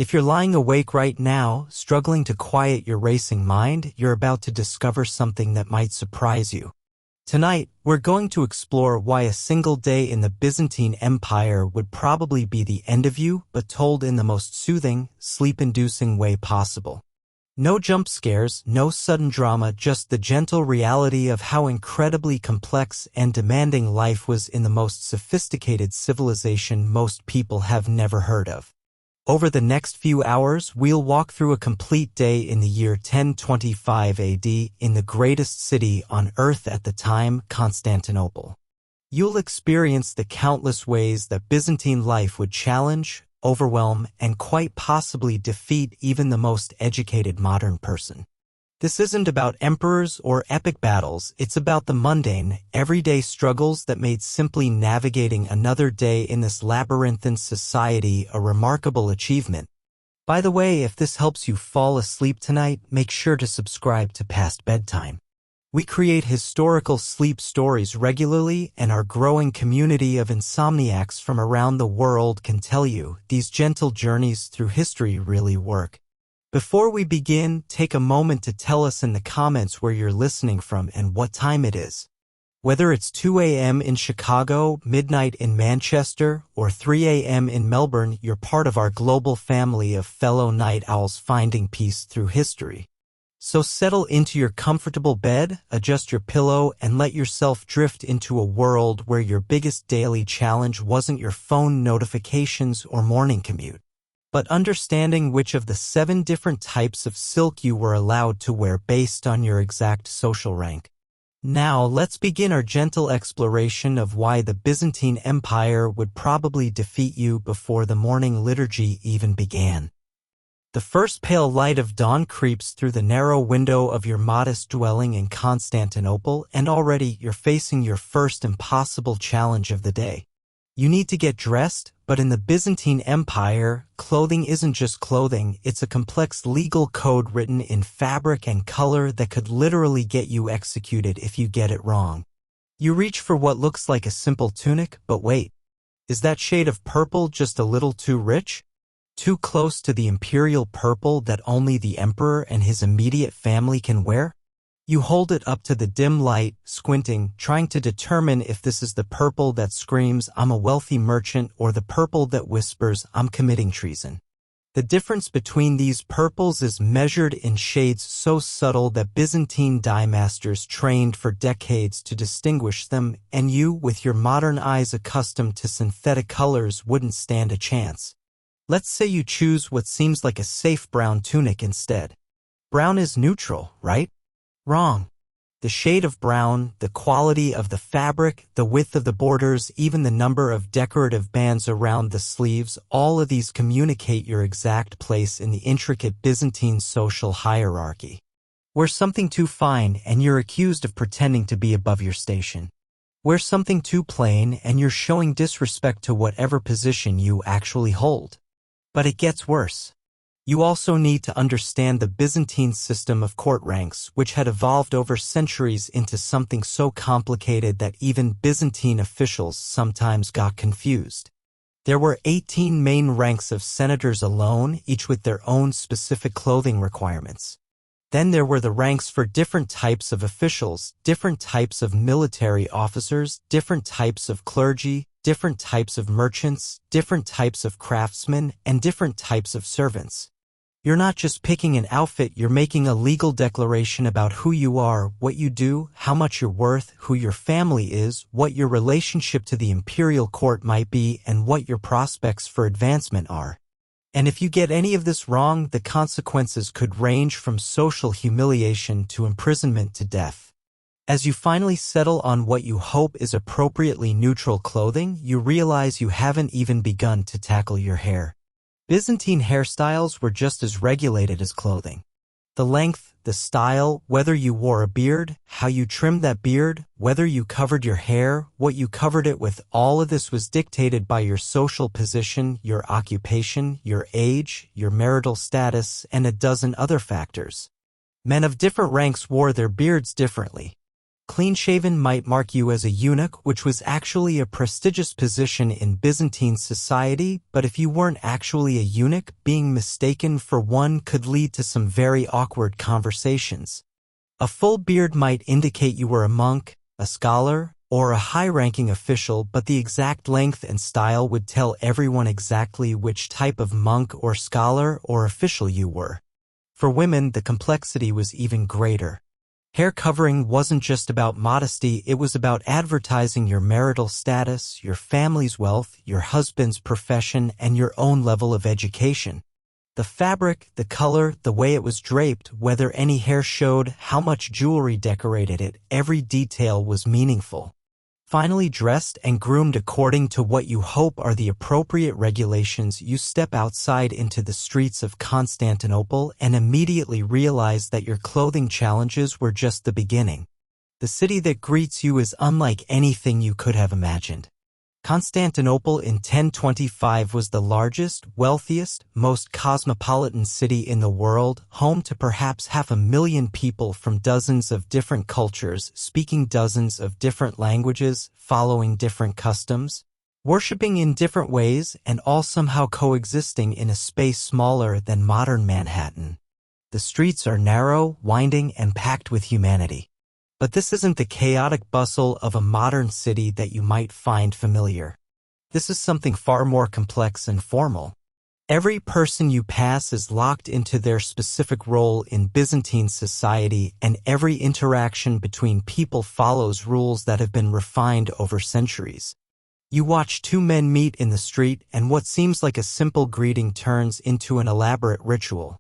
If you're lying awake right now, struggling to quiet your racing mind, you're about to discover something that might surprise you. Tonight, we're going to explore why a single day in the Byzantine Empire would probably be the end of you, but told in the most soothing, sleep-inducing way possible. No jump scares, no sudden drama, just the gentle reality of how incredibly complex and demanding life was in the most sophisticated civilization most people have never heard of. Over the next few hours, we'll walk through a complete day in the year 1025 AD in the greatest city on Earth at the time, Constantinople. You'll experience the countless ways that Byzantine life would challenge, overwhelm, and quite possibly defeat even the most educated modern person. This isn't about emperors or epic battles, it's about the mundane, everyday struggles that made simply navigating another day in this labyrinthine society a remarkable achievement. By the way, if this helps you fall asleep tonight, make sure to subscribe to Past Bedtime. We create historical sleep stories regularly, and our growing community of insomniacs from around the world can tell you these gentle journeys through history really work. Before we begin, take a moment to tell us in the comments where you're listening from and what time it is. Whether it's 2 a.m. in Chicago, midnight in Manchester, or 3 a.m. in Melbourne, you're part of our global family of fellow night owls finding peace through history. So settle into your comfortable bed, adjust your pillow, and let yourself drift into a world where your biggest daily challenge wasn't your phone notifications or morning commute, but understanding which of the 7 different types of silk you were allowed to wear based on your exact social rank. Now, let's begin our gentle exploration of why the Byzantine Empire would probably defeat you before the morning liturgy even began. The first pale light of dawn creeps through the narrow window of your modest dwelling in Constantinople, and already you're facing your first impossible challenge of the day. You need to get dressed, but in the Byzantine Empire, clothing isn't just clothing, it's a complex legal code written in fabric and color that could literally get you executed if you get it wrong. You reach for what looks like a simple tunic, but wait. Is that shade of purple just a little too rich? Too close to the imperial purple that only the emperor and his immediate family can wear? You hold it up to the dim light, squinting, trying to determine if this is the purple that screams, "I'm a wealthy merchant," or the purple that whispers, "I'm committing treason." The difference between these purples is measured in shades so subtle that Byzantine dye masters trained for decades to distinguish them, and you, with your modern eyes accustomed to synthetic colors, wouldn't stand a chance. Let's say you choose what seems like a safe brown tunic instead. Brown is neutral, right? Wrong. The shade of brown, the quality of the fabric, the width of the borders, even the number of decorative bands around the sleeves, all of these communicate your exact place in the intricate Byzantine social hierarchy. Wear something too fine and you're accused of pretending to be above your station. Wear something too plain and you're showing disrespect to whatever position you actually hold. But it gets worse. You also need to understand the Byzantine system of court ranks, which had evolved over centuries into something so complicated that even Byzantine officials sometimes got confused. There were 18 main ranks of senators alone, each with their own specific clothing requirements. Then there were the ranks for different types of officials, different types of military officers, different types of clergy, different types of merchants, different types of craftsmen, and different types of servants. You're not just picking an outfit, you're making a legal declaration about who you are, what you do, how much you're worth, who your family is, what your relationship to the imperial court might be, and what your prospects for advancement are. And if you get any of this wrong, the consequences could range from social humiliation to imprisonment to death. As you finally settle on what you hope is appropriately neutral clothing, you realize you haven't even begun to tackle your hair. Byzantine hairstyles were just as regulated as clothing. The length, the style, whether you wore a beard, how you trimmed that beard, whether you covered your hair, what you covered it with, all of this was dictated by your social position, your occupation, your age, your marital status, and a dozen other factors. Men of different ranks wore their beards differently. Clean-shaven might mark you as a eunuch, which was actually a prestigious position in Byzantine society, but if you weren't actually a eunuch, being mistaken for one could lead to some very awkward conversations. A full beard might indicate you were a monk, a scholar, or a high-ranking official, but the exact length and style would tell everyone exactly which type of monk or scholar or official you were. For women, the complexity was even greater. Hair covering wasn't just about modesty, it was about advertising your marital status, your family's wealth, your husband's profession, and your own level of education. The fabric, the color, the way it was draped, whether any hair showed, how much jewelry decorated it, every detail was meaningful. Finally dressed and groomed according to what you hope are the appropriate regulations, you step outside into the streets of Constantinople and immediately realize that your clothing challenges were just the beginning. The city that greets you is unlike anything you could have imagined. Constantinople in 1025 was the largest, wealthiest, most cosmopolitan city in the world, home to perhaps 500,000 people from dozens of different cultures, speaking dozens of different languages, following different customs, worshipping in different ways, and all somehow coexisting in a space smaller than modern Manhattan. The streets are narrow, winding, and packed with humanity. But this isn't the chaotic bustle of a modern city that you might find familiar. This is something far more complex and formal. Every person you pass is locked into their specific role in Byzantine society, and every interaction between people follows rules that have been refined over centuries. You watch two men meet in the street, and what seems like a simple greeting turns into an elaborate ritual.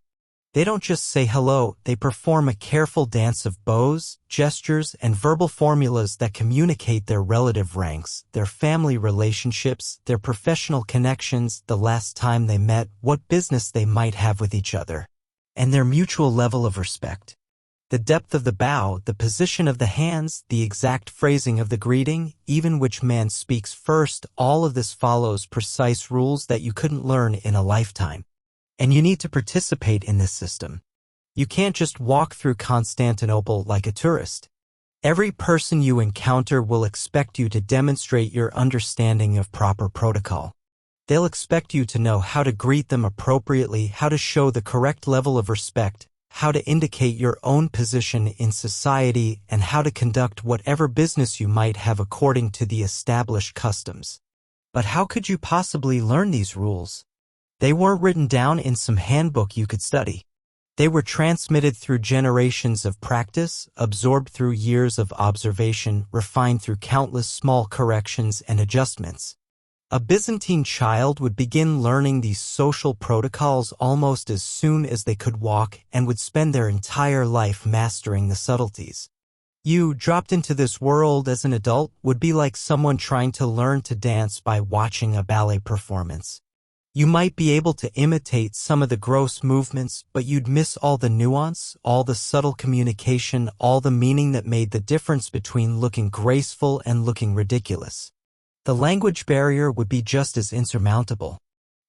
They don't just say hello, they perform a careful dance of bows, gestures, and verbal formulas that communicate their relative ranks, their family relationships, their professional connections, the last time they met, what business they might have with each other, and their mutual level of respect. The depth of the bow, the position of the hands, the exact phrasing of the greeting, even which man speaks first, all of this follows precise rules that you couldn't learn in a lifetime. And you need to participate in this system. You can't just walk through Constantinople like a tourist. Every person you encounter will expect you to demonstrate your understanding of proper protocol. They'll expect you to know how to greet them appropriately, how to show the correct level of respect, how to indicate your own position in society, and how to conduct whatever business you might have according to the established customs. But how could you possibly learn these rules? They weren't written down in some handbook you could study. They were transmitted through generations of practice, absorbed through years of observation, refined through countless small corrections and adjustments. A Byzantine child would begin learning these social protocols almost as soon as they could walk and would spend their entire life mastering the subtleties. You, dropped into this world as an adult, would be like someone trying to learn to dance by watching a ballet performance. You might be able to imitate some of the gross movements, but you'd miss all the nuance, all the subtle communication, all the meaning that made the difference between looking graceful and looking ridiculous. The language barrier would be just as insurmountable.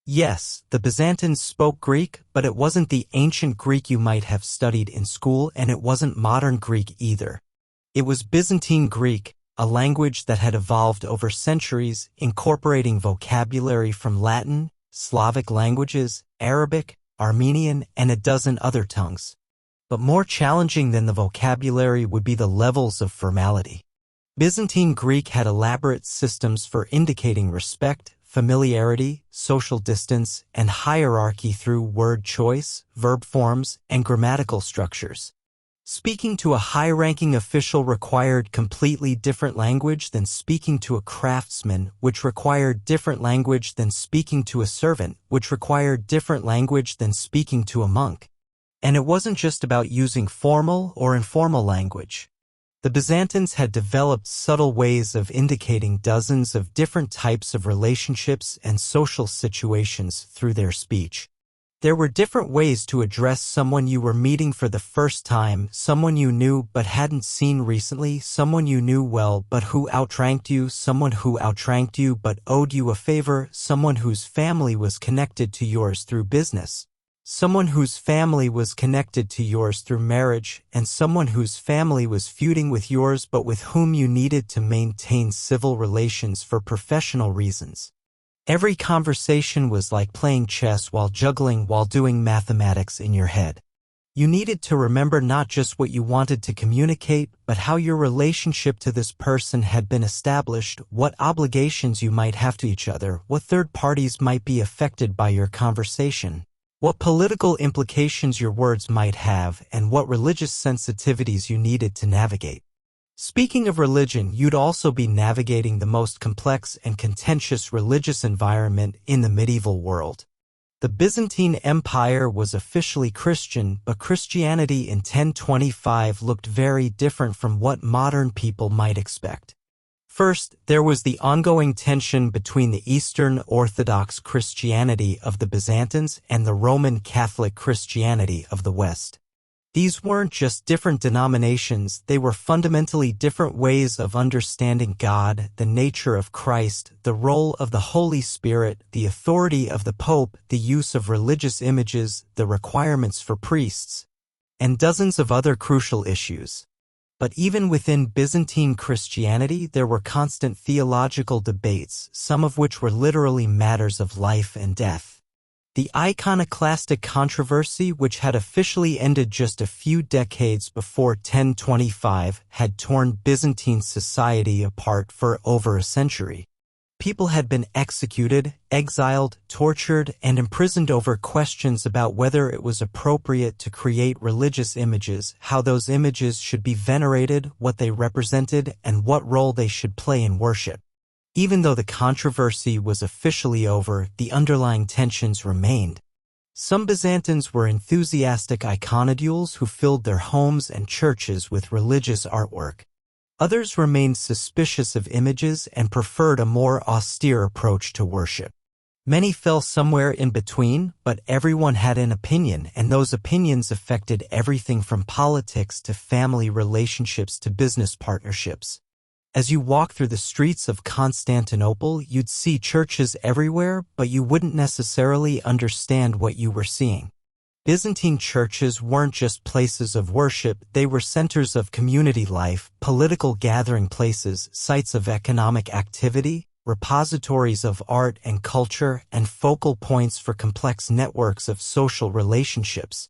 Yes, the Byzantines spoke Greek, but it wasn't the ancient Greek you might have studied in school, and it wasn't modern Greek either. It was Byzantine Greek, a language that had evolved over centuries, incorporating vocabulary from Latin, Slavic languages, Arabic, Armenian, and a dozen other tongues. But more challenging than the vocabulary would be the levels of formality. Byzantine Greek had elaborate systems for indicating respect, familiarity, social distance, and hierarchy through word choice, verb forms, and grammatical structures. Speaking to a high-ranking official required completely different language than speaking to a craftsman, which required different language than speaking to a servant, which required different language than speaking to a monk. And it wasn't just about using formal or informal language. The Byzantines had developed subtle ways of indicating dozens of different types of relationships and social situations through their speech. There were different ways to address someone you were meeting for the first time, someone you knew but hadn't seen recently, someone you knew well but who outranked you, someone who outranked you but owed you a favor, someone whose family was connected to yours through business. someone whose family was connected to yours through marriage, and someone whose family was feuding with yours but with whom you needed to maintain civil relations for professional reasons. Every conversation was like playing chess while juggling while doing mathematics in your head. You needed to remember not just what you wanted to communicate, but how your relationship to this person had been established, what obligations you might have to each other, what third parties might be affected by your conversation, what political implications your words might have, and what religious sensitivities you needed to navigate. Speaking of religion, you'd also be navigating the most complex and contentious religious environment in the medieval world. The Byzantine Empire was officially Christian, but Christianity in 1025 looked very different from what modern people might expect. First, there was the ongoing tension between the Eastern Orthodox Christianity of the Byzantines and the Roman Catholic Christianity of the West. These weren't just different denominations, they were fundamentally different ways of understanding God, the nature of Christ, the role of the Holy Spirit, the authority of the Pope, the use of religious images, the requirements for priests, and dozens of other crucial issues. But even within Byzantine Christianity, there were constant theological debates, some of which were literally matters of life and death. The iconoclastic controversy, which had officially ended just a few decades before 1025, had torn Byzantine society apart for over a century. People had been executed, exiled, tortured, and imprisoned over questions about whether it was appropriate to create religious images, how those images should be venerated, what they represented, and what role they should play in worship. Even though the controversy was officially over, the underlying tensions remained. Some Byzantines were enthusiastic iconodules who filled their homes and churches with religious artwork. Others remained suspicious of images and preferred a more austere approach to worship. Many fell somewhere in between, but everyone had an opinion, and those opinions affected everything from politics to family relationships to business partnerships. As you walk through the streets of Constantinople, you'd see churches everywhere, but you wouldn't necessarily understand what you were seeing. Byzantine churches weren't just places of worship, they were centers of community life, political gathering places, sites of economic activity, repositories of art and culture, and focal points for complex networks of social relationships.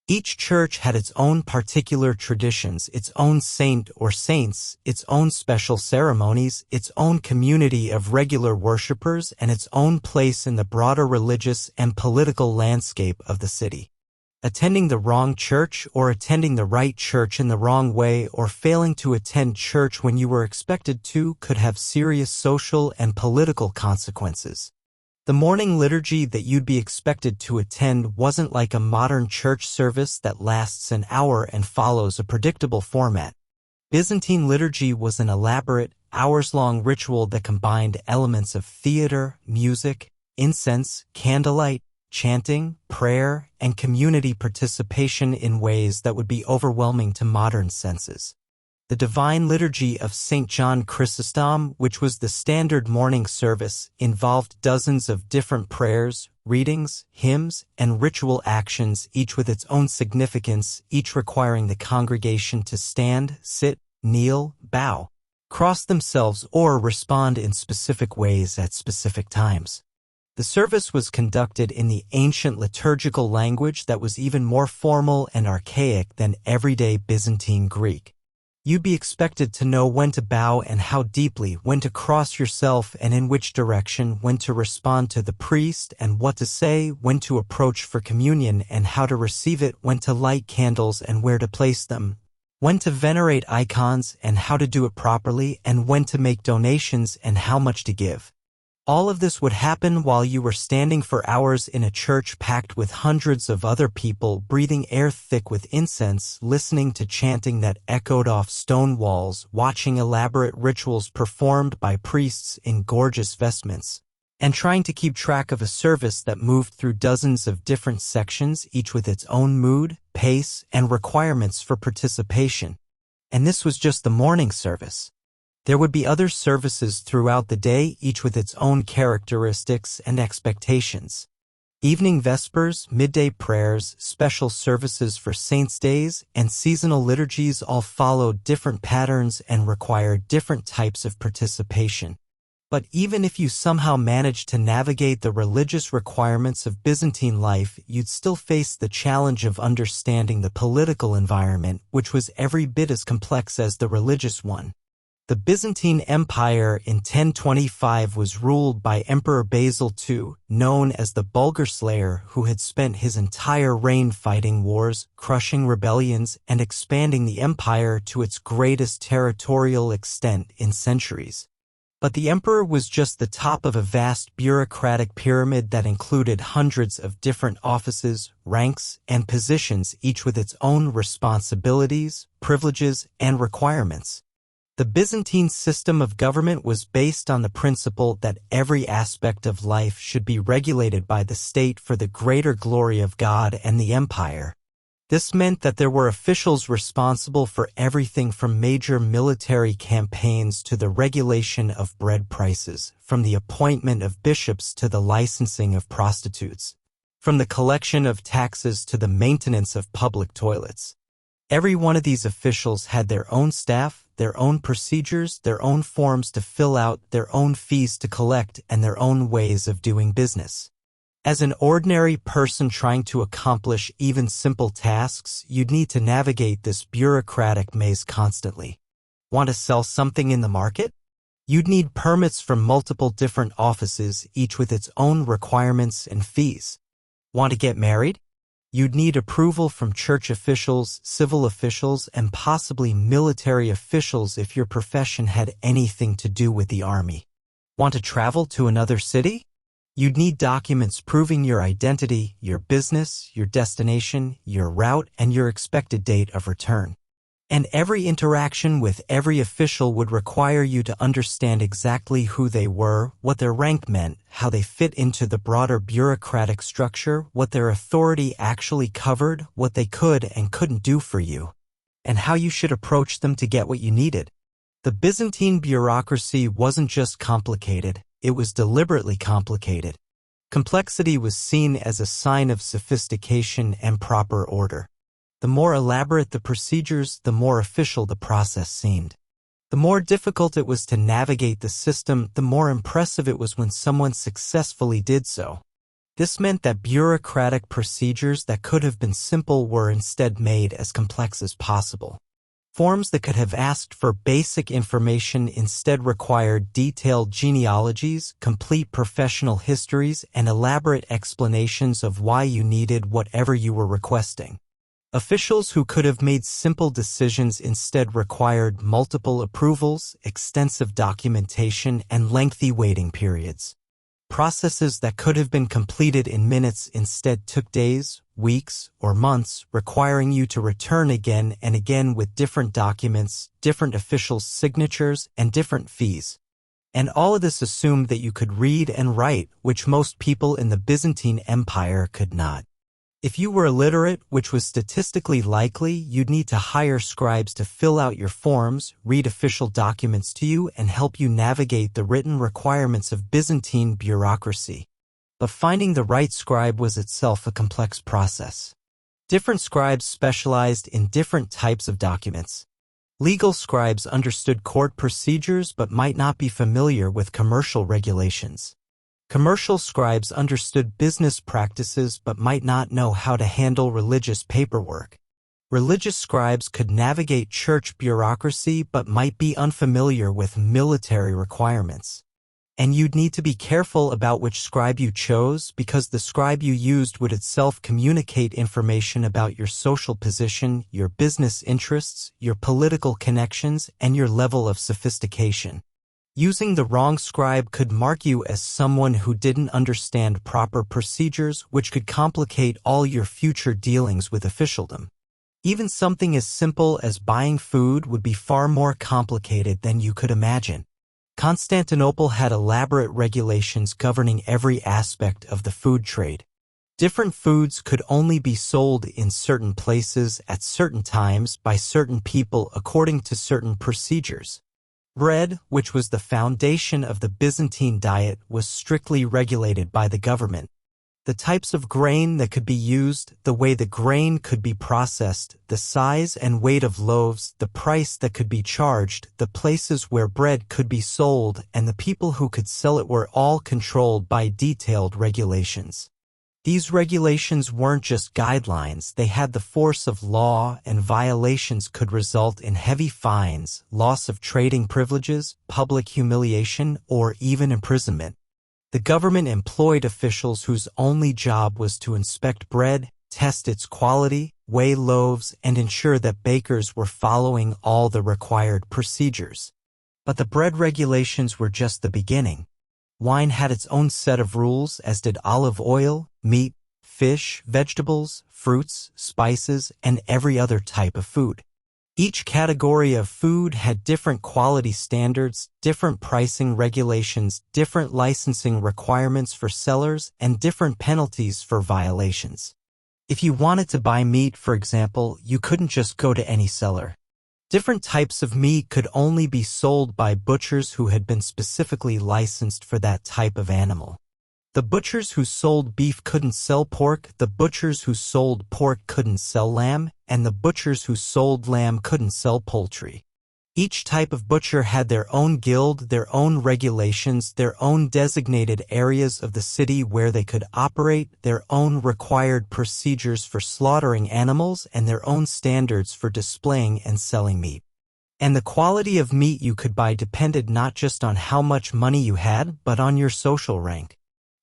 Each church had its own particular traditions, its own saint or saints, its own special ceremonies, its own community of regular worshippers, and its own place in the broader religious and political landscape of the city. Attending the wrong church, or attending the right church in the wrong way, or failing to attend church when you were expected to, could have serious social and political consequences. The morning liturgy that you'd be expected to attend wasn't like a modern church service that lasts an hour and follows a predictable format. Byzantine liturgy was an elaborate, hours-long ritual that combined elements of theater, music, incense, candlelight, chanting, prayer, and community participation in ways that would be overwhelming to modern senses. The Divine Liturgy of St. John Chrysostom, which was the standard morning service, involved dozens of different prayers, readings, hymns, and ritual actions, each with its own significance, each requiring the congregation to stand, sit, kneel, bow, cross themselves, or respond in specific ways at specific times. The service was conducted in the ancient liturgical language that was even more formal and archaic than everyday Byzantine Greek. You'd be expected to know when to bow and how deeply, when to cross yourself and in which direction, when to respond to the priest and what to say, when to approach for communion and how to receive it, when to light candles and where to place them, when to venerate icons and how to do it properly, and when to make donations and how much to give. All of this would happen while you were standing for hours in a church packed with hundreds of other people, breathing air thick with incense, listening to chanting that echoed off stone walls, watching elaborate rituals performed by priests in gorgeous vestments, and trying to keep track of a service that moved through dozens of different sections, each with its own mood, pace, and requirements for participation. And this was just the morning service. There would be other services throughout the day, each with its own characteristics and expectations. Evening vespers, midday prayers, special services for saints' days, and seasonal liturgies all followed different patterns and required different types of participation. But even if you somehow managed to navigate the religious requirements of Byzantine life, you'd still face the challenge of understanding the political environment, which was every bit as complex as the religious one. The Byzantine Empire in 1025 was ruled by Emperor Basil II, known as the Bulgar Slayer, who had spent his entire reign fighting wars, crushing rebellions, and expanding the empire to its greatest territorial extent in centuries. But the emperor was just the top of a vast bureaucratic pyramid that included hundreds of different offices, ranks, and positions, each with its own responsibilities, privileges, and requirements. The Byzantine system of government was based on the principle that every aspect of life should be regulated by the state for the greater glory of God and the empire. This meant that there were officials responsible for everything from major military campaigns to the regulation of bread prices, from the appointment of bishops to the licensing of prostitutes, from the collection of taxes to the maintenance of public toilets. Every one of these officials had their own staff, their own procedures, their own forms to fill out, their own fees to collect, and their own ways of doing business. As an ordinary person trying to accomplish even simple tasks, you'd need to navigate this bureaucratic maze constantly. Want to sell something in the market? You'd need permits from multiple different offices, each with its own requirements and fees. Want to get married? You'd need approval from church officials, civil officials, and possibly military officials if your profession had anything to do with the army. Want to travel to another city? You'd need documents proving your identity, your business, your destination, your route, and your expected date of return. And every interaction with every official would require you to understand exactly who they were, what their rank meant, how they fit into the broader bureaucratic structure, what their authority actually covered, what they could and couldn't do for you, and how you should approach them to get what you needed. The Byzantine bureaucracy wasn't just complicated, it was deliberately complicated. Complexity was seen as a sign of sophistication and proper order. The more elaborate the procedures, the more official the process seemed. The more difficult it was to navigate the system, the more impressive it was when someone successfully did so. This meant that bureaucratic procedures that could have been simple were instead made as complex as possible. Forms that could have asked for basic information instead required detailed genealogies, complete professional histories, and elaborate explanations of why you needed whatever you were requesting. Officials who could have made simple decisions instead required multiple approvals, extensive documentation, and lengthy waiting periods. Processes that could have been completed in minutes instead took days, weeks, or months, requiring you to return again and again with different documents, different officials' signatures, and different fees. And all of this assumed that you could read and write, which most people in the Byzantine Empire could not. If you were illiterate, which was statistically likely, you'd need to hire scribes to fill out your forms, read official documents to you, and help you navigate the written requirements of Byzantine bureaucracy. But finding the right scribe was itself a complex process. Different scribes specialized in different types of documents. Legal scribes understood court procedures but might not be familiar with commercial regulations. Commercial scribes understood business practices but might not know how to handle religious paperwork. Religious scribes could navigate church bureaucracy but might be unfamiliar with military requirements. And you'd need to be careful about which scribe you chose because the scribe you used would itself communicate information about your social position, your business interests, your political connections, and your level of sophistication. Using the wrong scribe could mark you as someone who didn't understand proper procedures, which could complicate all your future dealings with officialdom. Even something as simple as buying food would be far more complicated than you could imagine. Constantinople had elaborate regulations governing every aspect of the food trade. Different foods could only be sold in certain places at certain times by certain people according to certain procedures. Bread, which was the foundation of the Byzantine diet, was strictly regulated by the government. The types of grain that could be used, the way the grain could be processed, the size and weight of loaves, the price that could be charged, the places where bread could be sold, and the people who could sell it were all controlled by detailed regulations. These regulations weren't just guidelines, they had the force of law, and violations could result in heavy fines, loss of trading privileges, public humiliation, or even imprisonment. The government employed officials whose only job was to inspect bread, test its quality, weigh loaves, and ensure that bakers were following all the required procedures. But the bread regulations were just the beginning. Wine had its own set of rules, as did olive oil, meat, fish, vegetables, fruits, spices, and every other type of food. Each category of food had different quality standards, different pricing regulations, different licensing requirements for sellers, and different penalties for violations. If you wanted to buy meat, for example, you couldn't just go to any seller. Different types of meat could only be sold by butchers who had been specifically licensed for that type of animal. The butchers who sold beef couldn't sell pork, the butchers who sold pork couldn't sell lamb, and the butchers who sold lamb couldn't sell poultry. Each type of butcher had their own guild, their own regulations, their own designated areas of the city where they could operate, their own required procedures for slaughtering animals, and their own standards for displaying and selling meat. And the quality of meat you could buy depended not just on how much money you had, but on your social rank.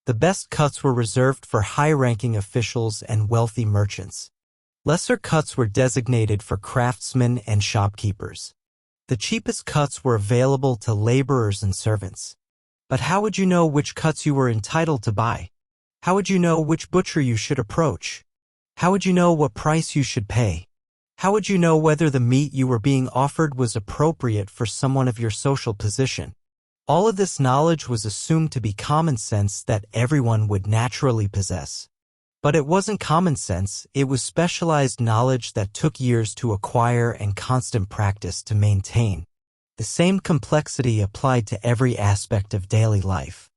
The best cuts were reserved for high-ranking officials and wealthy merchants. Lesser cuts were designated for craftsmen and shopkeepers. The cheapest cuts were available to laborers and servants. But how would you know which cuts you were entitled to buy? How would you know which butcher you should approach? How would you know what price you should pay? How would you know whether the meat you were being offered was appropriate for someone of your social position? All of this knowledge was assumed to be common sense that everyone would naturally possess. But it wasn't common sense, it was specialized knowledge that took years to acquire and constant practice to maintain. The same complexity applied to every aspect of daily life.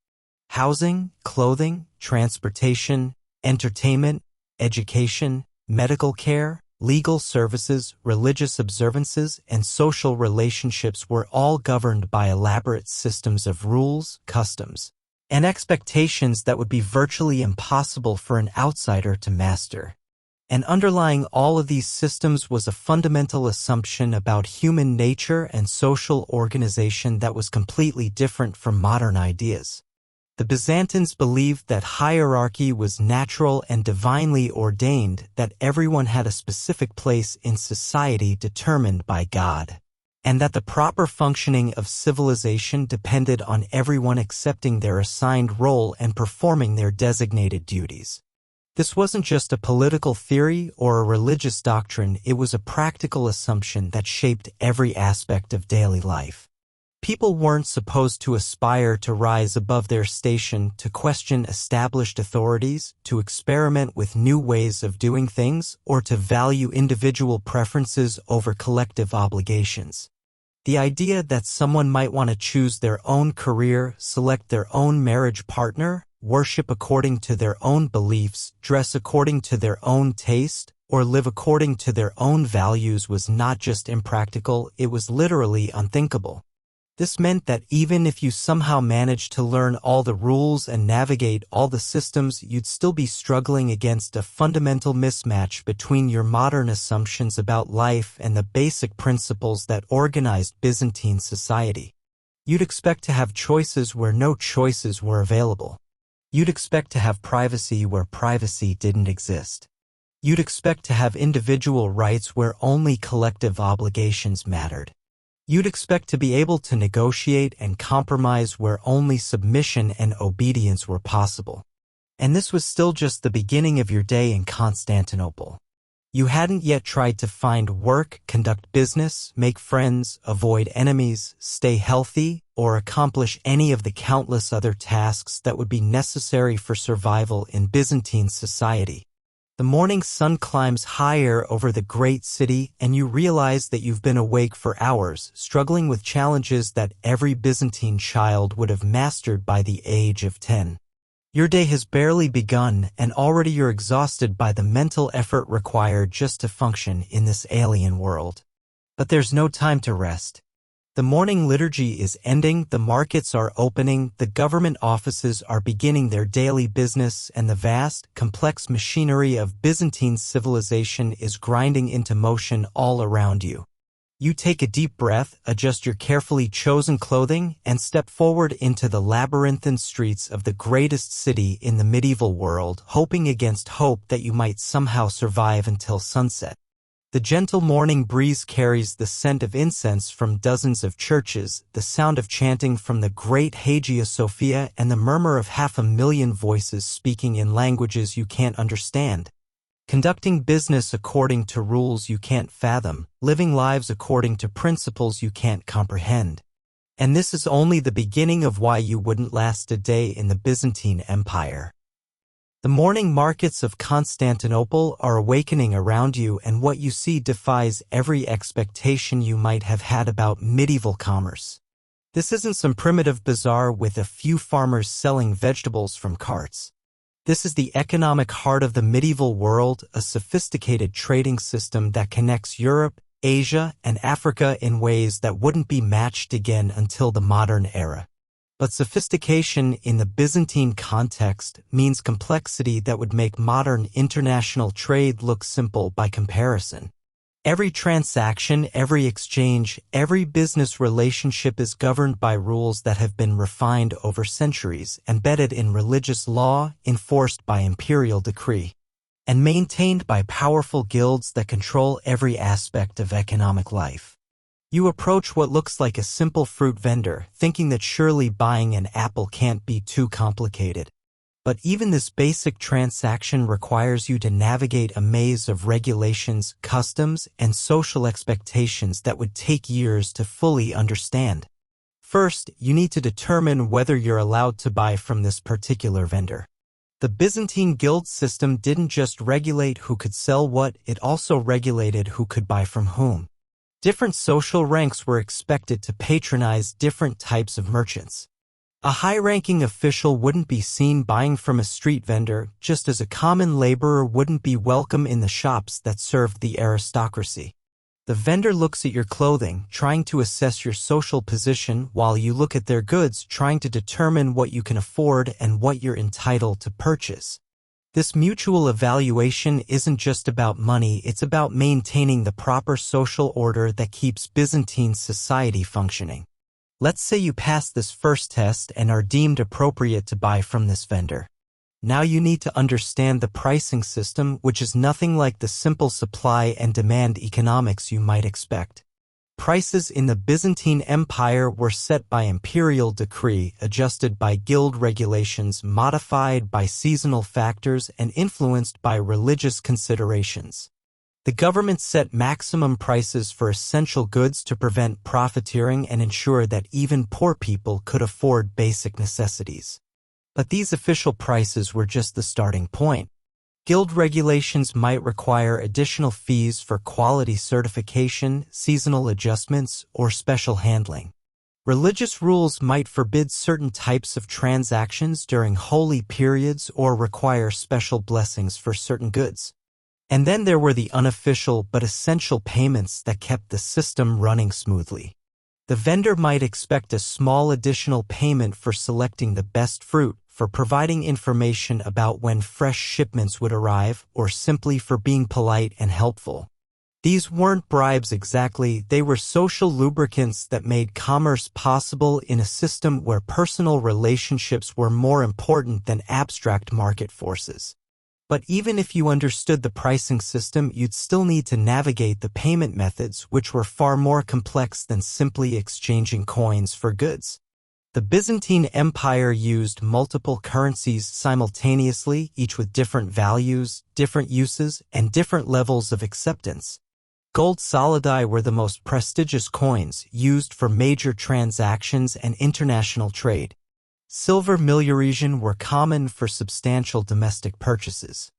Housing, clothing, transportation, entertainment, education, medical care, legal services, religious observances, and social relationships were all governed by elaborate systems of rules, customs, and expectations that would be virtually impossible for an outsider to master. And underlying all of these systems was a fundamental assumption about human nature and social organization that was completely different from modern ideas. The Byzantines believed that hierarchy was natural and divinely ordained, that everyone had a specific place in society determined by God, and that the proper functioning of civilization depended on everyone accepting their assigned role and performing their designated duties. This wasn't just a political theory or a religious doctrine, it was a practical assumption that shaped every aspect of daily life. People weren't supposed to aspire to rise above their station, to question established authorities, to experiment with new ways of doing things, or to value individual preferences over collective obligations. The idea that someone might want to choose their own career, select their own marriage partner, worship according to their own beliefs, dress according to their own taste, or live according to their own values was not just impractical, it was literally unthinkable. This meant that even if you somehow managed to learn all the rules and navigate all the systems, you'd still be struggling against a fundamental mismatch between your modern assumptions about life and the basic principles that organized Byzantine society. You'd expect to have choices where no choices were available. You'd expect to have privacy where privacy didn't exist. You'd expect to have individual rights where only collective obligations mattered. You'd expect to be able to negotiate and compromise where only submission and obedience were possible. And this was still just the beginning of your day in Constantinople. You hadn't yet tried to find work, conduct business, make friends, avoid enemies, stay healthy, or accomplish any of the countless other tasks that would be necessary for survival in Byzantine society. The morning sun climbs higher over the great city, and you realize that you've been awake for hours, struggling with challenges that every Byzantine child would have mastered by the age of 10. Your day has barely begun, and already you're exhausted by the mental effort required just to function in this alien world. But there's no time to rest. The morning liturgy is ending, the markets are opening, the government offices are beginning their daily business, and the vast, complex machinery of Byzantine civilization is grinding into motion all around you. You take a deep breath, adjust your carefully chosen clothing, and step forward into the labyrinthine streets of the greatest city in the medieval world, hoping against hope that you might somehow survive until sunset. The gentle morning breeze carries the scent of incense from dozens of churches, the sound of chanting from the great Hagia Sophia, and the murmur of 500,000 voices speaking in languages you can't understand. Conducting business according to rules you can't fathom, living lives according to principles you can't comprehend. And this is only the beginning of why you wouldn't last a day in the Byzantine Empire. The morning markets of Constantinople are awakening around you, and what you see defies every expectation you might have had about medieval commerce. This isn't some primitive bazaar with a few farmers selling vegetables from carts. This is the economic heart of the medieval world, a sophisticated trading system that connects Europe, Asia, and Africa in ways that wouldn't be matched again until the modern era. But sophistication in the Byzantine context means complexity that would make modern international trade look simple by comparison. Every transaction, every exchange, every business relationship is governed by rules that have been refined over centuries, embedded in religious law, enforced by imperial decree, and maintained by powerful guilds that control every aspect of economic life. You approach what looks like a simple fruit vendor, thinking that surely buying an apple can't be too complicated. But even this basic transaction requires you to navigate a maze of regulations, customs, and social expectations that would take years to fully understand. First, you need to determine whether you're allowed to buy from this particular vendor. The Byzantine guild system didn't just regulate who could sell what, it also regulated who could buy from whom. Different social ranks were expected to patronize different types of merchants. A high-ranking official wouldn't be seen buying from a street vendor, just as a common laborer wouldn't be welcome in the shops that served the aristocracy. The vendor looks at your clothing, trying to assess your social position, while you look at their goods, trying to determine what you can afford and what you're entitled to purchase. This mutual evaluation isn't just about money, it's about maintaining the proper social order that keeps Byzantine society functioning. Let's say you pass this first test and are deemed appropriate to buy from this vendor. Now you need to understand the pricing system, which is nothing like the simple supply and demand economics you might expect. Prices in the Byzantine Empire were set by imperial decree, adjusted by guild regulations, modified by seasonal factors, and influenced by religious considerations. The government set maximum prices for essential goods to prevent profiteering and ensure that even poor people could afford basic necessities. But these official prices were just the starting point. Guild regulations might require additional fees for quality certification, seasonal adjustments, or special handling. Religious rules might forbid certain types of transactions during holy periods or require special blessings for certain goods. And then there were the unofficial but essential payments that kept the system running smoothly. The vendor might expect a small additional payment for selecting the best fruit, for providing information about when fresh shipments would arrive, or simply for being polite and helpful. These weren't bribes exactly, they were social lubricants that made commerce possible in a system where personal relationships were more important than abstract market forces. But even if you understood the pricing system, you'd still need to navigate the payment methods, which were far more complex than simply exchanging coins for goods. The Byzantine Empire used multiple currencies simultaneously, each with different values, different uses, and different levels of acceptance. Gold solidi were the most prestigious coins, used for major transactions and international trade. Silver milliresian were common for substantial domestic purchases.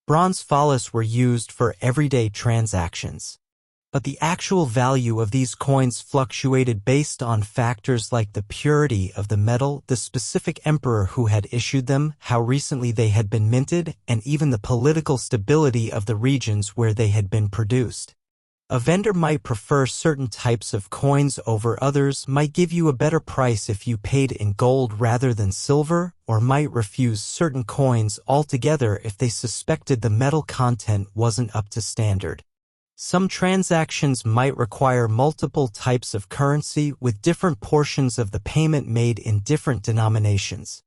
Bronze phallus were used for everyday transactions. But the actual value of these coins fluctuated based on factors like the purity of the metal, the specific emperor who had issued them, how recently they had been minted, and even the political stability of the regions where they had been produced. A vendor might prefer certain types of coins over others, might give you a better price if you paid in gold rather than silver, or might refuse certain coins altogether if they suspected the metal content wasn't up to standard. Some transactions might require multiple types of currency with different portions of the payment made in different denominations.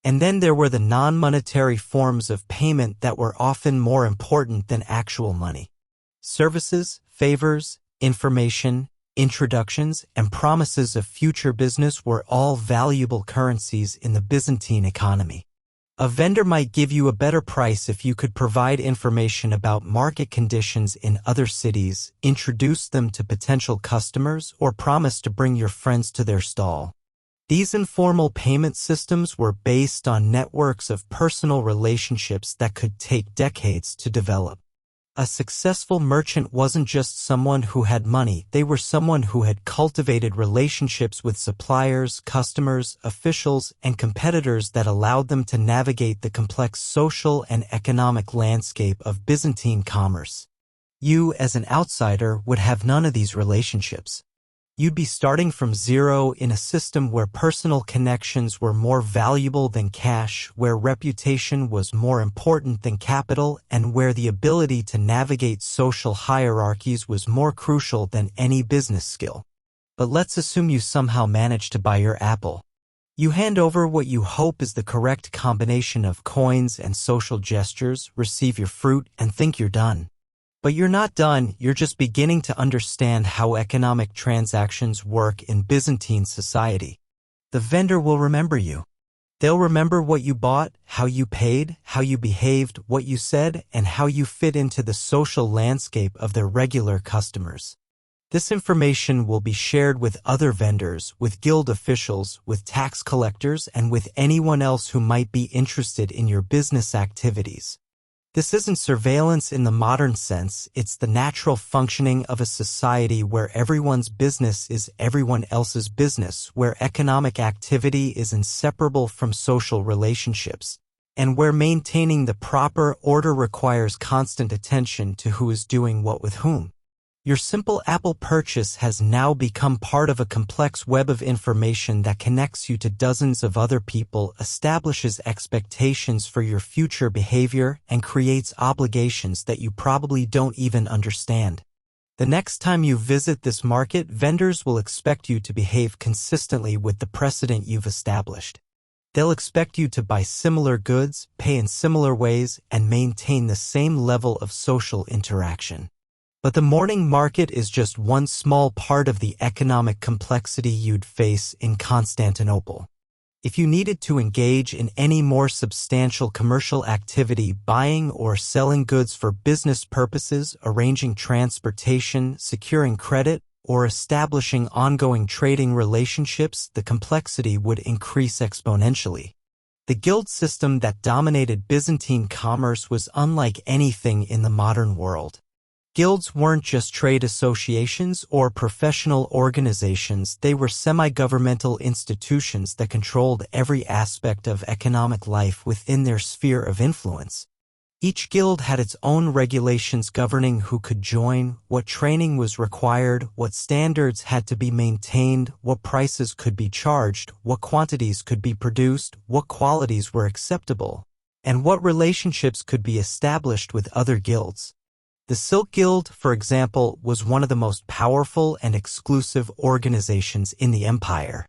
And then there were the non-monetary forms of payment that were often more important than actual money. Services, favors, information, introductions, and promises of future business were all valuable currencies in the Byzantine economy. A vendor might give you a better price if you could provide information about market conditions in other cities, introduce them to potential customers, or promise to bring your friends to their stall. These informal payment systems were based on networks of personal relationships that could take decades to develop. A successful merchant wasn't just someone who had money, they were someone who had cultivated relationships with suppliers, customers, officials, and competitors that allowed them to navigate the complex social and economic landscape of Byzantine commerce. You, as an outsider, would have none of these relationships. You'd be starting from zero in a system where personal connections were more valuable than cash, where reputation was more important than capital, and where the ability to navigate social hierarchies was more crucial than any business skill. But let's assume you somehow manage to buy your apple. You hand over what you hope is the correct combination of coins and social gestures, receive your fruit, and think you're done. But you're not done, you're just beginning to understand how economic transactions work in Byzantine society. The vendor will remember you. They'll remember what you bought, how you paid, how you behaved, what you said, and how you fit into the social landscape of their regular customers. This information will be shared with other vendors, with guild officials, with tax collectors, and with anyone else who might be interested in your business activities. This isn't surveillance in the modern sense, it's the natural functioning of a society where everyone's business is everyone else's business, where economic activity is inseparable from social relationships, and where maintaining the proper order requires constant attention to who is doing what with whom. Your simple Apple purchase has now become part of a complex web of information that connects you to dozens of other people, establishes expectations for your future behavior, and creates obligations that you probably don't even understand. The next time you visit this market, vendors will expect you to behave consistently with the precedent you've established. They'll expect you to buy similar goods, pay in similar ways, and maintain the same level of social interaction. But the morning market is just one small part of the economic complexity you'd face in Constantinople. If you needed to engage in any more substantial commercial activity, buying or selling goods for business purposes, arranging transportation, securing credit, or establishing ongoing trading relationships, the complexity would increase exponentially. The guild system that dominated Byzantine commerce was unlike anything in the modern world. Guilds weren't just trade associations or professional organizations, they were semi-governmental institutions that controlled every aspect of economic life within their sphere of influence. Each guild had its own regulations governing who could join, what training was required, what standards had to be maintained, what prices could be charged, what quantities could be produced, what qualities were acceptable, and what relationships could be established with other guilds. The Silk Guild, for example, was one of the most powerful and exclusive organizations in the empire.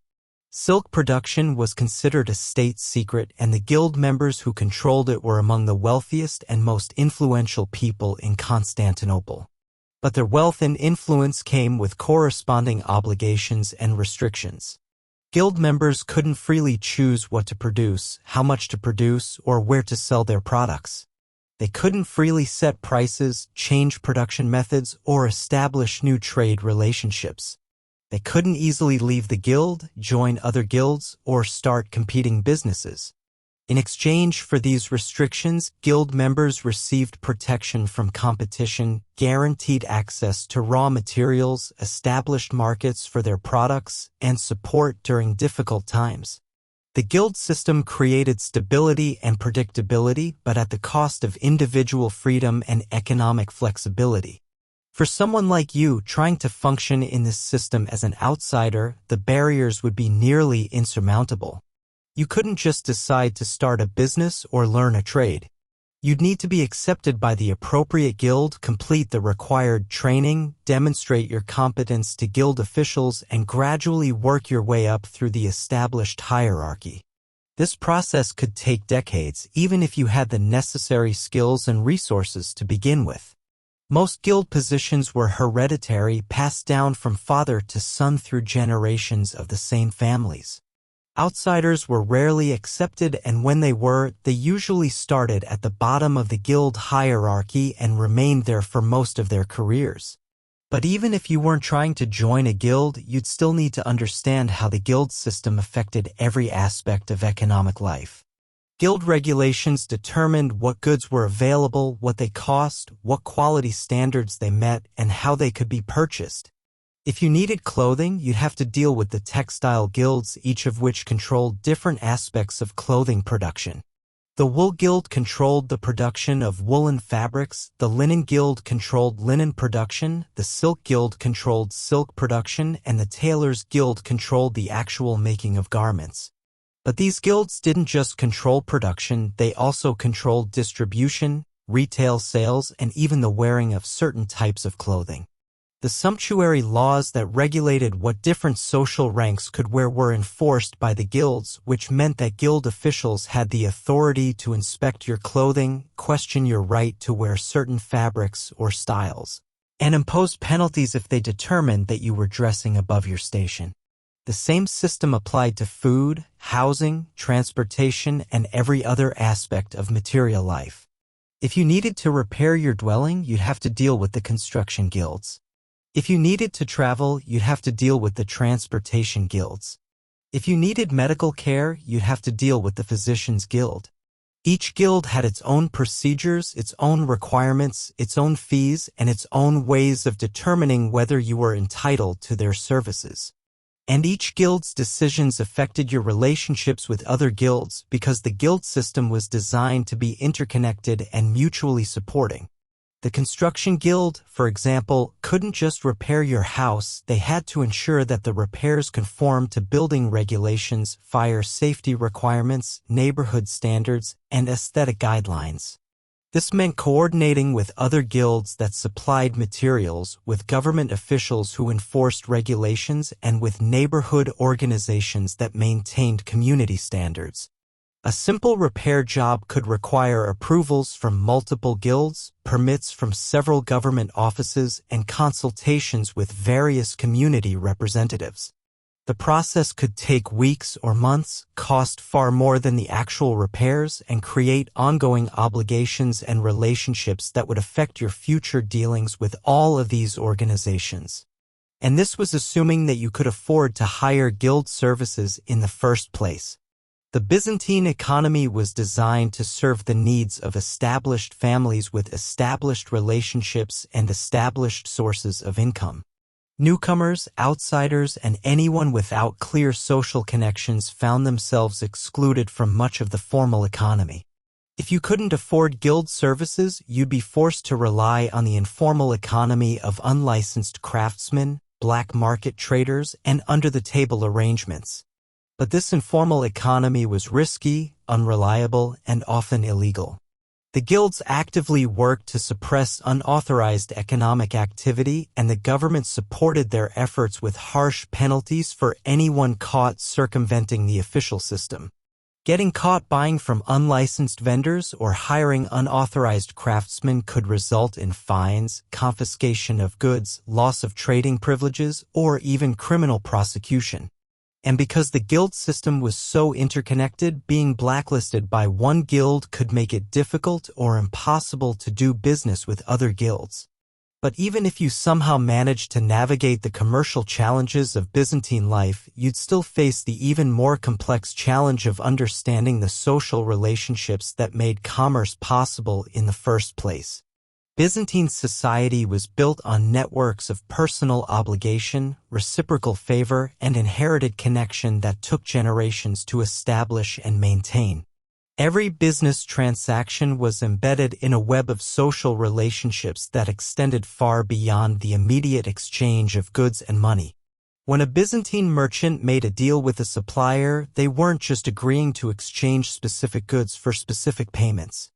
Silk production was considered a state secret, and the guild members who controlled it were among the wealthiest and most influential people in Constantinople. But their wealth and influence came with corresponding obligations and restrictions. Guild members couldn't freely choose what to produce, how much to produce, or where to sell their products. They couldn't freely set prices, change production methods, or establish new trade relationships. They couldn't easily leave the guild, join other guilds, or start competing businesses. In exchange for these restrictions, guild members received protection from competition, guaranteed access to raw materials, established markets for their products, and support during difficult times. The guild system created stability and predictability, but at the cost of individual freedom and economic flexibility. For someone like you trying to function in this system as an outsider, the barriers would be nearly insurmountable. You couldn't just decide to start a business or learn a trade. You'd need to be accepted by the appropriate guild, complete the required training, demonstrate your competence to guild officials, and gradually work your way up through the established hierarchy. This process could take decades, even if you had the necessary skills and resources to begin with. Most guild positions were hereditary, passed down from father to son through generations of the same families. Outsiders were rarely accepted, and when they were, they usually started at the bottom of the guild hierarchy and remained there for most of their careers. But even if you weren't trying to join a guild, you'd still need to understand how the guild system affected every aspect of economic life. Guild regulations determined what goods were available, what they cost, what quality standards they met, and how they could be purchased. If you needed clothing, you'd have to deal with the textile guilds, each of which controlled different aspects of clothing production. The Wool Guild controlled the production of woolen fabrics, the Linen Guild controlled linen production, the Silk Guild controlled silk production, and the Tailors Guild controlled the actual making of garments. But these guilds didn't just control production, they also controlled distribution, retail sales, and even the wearing of certain types of clothing. The sumptuary laws that regulated what different social ranks could wear were enforced by the guilds, which meant that guild officials had the authority to inspect your clothing, question your right to wear certain fabrics or styles, and impose penalties if they determined that you were dressing above your station. The same system applied to food, housing, transportation, and every other aspect of material life. If you needed to repair your dwelling, you'd have to deal with the construction guilds. If you needed to travel, you'd have to deal with the transportation guilds. If you needed medical care, you'd have to deal with the physicians guild. Each guild had its own procedures, its own requirements, its own fees, and its own ways of determining whether you were entitled to their services. And each guild's decisions affected your relationships with other guilds because the guild system was designed to be interconnected and mutually supporting. The construction guild, for example, couldn't just repair your house, they had to ensure that the repairs conformed to building regulations, fire safety requirements, neighborhood standards, and aesthetic guidelines. This meant coordinating with other guilds that supplied materials, with government officials who enforced regulations, and with neighborhood organizations that maintained community standards. A simple repair job could require approvals from multiple guilds, permits from several government offices, and consultations with various community representatives. The process could take weeks or months, cost far more than the actual repairs, and create ongoing obligations and relationships that would affect your future dealings with all of these organizations. And this was assuming that you could afford to hire guild services in the first place. The Byzantine economy was designed to serve the needs of established families with established relationships and established sources of income. Newcomers, outsiders, and anyone without clear social connections found themselves excluded from much of the formal economy. If you couldn't afford guild services, you'd be forced to rely on the informal economy of unlicensed craftsmen, black market traders, and under-the-table arrangements. But this informal economy was risky, unreliable, and often illegal. The guilds actively worked to suppress unauthorized economic activity, and the government supported their efforts with harsh penalties for anyone caught circumventing the official system. Getting caught buying from unlicensed vendors or hiring unauthorized craftsmen could result in fines, confiscation of goods, loss of trading privileges, or even criminal prosecution. And because the guild system was so interconnected, being blacklisted by one guild could make it difficult or impossible to do business with other guilds. But even if you somehow managed to navigate the commercial challenges of Byzantine life, you'd still face the even more complex challenge of understanding the social relationships that made commerce possible in the first place. Byzantine society was built on networks of personal obligation, reciprocal favor, and inherited connection that took generations to establish and maintain. Every business transaction was embedded in a web of social relationships that extended far beyond the immediate exchange of goods and money. When a Byzantine merchant made a deal with a supplier, they weren't just agreeing to exchange specific goods for specific payments.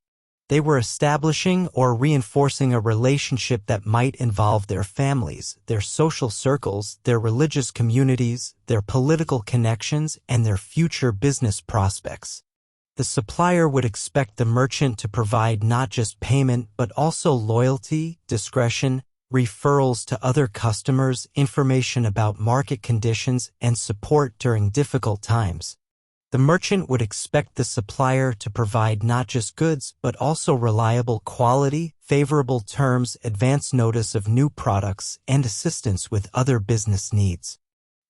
They were establishing or reinforcing a relationship that might involve their families, their social circles, their religious communities, their political connections, and their future business prospects. The supplier would expect the merchant to provide not just payment but also loyalty, discretion, referrals to other customers, information about market conditions, and support during difficult times. The merchant would expect the supplier to provide not just goods but also reliable quality, favorable terms, advance notice of new products, and assistance with other business needs.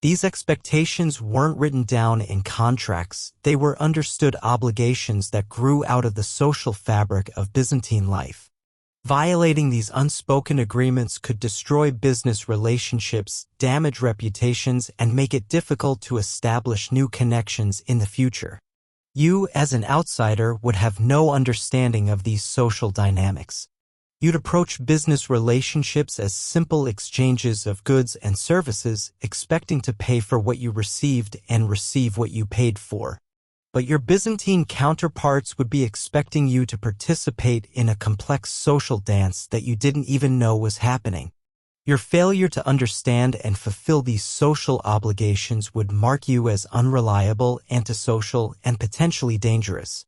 These expectations weren't written down in contracts, they were understood obligations that grew out of the social fabric of Byzantine life. Violating these unspoken agreements could destroy business relationships, damage reputations, and make it difficult to establish new connections in the future. You, as an outsider, would have no understanding of these social dynamics. You'd approach business relationships as simple exchanges of goods and services, expecting to pay for what you received and receive what you paid for. But your Byzantine counterparts would be expecting you to participate in a complex social dance that you didn't even know was happening. Your failure to understand and fulfill these social obligations would mark you as unreliable, antisocial, and potentially dangerous.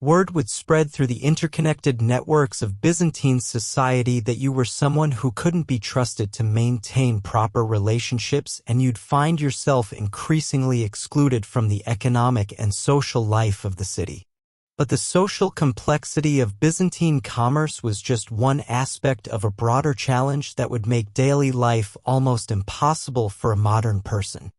Word would spread through the interconnected networks of Byzantine society that you were someone who couldn't be trusted to maintain proper relationships, and you'd find yourself increasingly excluded from the economic and social life of the city. But the social complexity of Byzantine commerce was just one aspect of a broader challenge that would make daily life almost impossible for a modern person.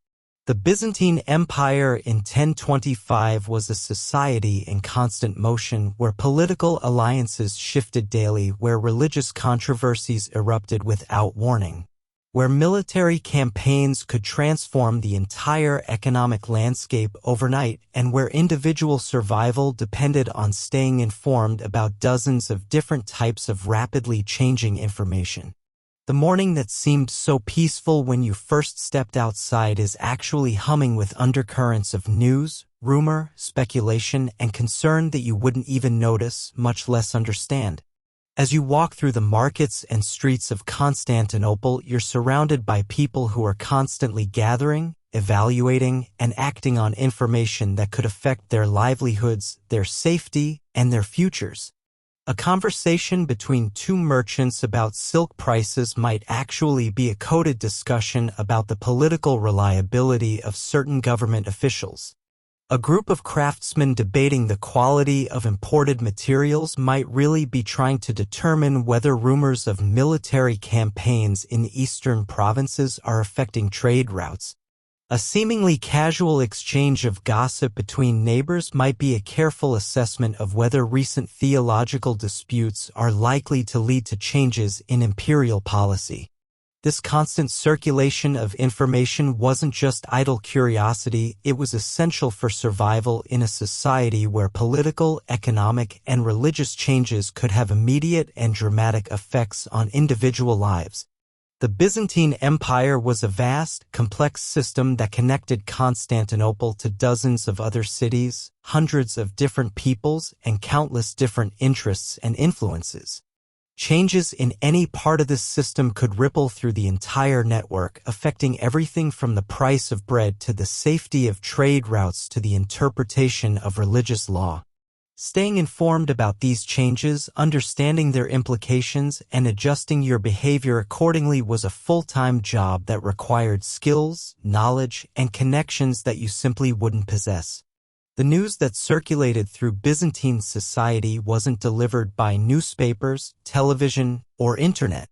The Byzantine Empire in 1025 was a society in constant motion where political alliances shifted daily, where religious controversies erupted without warning, where military campaigns could transform the entire economic landscape overnight, and where individual survival depended on staying informed about dozens of different types of rapidly changing information. The morning that seemed so peaceful when you first stepped outside is actually humming with undercurrents of news, rumor, speculation, and concern that you wouldn't even notice, much less understand. As you walk through the markets and streets of Constantinople, you're surrounded by people who are constantly gathering, evaluating, and acting on information that could affect their livelihoods, their safety, and their futures. A conversation between two merchants about silk prices might actually be a coded discussion about the political reliability of certain government officials. A group of craftsmen debating the quality of imported materials might really be trying to determine whether rumors of military campaigns in eastern provinces are affecting trade routes. A seemingly casual exchange of gossip between neighbors might be a careful assessment of whether recent theological disputes are likely to lead to changes in imperial policy. This constant circulation of information wasn't just idle curiosity, it was essential for survival in a society where political, economic, and religious changes could have immediate and dramatic effects on individual lives. The Byzantine Empire was a vast, complex system that connected Constantinople to dozens of other cities, hundreds of different peoples, and countless different interests and influences. Changes in any part of this system could ripple through the entire network, affecting everything from the price of bread to the safety of trade routes to the interpretation of religious law. Staying informed about these changes, understanding their implications, and adjusting your behavior accordingly was a full-time job that required skills, knowledge, and connections that you simply wouldn't possess. The news that circulated through Byzantine society wasn't delivered by newspapers, television, or internet.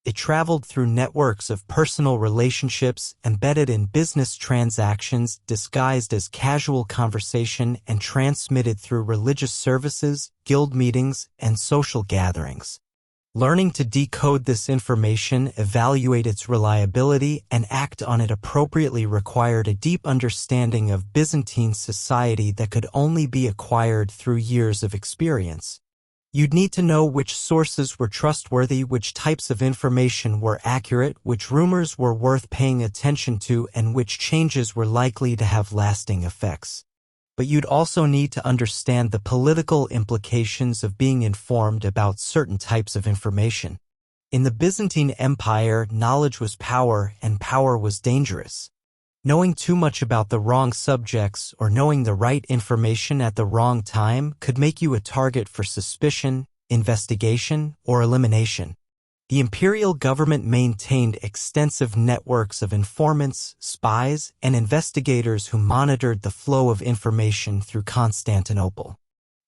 It traveled through networks of personal relationships embedded in business transactions disguised as casual conversation and transmitted through religious services, guild meetings, and social gatherings. Learning to decode this information, evaluate its reliability, and act on it appropriately required a deep understanding of Byzantine society that could only be acquired through years of experience. You'd need to know which sources were trustworthy, which types of information were accurate, which rumors were worth paying attention to, and which changes were likely to have lasting effects. But you'd also need to understand the political implications of being informed about certain types of information. In the Byzantine Empire, knowledge was power, and power was dangerous. Knowing too much about the wrong subjects or knowing the right information at the wrong time could make you a target for suspicion, investigation, or elimination. The imperial government maintained extensive networks of informants, spies, and investigators who monitored the flow of information through Constantinople.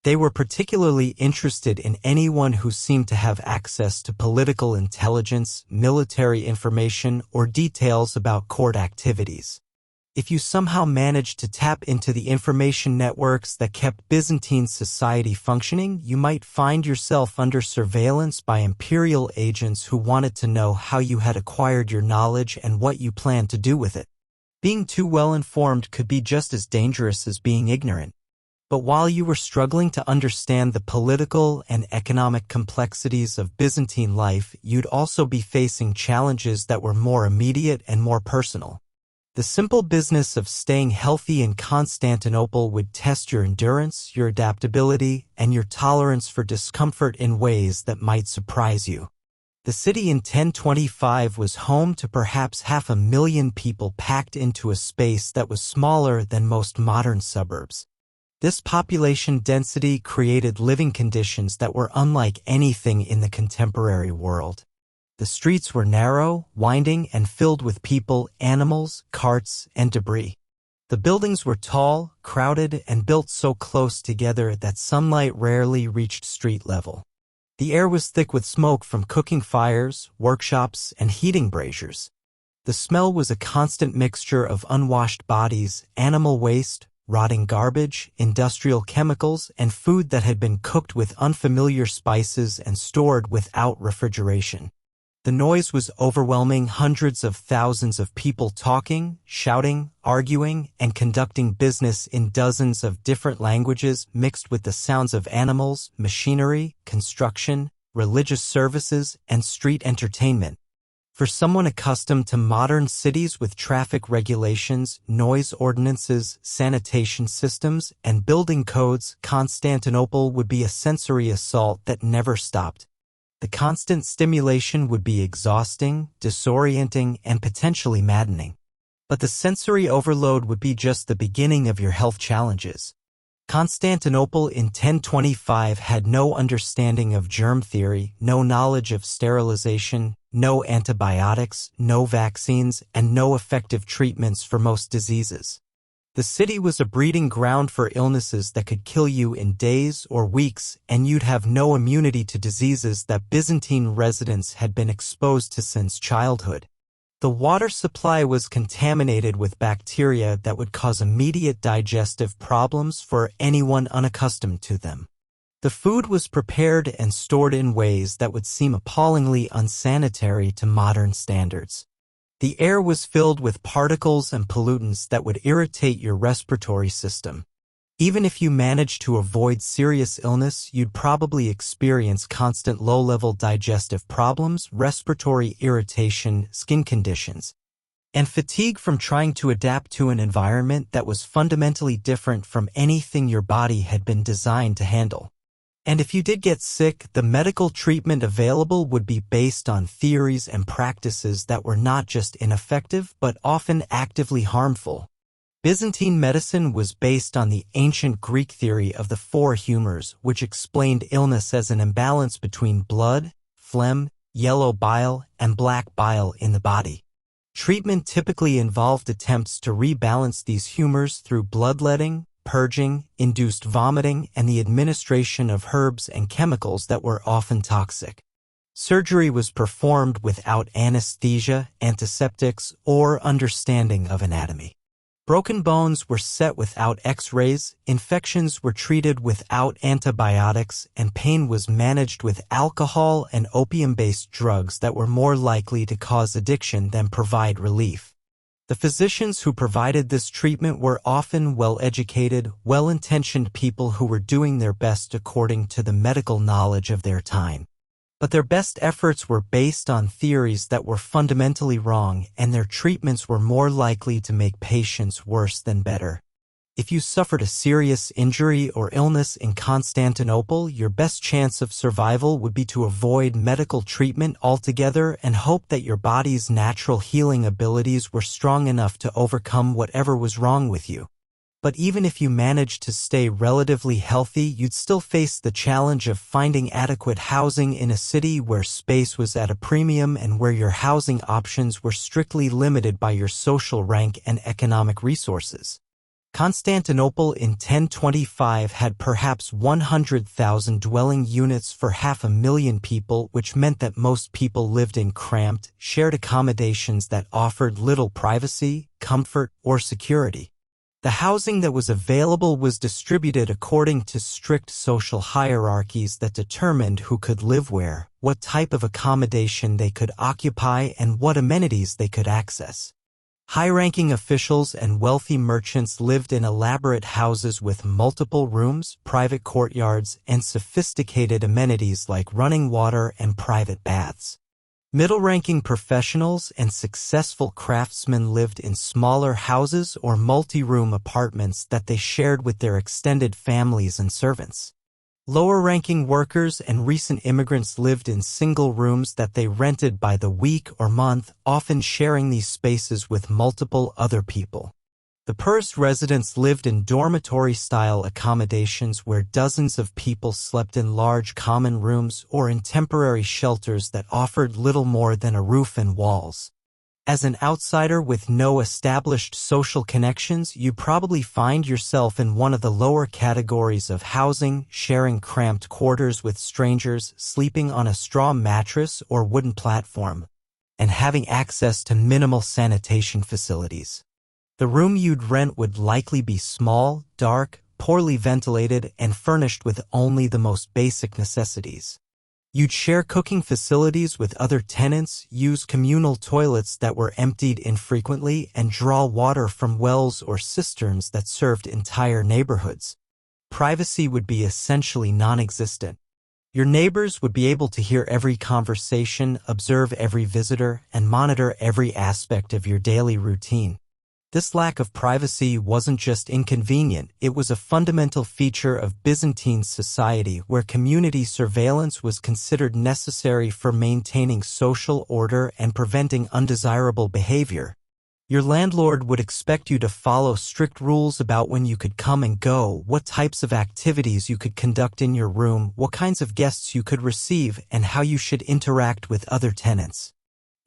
They were particularly interested in anyone who seemed to have access to political intelligence, military information, or details about court activities. If you somehow managed to tap into the information networks that kept Byzantine society functioning, you might find yourself under surveillance by imperial agents who wanted to know how you had acquired your knowledge and what you planned to do with it. Being too well informed could be just as dangerous as being ignorant. But while you were struggling to understand the political and economic complexities of Byzantine life, you'd also be facing challenges that were more immediate and more personal. The simple business of staying healthy in Constantinople would test your endurance, your adaptability, and your tolerance for discomfort in ways that might surprise you. The city in 1025 was home to perhaps 500,000 people packed into a space that was smaller than most modern suburbs. This population density created living conditions that were unlike anything in the contemporary world. The streets were narrow, winding, and filled with people, animals, carts, and debris. The buildings were tall, crowded, and built so close together that sunlight rarely reached street level. The air was thick with smoke from cooking fires, workshops, and heating braziers. The smell was a constant mixture of unwashed bodies, animal waste, rotting garbage, industrial chemicals, and food that had been cooked with unfamiliar spices and stored without refrigeration. The noise was overwhelming, hundreds of thousands of people talking, shouting, arguing, and conducting business in dozens of different languages mixed with the sounds of animals, machinery, construction, religious services, and street entertainment. For someone accustomed to modern cities with traffic regulations, noise ordinances, sanitation systems, and building codes, Constantinople would be a sensory assault that never stopped. The constant stimulation would be exhausting, disorienting, and potentially maddening. But the sensory overload would be just the beginning of your health challenges. Constantinople in 1025 had no understanding of germ theory, no knowledge of sterilization, no antibiotics, no vaccines, and no effective treatments for most diseases. The city was a breeding ground for illnesses that could kill you in days or weeks, and you'd have no immunity to diseases that Byzantine residents had been exposed to since childhood. The water supply was contaminated with bacteria that would cause immediate digestive problems for anyone unaccustomed to them. The food was prepared and stored in ways that would seem appallingly unsanitary to modern standards. The air was filled with particles and pollutants that would irritate your respiratory system. Even if you managed to avoid serious illness, you'd probably experience constant low-level digestive problems, respiratory irritation, skin conditions, and fatigue from trying to adapt to an environment that was fundamentally different from anything your body had been designed to handle. And if you did get sick, the medical treatment available would be based on theories and practices that were not just ineffective, but often actively harmful. Byzantine medicine was based on the ancient Greek theory of the four humors, which explained illness as an imbalance between blood, phlegm, yellow bile, and black bile in the body. Treatment typically involved attempts to rebalance these humors through bloodletting, purging, induced vomiting, and the administration of herbs and chemicals that were often toxic. Surgery was performed without anesthesia, antiseptics, or understanding of anatomy. Broken bones were set without X-rays, infections were treated without antibiotics, and pain was managed with alcohol and opium-based drugs that were more likely to cause addiction than provide relief. The physicians who provided this treatment were often well-educated, well-intentioned people who were doing their best according to the medical knowledge of their time. But their best efforts were based on theories that were fundamentally wrong, and their treatments were more likely to make patients worse than better. If you suffered a serious injury or illness in Constantinople, your best chance of survival would be to avoid medical treatment altogether and hope that your body's natural healing abilities were strong enough to overcome whatever was wrong with you. But even if you managed to stay relatively healthy, you'd still face the challenge of finding adequate housing in a city where space was at a premium and where your housing options were strictly limited by your social rank and economic resources. Constantinople in 1025 had perhaps 100,000 dwelling units for 500,000 people, which meant that most people lived in cramped, shared accommodations that offered little privacy, comfort, or security. The housing that was available was distributed according to strict social hierarchies that determined who could live where, what type of accommodation they could occupy, and what amenities they could access. High-ranking officials and wealthy merchants lived in elaborate houses with multiple rooms, private courtyards, and sophisticated amenities like running water and private baths. Middle-ranking professionals and successful craftsmen lived in smaller houses or multi-room apartments that they shared with their extended families and servants. Lower-ranking workers and recent immigrants lived in single rooms that they rented by the week or month, often sharing these spaces with multiple other people. The poorest residents lived in dormitory-style accommodations where dozens of people slept in large common rooms or in temporary shelters that offered little more than a roof and walls. As an outsider with no established social connections, you probably find yourself in one of the lower categories of housing, sharing cramped quarters with strangers, sleeping on a straw mattress or wooden platform, and having access to minimal sanitation facilities. The room you'd rent would likely be small, dark, poorly ventilated, and furnished with only the most basic necessities. You'd share cooking facilities with other tenants, use communal toilets that were emptied infrequently, and draw water from wells or cisterns that served entire neighborhoods. Privacy would be essentially non-existent. Your neighbors would be able to hear every conversation, observe every visitor, and monitor every aspect of your daily routine. This lack of privacy wasn't just inconvenient, it was a fundamental feature of Byzantine society where community surveillance was considered necessary for maintaining social order and preventing undesirable behavior. Your landlord would expect you to follow strict rules about when you could come and go, what types of activities you could conduct in your room, what kinds of guests you could receive, and how you should interact with other tenants.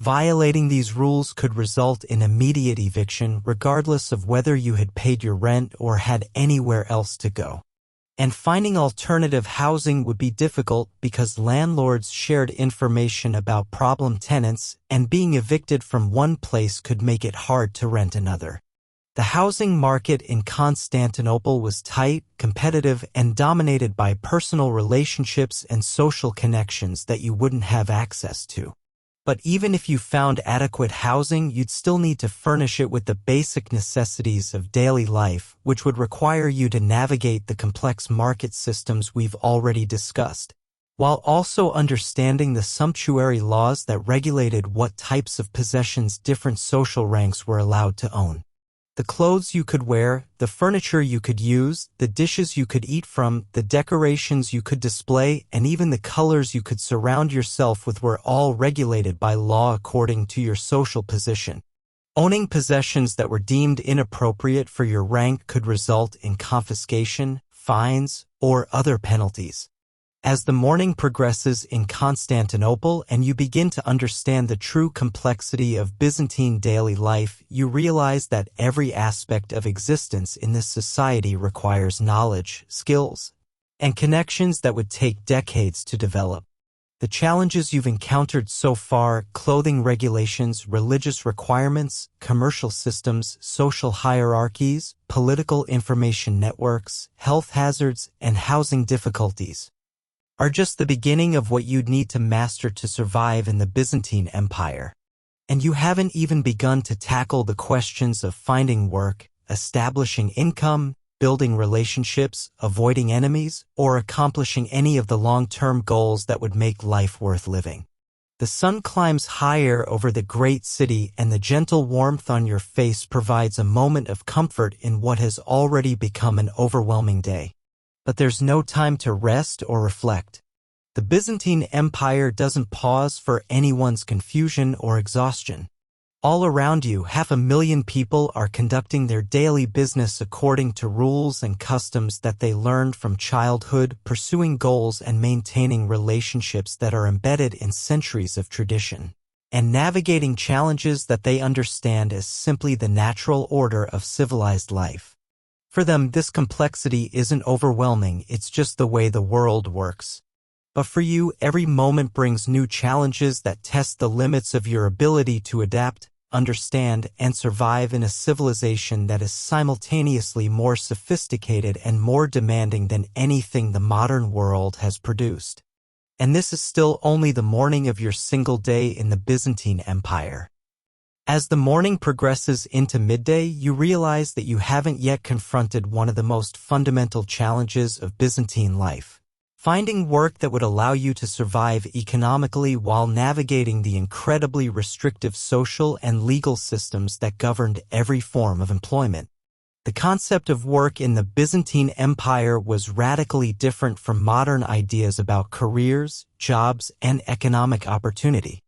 Violating these rules could result in immediate eviction regardless of whether you had paid your rent or had anywhere else to go. And finding alternative housing would be difficult because landlords shared information about problem tenants, and being evicted from one place could make it hard to rent another. The housing market in Constantinople was tight, competitive, and dominated by personal relationships and social connections that you wouldn't have access to. But even if you found adequate housing, you'd still need to furnish it with the basic necessities of daily life, which would require you to navigate the complex market systems we've already discussed, while also understanding the sumptuary laws that regulated what types of possessions different social ranks were allowed to own. The clothes you could wear, the furniture you could use, the dishes you could eat from, the decorations you could display, and even the colors you could surround yourself with were all regulated by law according to your social position. Owning possessions that were deemed inappropriate for your rank could result in confiscation, fines, or other penalties. As the morning progresses in Constantinople and you begin to understand the true complexity of Byzantine daily life, you realize that every aspect of existence in this society requires knowledge, skills, and connections that would take decades to develop. The challenges you've encountered so far: clothing regulations, religious requirements, commercial systems, social hierarchies, political information networks, health hazards, and housing difficulties, are just the beginning of what you'd need to master to survive in the Byzantine Empire. And you haven't even begun to tackle the questions of finding work, establishing income, building relationships, avoiding enemies, or accomplishing any of the long-term goals that would make life worth living. The sun climbs higher over the great city, and the gentle warmth on your face provides a moment of comfort in what has already become an overwhelming day. But there's no time to rest or reflect. The Byzantine Empire doesn't pause for anyone's confusion or exhaustion. All around you, 500,000 people are conducting their daily business according to rules and customs that they learned from childhood, pursuing goals and maintaining relationships that are embedded in centuries of tradition, and navigating challenges that they understand as simply the natural order of civilized life. For them, this complexity isn't overwhelming, it's just the way the world works. But for you, every moment brings new challenges that test the limits of your ability to adapt, understand, and survive in a civilization that is simultaneously more sophisticated and more demanding than anything the modern world has produced. And this is still only the morning of your single day in the Byzantine Empire. As the morning progresses into midday, you realize that you haven't yet confronted one of the most fundamental challenges of Byzantine life: finding work that would allow you to survive economically while navigating the incredibly restrictive social and legal systems that governed every form of employment. The concept of work in the Byzantine Empire was radically different from modern ideas about careers, jobs, and economic opportunity.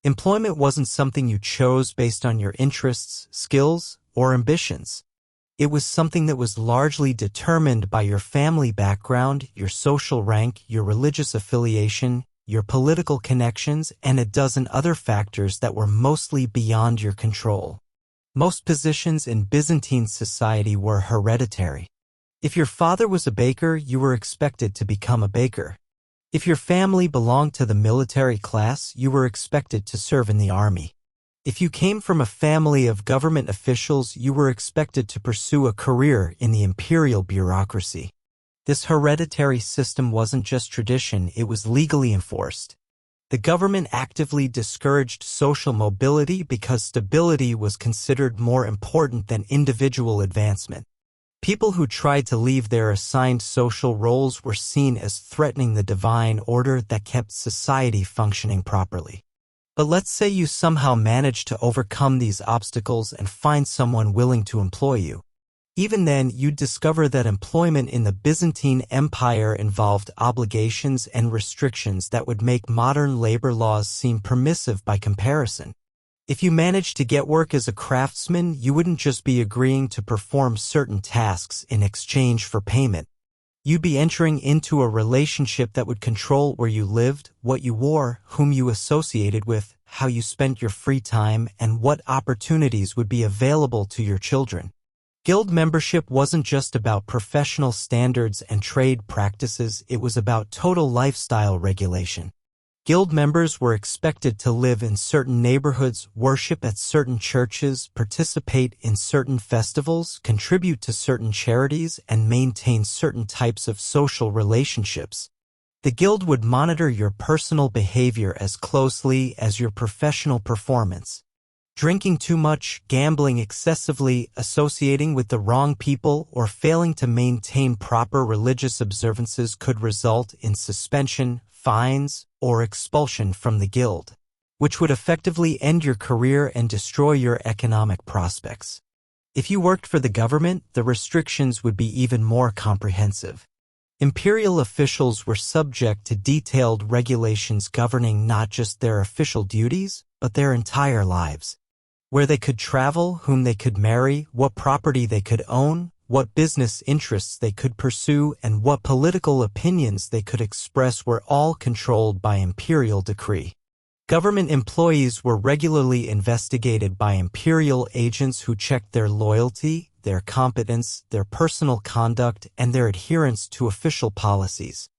Employment wasn't something you chose based on your interests, skills, or ambitions. It was something that was largely determined by your family background, your social rank, your religious affiliation, your political connections, and a dozen other factors that were mostly beyond your control. Most positions in Byzantine society were hereditary. If your father was a baker, you were expected to become a baker. If your family belonged to the military class, you were expected to serve in the army. If you came from a family of government officials, you were expected to pursue a career in the imperial bureaucracy. This hereditary system wasn't just tradition, it was legally enforced. The government actively discouraged social mobility because stability was considered more important than individual advancement. People who tried to leave their assigned social roles were seen as threatening the divine order that kept society functioning properly. But let's say you somehow managed to overcome these obstacles and find someone willing to employ you. Even then, you'd discover that employment in the Byzantine Empire involved obligations and restrictions that would make modern labor laws seem permissive by comparison. If you managed to get work as a craftsman, you wouldn't just be agreeing to perform certain tasks in exchange for payment. You'd be entering into a relationship that would control where you lived, what you wore, whom you associated with, how you spent your free time, and what opportunities would be available to your children. Guild membership wasn't just about professional standards and trade practices, it was about total lifestyle regulation. Guild members were expected to live in certain neighborhoods, worship at certain churches, participate in certain festivals, contribute to certain charities, and maintain certain types of social relationships. The guild would monitor your personal behavior as closely as your professional performance. Drinking too much, gambling excessively, associating with the wrong people, or failing to maintain proper religious observances could result in suspension, fines, or expulsion from the guild, which would effectively end your career and destroy your economic prospects. If you worked for the government, the restrictions would be even more comprehensive. Imperial officials were subject to detailed regulations governing not just their official duties, but their entire lives. Where they could travel, whom they could marry, what property they could own, what business interests they could pursue, and what political opinions they could express were all controlled by imperial decree. Government employees were regularly investigated by imperial agents who checked their loyalty, their competence, their personal conduct, and their adherence to official policies.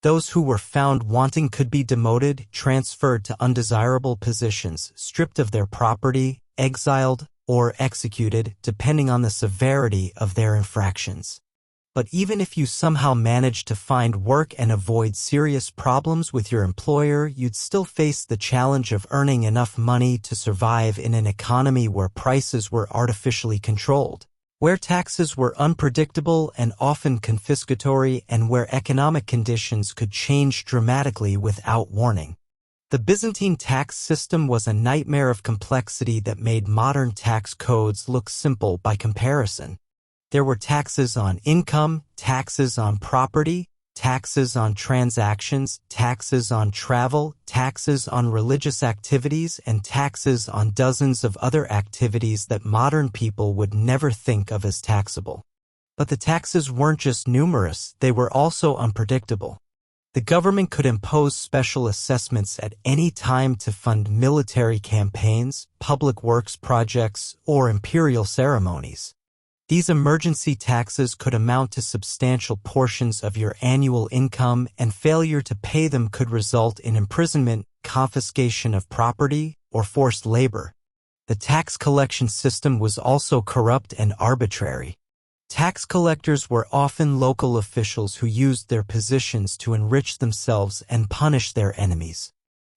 Those who were found wanting could be demoted, transferred to undesirable positions, stripped of their property, exiled, or executed, depending on the severity of their infractions. But even if you somehow managed to find work and avoid serious problems with your employer, you'd still face the challenge of earning enough money to survive in an economy where prices were artificially controlled, where taxes were unpredictable and often confiscatory, and where economic conditions could change dramatically without warning. The Byzantine tax system was a nightmare of complexity that made modern tax codes look simple by comparison. There were taxes on income, taxes on property, taxes on transactions, taxes on travel, taxes on religious activities, and taxes on dozens of other activities that modern people would never think of as taxable. But the taxes weren't just numerous, they were also unpredictable. The government could impose special assessments at any time to fund military campaigns, public works projects, or imperial ceremonies. These emergency taxes could amount to substantial portions of your annual income, and failure to pay them could result in imprisonment, confiscation of property, or forced labor. The tax collection system was also corrupt and arbitrary. Tax collectors were often local officials who used their positions to enrich themselves and punish their enemies.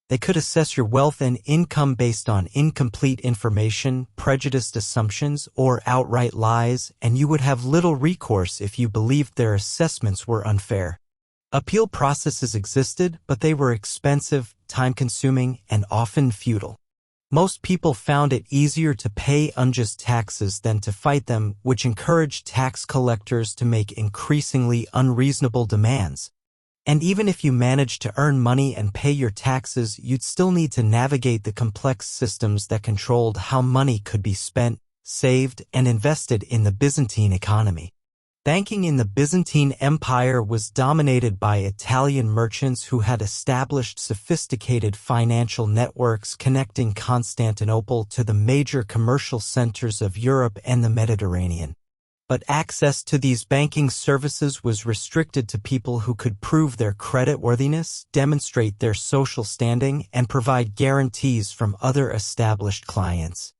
They could assess your wealth and income based on incomplete information, prejudiced assumptions, or outright lies, and you would have little recourse if you believed their assessments were unfair. Appeal processes existed, but they were expensive, time-consuming, and often futile. Most people found it easier to pay unjust taxes than to fight them, which encouraged tax collectors to make increasingly unreasonable demands. And even if you managed to earn money and pay your taxes, you'd still need to navigate the complex systems that controlled how money could be spent, saved, and invested in the Byzantine economy. Banking in the Byzantine Empire was dominated by Italian merchants who had established sophisticated financial networks connecting Constantinople to the major commercial centers of Europe and the Mediterranean. But access to these banking services was restricted to people who could prove their creditworthiness, demonstrate their social standing, and provide guarantees from other established clients.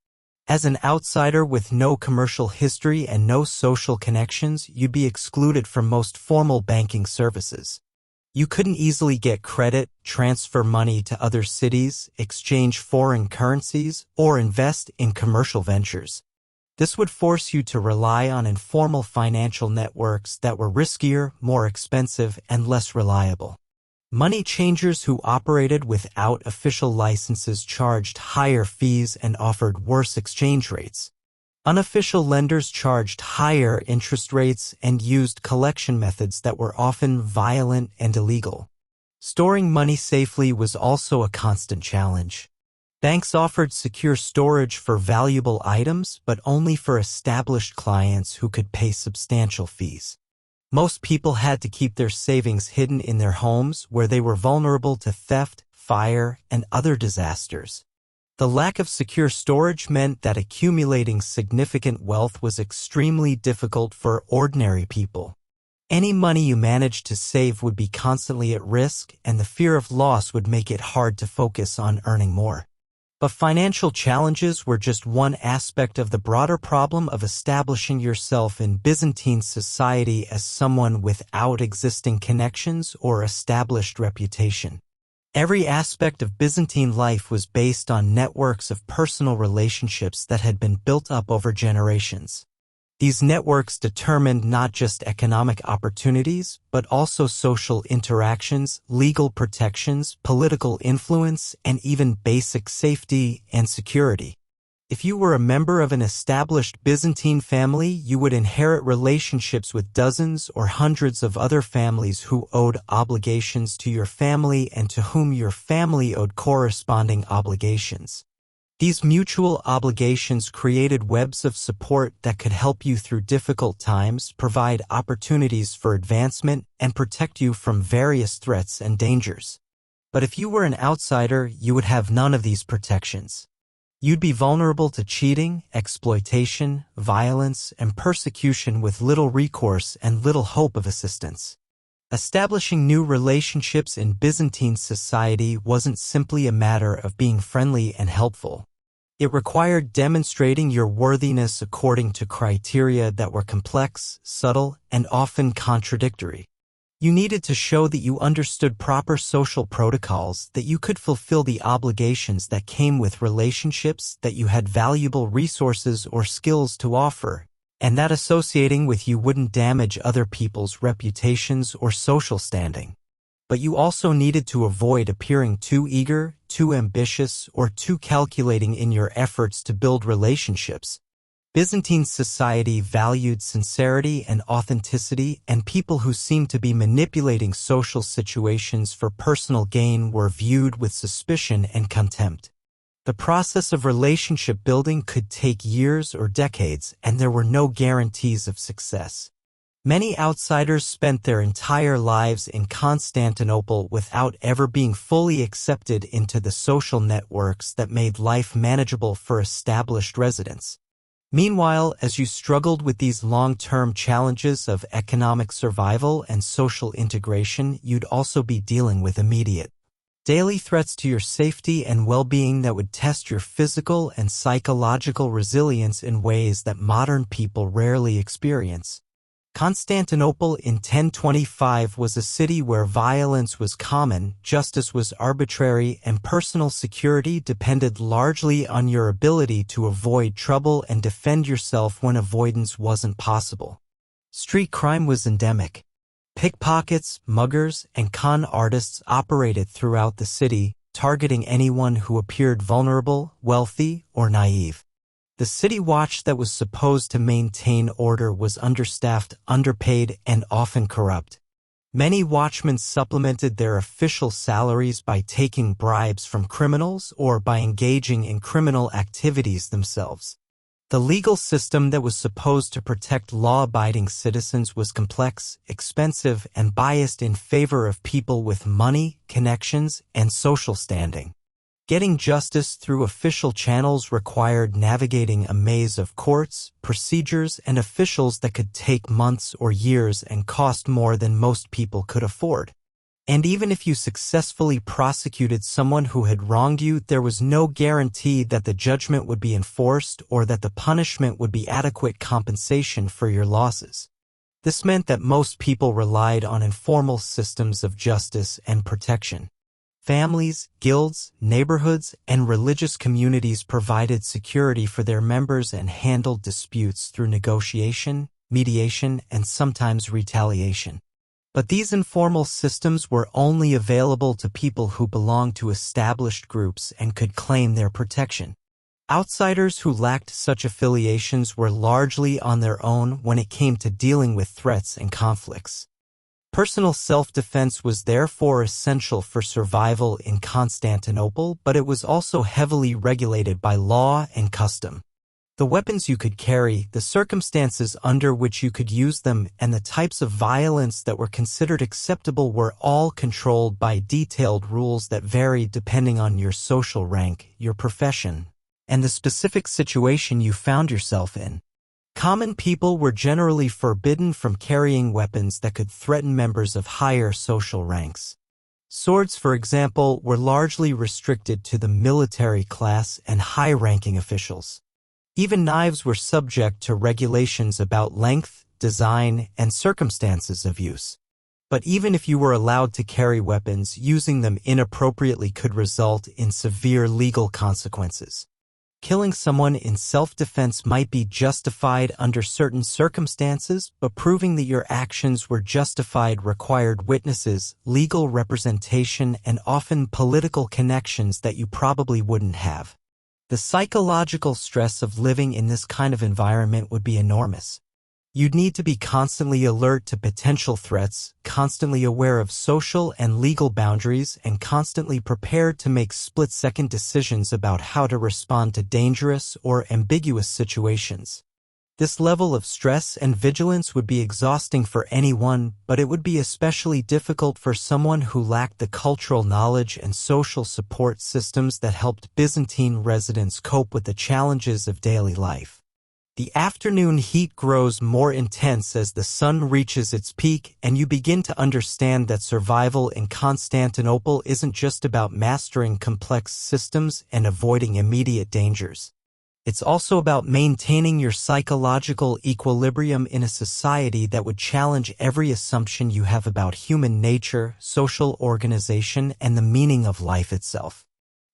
As an outsider with no commercial history and no social connections, you'd be excluded from most formal banking services. You couldn't easily get credit, transfer money to other cities, exchange foreign currencies, or invest in commercial ventures. This would force you to rely on informal financial networks that were riskier, more expensive, and less reliable. Money changers who operated without official licenses charged higher fees and offered worse exchange rates. Unofficial lenders charged higher interest rates and used collection methods that were often violent and illegal. Storing money safely was also a constant challenge. Banks offered secure storage for valuable items, but only for established clients who could pay substantial fees. Most people had to keep their savings hidden in their homes, where they were vulnerable to theft, fire, and other disasters. The lack of secure storage meant that accumulating significant wealth was extremely difficult for ordinary people. Any money you managed to save would be constantly at risk, and the fear of loss would make it hard to focus on earning more. But financial challenges were just one aspect of the broader problem of establishing yourself in Byzantine society as someone without existing connections or established reputation. Every aspect of Byzantine life was based on networks of personal relationships that had been built up over generations. These networks determined not just economic opportunities, but also social interactions, legal protections, political influence, and even basic safety and security. If you were a member of an established Byzantine family, you would inherit relationships with dozens or hundreds of other families who owed obligations to your family and to whom your family owed corresponding obligations. These mutual obligations created webs of support that could help you through difficult times, provide opportunities for advancement, and protect you from various threats and dangers. But if you were an outsider, you would have none of these protections. You'd be vulnerable to cheating, exploitation, violence, and persecution with little recourse and little hope of assistance. Establishing new relationships in Byzantine society wasn't simply a matter of being friendly and helpful. It required demonstrating your worthiness according to criteria that were complex, subtle, and often contradictory. You needed to show that you understood proper social protocols, that you could fulfill the obligations that came with relationships, that you had valuable resources or skills to offer, and that associating with you wouldn't damage other people's reputations or social standing. But you also needed to avoid appearing too eager, too ambitious, or too calculating in your efforts to build relationships. Byzantine society valued sincerity and authenticity, and people who seemed to be manipulating social situations for personal gain were viewed with suspicion and contempt. The process of relationship building could take years or decades, and there were no guarantees of success. Many outsiders spent their entire lives in Constantinople without ever being fully accepted into the social networks that made life manageable for established residents. Meanwhile, as you struggled with these long-term challenges of economic survival and social integration, you'd also be dealing with immediate daily threats to your safety and well-being that would test your physical and psychological resilience in ways that modern people rarely experience. Constantinople in 1025 was a city where violence was common, justice was arbitrary, and personal security depended largely on your ability to avoid trouble and defend yourself when avoidance wasn't possible. Street crime was endemic. Pickpockets, muggers, and con artists operated throughout the city, targeting anyone who appeared vulnerable, wealthy, or naive. The city watch that was supposed to maintain order was understaffed, underpaid, and often corrupt. Many watchmen supplemented their official salaries by taking bribes from criminals or by engaging in criminal activities themselves. The legal system that was supposed to protect law-abiding citizens was complex, expensive, and biased in favor of people with money, connections, and social standing. Getting justice through official channels required navigating a maze of courts, procedures, and officials that could take months or years and cost more than most people could afford. And even if you successfully prosecuted someone who had wronged you, there was no guarantee that the judgment would be enforced or that the punishment would be adequate compensation for your losses. This meant that most people relied on informal systems of justice and protection. Families, guilds, neighborhoods, and religious communities provided security for their members and handled disputes through negotiation, mediation, and sometimes retaliation. But these informal systems were only available to people who belonged to established groups and could claim their protection. Outsiders who lacked such affiliations were largely on their own when it came to dealing with threats and conflicts. Personal self-defense was therefore essential for survival in Constantinople, but it was also heavily regulated by law and custom. The weapons you could carry, the circumstances under which you could use them, and the types of violence that were considered acceptable were all controlled by detailed rules that varied depending on your social rank, your profession, and the specific situation you found yourself in. Common people were generally forbidden from carrying weapons that could threaten members of higher social ranks. Swords, for example, were largely restricted to the military class and high-ranking officials. Even knives were subject to regulations about length, design, and circumstances of use. But even if you were allowed to carry weapons, using them inappropriately could result in severe legal consequences. Killing someone in self-defense might be justified under certain circumstances, but proving that your actions were justified required witnesses, legal representation, and often political connections that you probably wouldn't have. The psychological stress of living in this kind of environment would be enormous. You'd need to be constantly alert to potential threats, constantly aware of social and legal boundaries, and constantly prepared to make split-second decisions about how to respond to dangerous or ambiguous situations. This level of stress and vigilance would be exhausting for anyone, but it would be especially difficult for someone who lacked the cultural knowledge and social support systems that helped Byzantine residents cope with the challenges of daily life. The afternoon heat grows more intense as the sun reaches its peak, and you begin to understand that survival in Constantinople isn't just about mastering complex systems and avoiding immediate dangers. It's also about maintaining your psychological equilibrium in a society that would challenge every assumption you have about human nature, social organization, and the meaning of life itself.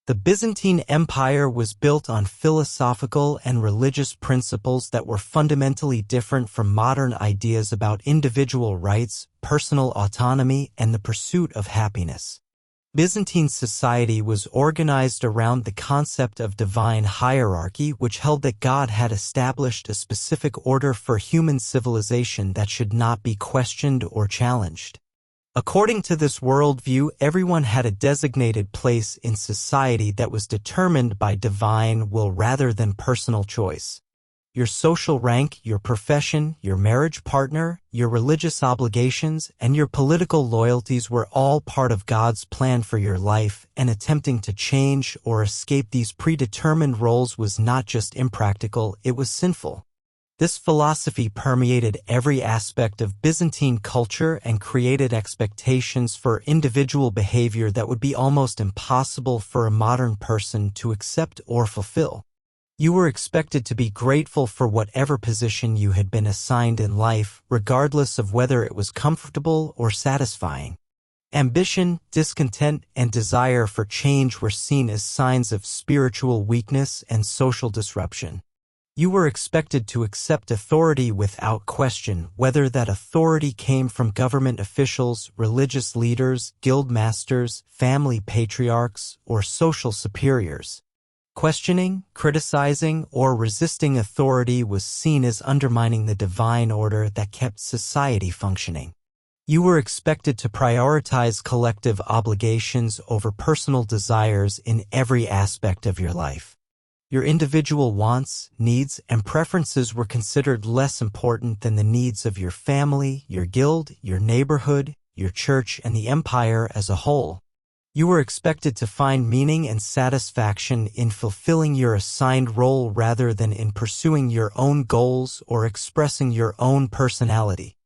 The Byzantine Empire was built on philosophical and religious principles that were fundamentally different from modern ideas about individual rights, personal autonomy, and the pursuit of happiness. Byzantine society was organized around the concept of divine hierarchy, which held that God had established a specific order for human civilization that should not be questioned or challenged. According to this worldview, everyone had a designated place in society that was determined by divine will rather than personal choice. Your social rank, your profession, your marriage partner, your religious obligations, and your political loyalties were all part of God's plan for your life, and attempting to change or escape these predetermined roles was not just impractical, it was sinful. This philosophy permeated every aspect of Byzantine culture and created expectations for individual behavior that would be almost impossible for a modern person to accept or fulfill. You were expected to be grateful for whatever position you had been assigned in life, regardless of whether it was comfortable or satisfying. Ambition, discontent, and desire for change were seen as signs of spiritual weakness and social disruption. You were expected to accept authority without question, whether that authority came from government officials, religious leaders, guild masters, family patriarchs, or social superiors. Questioning, criticizing, or resisting authority was seen as undermining the divine order that kept society functioning. You were expected to prioritize collective obligations over personal desires in every aspect of your life. Your individual wants, needs, and preferences were considered less important than the needs of your family, your guild, your neighborhood, your church, and the empire as a whole. You were expected to find meaning and satisfaction in fulfilling your assigned role rather than in pursuing your own goals or expressing your own personality.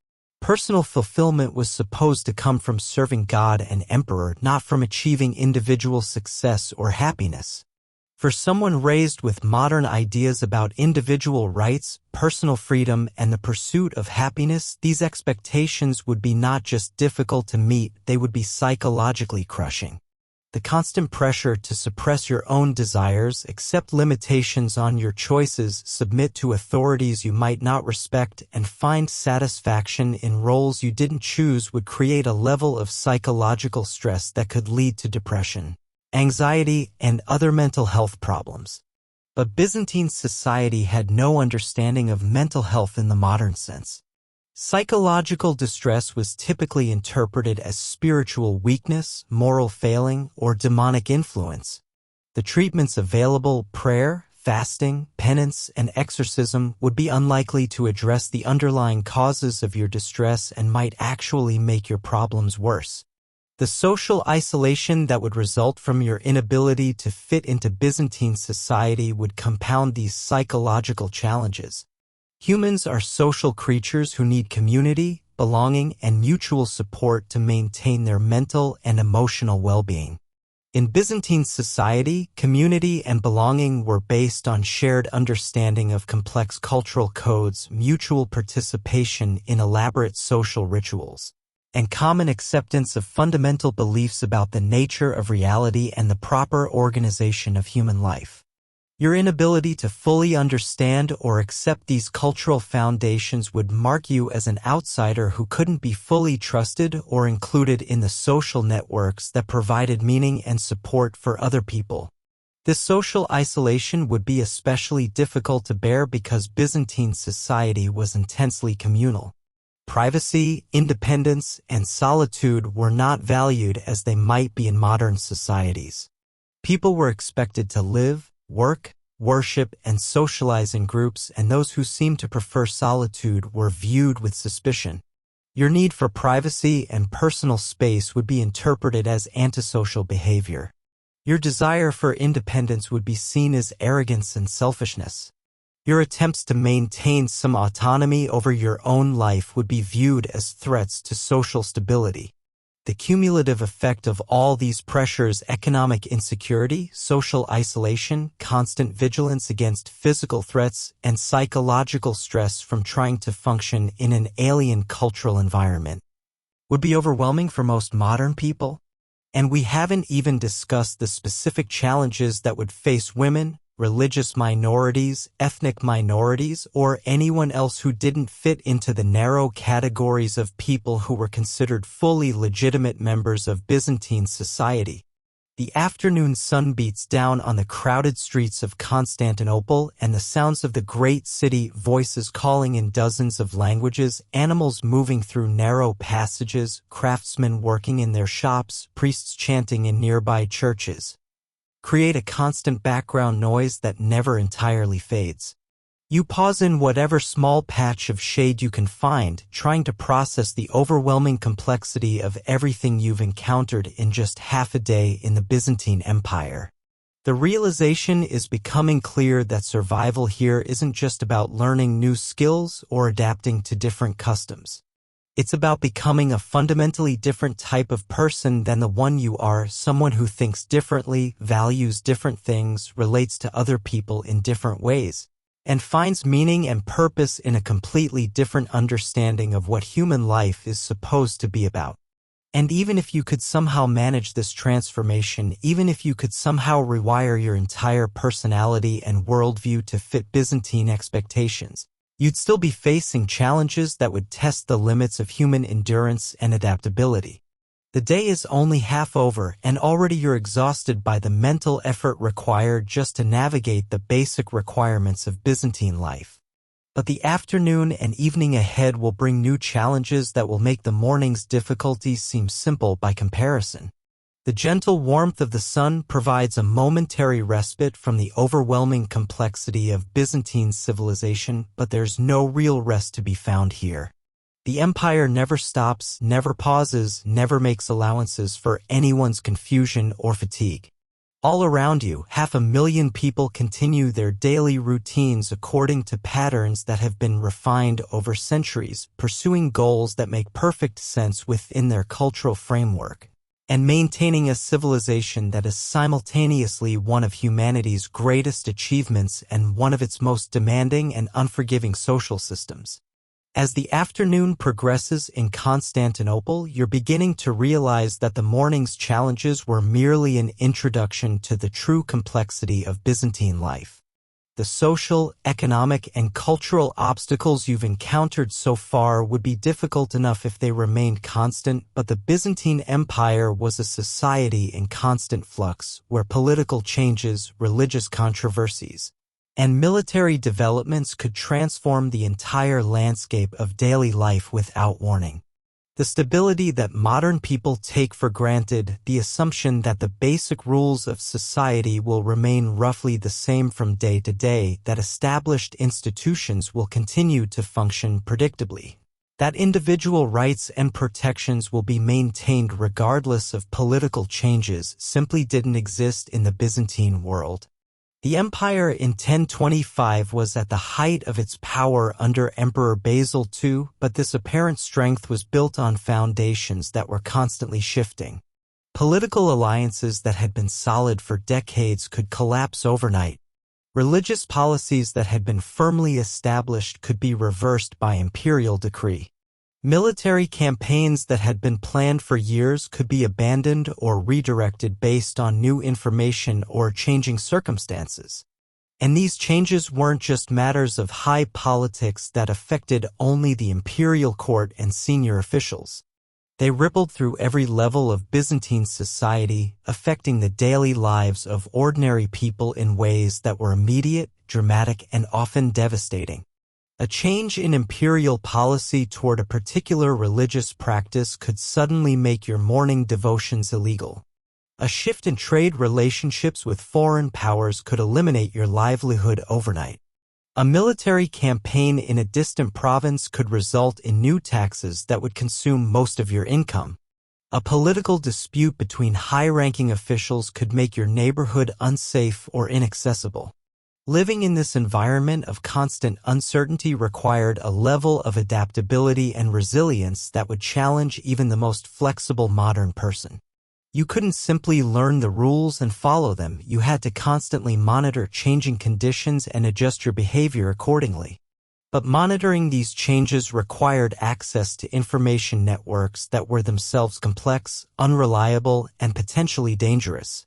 Personal fulfillment was supposed to come from serving God and Emperor, not from achieving individual success or happiness. For someone raised with modern ideas about individual rights, personal freedom, and the pursuit of happiness, these expectations would be not just difficult to meet, they would be psychologically crushing. The constant pressure to suppress your own desires, accept limitations on your choices, submit to authorities you might not respect, and find satisfaction in roles you didn't choose would create a level of psychological stress that could lead to depression, anxiety, and other mental health problems. But Byzantine society had no understanding of mental health in the modern sense. Psychological distress was typically interpreted as spiritual weakness, moral failing, or demonic influence. The treatments available, prayer, fasting, penance, and exorcism, would be unlikely to address the underlying causes of your distress and might actually make your problems worse. The social isolation that would result from your inability to fit into Byzantine society would compound these psychological challenges. Humans are social creatures who need community, belonging, and mutual support to maintain their mental and emotional well-being. In Byzantine society, community and belonging were based on shared understanding of complex cultural codes, mutual participation in elaborate social rituals, and common acceptance of fundamental beliefs about the nature of reality and the proper organization of human life. Your inability to fully understand or accept these cultural foundations would mark you as an outsider who couldn't be fully trusted or included in the social networks that provided meaning and support for other people. This social isolation would be especially difficult to bear because Byzantine society was intensely communal. Privacy, independence, and solitude were not valued as they might be in modern societies. People were expected to live, work, worship, and socialize in groups, and those who seemed to prefer solitude were viewed with suspicion. Your need for privacy and personal space would be interpreted as antisocial behavior. Your desire for independence would be seen as arrogance and selfishness. Your attempts to maintain some autonomy over your own life would be viewed as threats to social stability. The cumulative effect of all these pressures, economic insecurity, social isolation, constant vigilance against physical threats, and psychological stress from trying to function in an alien cultural environment, would be overwhelming for most modern people. And we haven't even discussed the specific challenges that would face women, religious minorities, ethnic minorities, or anyone else who didn't fit into the narrow categories of people who were considered fully legitimate members of Byzantine society. The afternoon sun beats down on the crowded streets of Constantinople, and the sounds of the great city, voices calling in dozens of languages, animals moving through narrow passages, craftsmen working in their shops, priests chanting in nearby churches, create a constant background noise that never entirely fades. You pause in whatever small patch of shade you can find, trying to process the overwhelming complexity of everything you've encountered in just half a day in the Byzantine Empire. The realization is becoming clear that survival here isn't just about learning new skills or adapting to different customs. It's about becoming a fundamentally different type of person than the one you are, someone who thinks differently, values different things, relates to other people in different ways, and finds meaning and purpose in a completely different understanding of what human life is supposed to be about. And even if you could somehow manage this transformation, even if you could somehow rewire your entire personality and worldview to fit Byzantine expectations, you'd still be facing challenges that would test the limits of human endurance and adaptability. The day is only half over, and already you're exhausted by the mental effort required just to navigate the basic requirements of Byzantine life. But the afternoon and evening ahead will bring new challenges that will make the morning's difficulties seem simple by comparison. The gentle warmth of the sun provides a momentary respite from the overwhelming complexity of Byzantine civilization, but there's no real rest to be found here. The empire never stops, never pauses, never makes allowances for anyone's confusion or fatigue. All around you, 500,000 people continue their daily routines according to patterns that have been refined over centuries, pursuing goals that make perfect sense within their cultural framework, and maintaining a civilization that is simultaneously one of humanity's greatest achievements and one of its most demanding and unforgiving social systems. As the afternoon progresses in Constantinople, you're beginning to realize that the morning's challenges were merely an introduction to the true complexity of Byzantine life. The social, economic, and cultural obstacles you've encountered so far would be difficult enough if they remained constant, but the Byzantine Empire was a society in constant flux, where political changes, religious controversies, and military developments could transform the entire landscape of daily life without warning. The stability that modern people take for granted, the assumption that the basic rules of society will remain roughly the same from day to day, that established institutions will continue to function predictably, that individual rights and protections will be maintained regardless of political changes, simply didn't exist in the Byzantine world. The empire in 1025 was at the height of its power under Emperor Basil II, but this apparent strength was built on foundations that were constantly shifting. Political alliances that had been solid for decades could collapse overnight. Religious policies that had been firmly established could be reversed by imperial decree. Military campaigns that had been planned for years could be abandoned or redirected based on new information or changing circumstances. And these changes weren't just matters of high politics that affected only the imperial court and senior officials. They rippled through every level of Byzantine society, affecting the daily lives of ordinary people in ways that were immediate, dramatic, and often devastating. A change in imperial policy toward a particular religious practice could suddenly make your morning devotions illegal. A shift in trade relationships with foreign powers could eliminate your livelihood overnight. A military campaign in a distant province could result in new taxes that would consume most of your income. A political dispute between high-ranking officials could make your neighborhood unsafe or inaccessible. Living in this environment of constant uncertainty required a level of adaptability and resilience that would challenge even the most flexible modern person. You couldn't simply learn the rules and follow them. You had to constantly monitor changing conditions and adjust your behavior accordingly. But monitoring these changes required access to information networks that were themselves complex, unreliable, and potentially dangerous.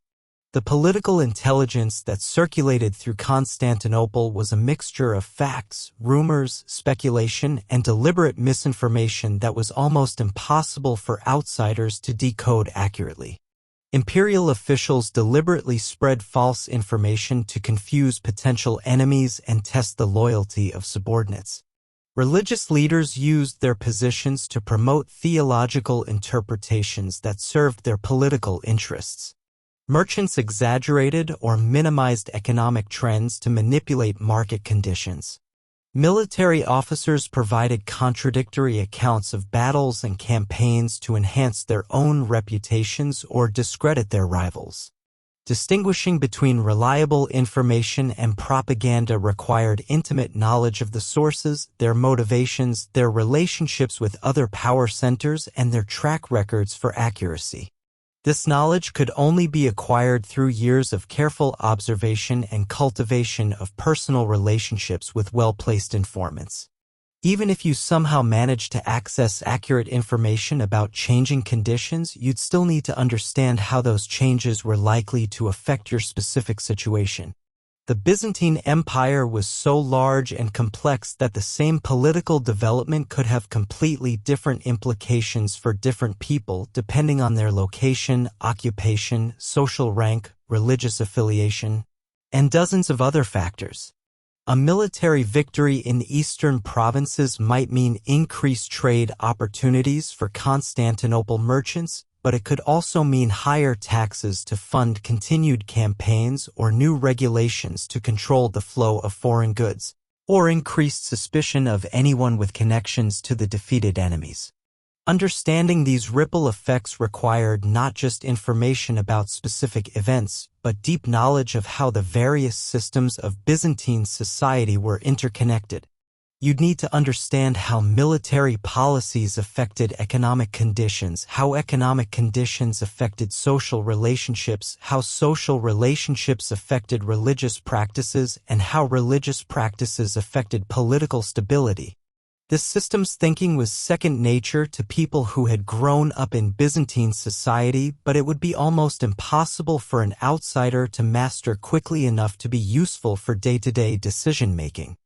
The political intelligence that circulated through Constantinople was a mixture of facts, rumors, speculation, and deliberate misinformation that was almost impossible for outsiders to decode accurately. Imperial officials deliberately spread false information to confuse potential enemies and test the loyalty of subordinates. Religious leaders used their positions to promote theological interpretations that served their political interests. Merchants exaggerated or minimized economic trends to manipulate market conditions. Military officers provided contradictory accounts of battles and campaigns to enhance their own reputations or discredit their rivals. Distinguishing between reliable information and propaganda required intimate knowledge of the sources, their motivations, their relationships with other power centers, and their track records for accuracy. This knowledge could only be acquired through years of careful observation and cultivation of personal relationships with well-placed informants. Even if you somehow managed to access accurate information about changing conditions, you'd still need to understand how those changes were likely to affect your specific situation. The Byzantine Empire was so large and complex that the same political development could have completely different implications for different people depending on their location, occupation, social rank, religious affiliation, and dozens of other factors. A military victory in the eastern provinces might mean increased trade opportunities for Constantinople merchants, but it could also mean higher taxes to fund continued campaigns or new regulations to control the flow of foreign goods, or increased suspicion of anyone with connections to the defeated enemies. Understanding these ripple effects required not just information about specific events, but deep knowledge of how the various systems of Byzantine society were interconnected. You'd need to understand how military policies affected economic conditions, how economic conditions affected social relationships, how social relationships affected religious practices, and how religious practices affected political stability. This systems thinking was second nature to people who had grown up in Byzantine society, but it would be almost impossible for an outsider to master quickly enough to be useful for day-to-day decision-making.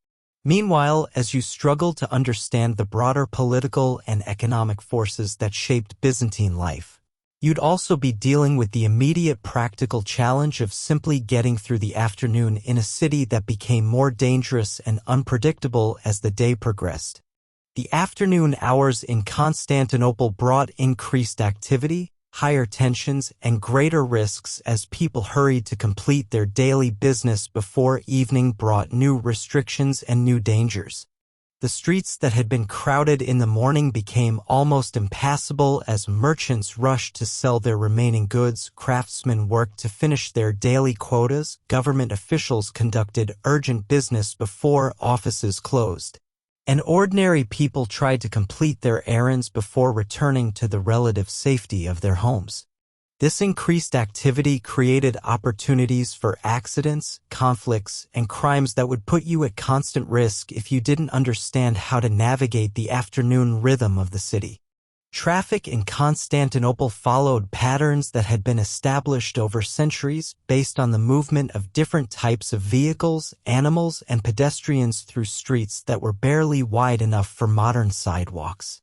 Meanwhile, as you struggled to understand the broader political and economic forces that shaped Byzantine life, you'd also be dealing with the immediate practical challenge of simply getting through the afternoon in a city that became more dangerous and unpredictable as the day progressed. The afternoon hours in Constantinople brought increased activity, higher tensions, and greater risks as people hurried to complete their daily business before evening brought new restrictions and new dangers. The streets that had been crowded in the morning became almost impassable as merchants rushed to sell their remaining goods, craftsmen worked to finish their daily quotas, government officials conducted urgent business before offices closed, and ordinary people tried to complete their errands before returning to the relative safety of their homes. This increased activity created opportunities for accidents, conflicts, and crimes that would put you at constant risk if you didn't understand how to navigate the afternoon rhythm of the city. Traffic in Constantinople followed patterns that had been established over centuries based on the movement of different types of vehicles, animals, and pedestrians through streets that were barely wide enough for modern sidewalks.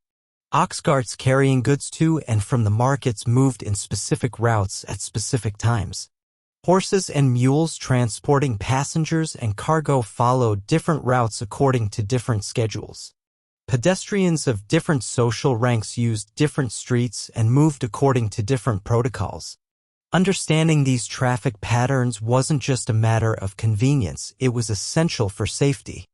Ox carts carrying goods to and from the markets moved in specific routes at specific times. Horses and mules transporting passengers and cargo followed different routes according to different schedules. Pedestrians of different social ranks used different streets and moved according to different protocols. Understanding these traffic patterns wasn't just a matter of convenience, it was essential for safety.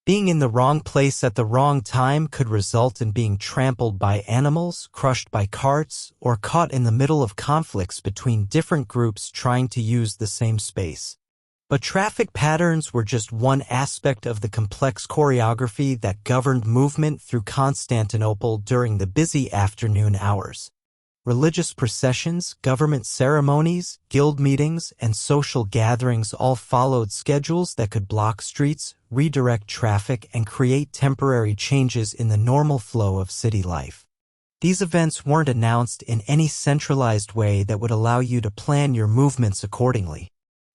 Being in the wrong place at the wrong time could result in being trampled by animals, crushed by carts, or caught in the middle of conflicts between different groups trying to use the same space. But traffic patterns were just one aspect of the complex choreography that governed movement through Constantinople during the busy afternoon hours. Religious processions, government ceremonies, guild meetings, and social gatherings all followed schedules that could block streets, redirect traffic, and create temporary changes in the normal flow of city life. These events weren't announced in any centralized way that would allow you to plan your movements accordingly.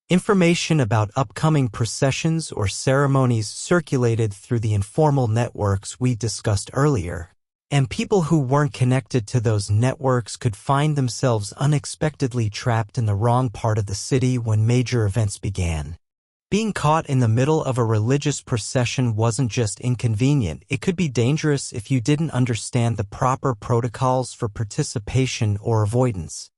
Information about upcoming processions or ceremonies circulated through the informal networks we discussed earlier, and people who weren't connected to those networks could find themselves unexpectedly trapped in the wrong part of the city when major events began. Being caught in the middle of a religious procession wasn't just inconvenient, it could be dangerous if you didn't understand the proper protocols for participation or avoidance.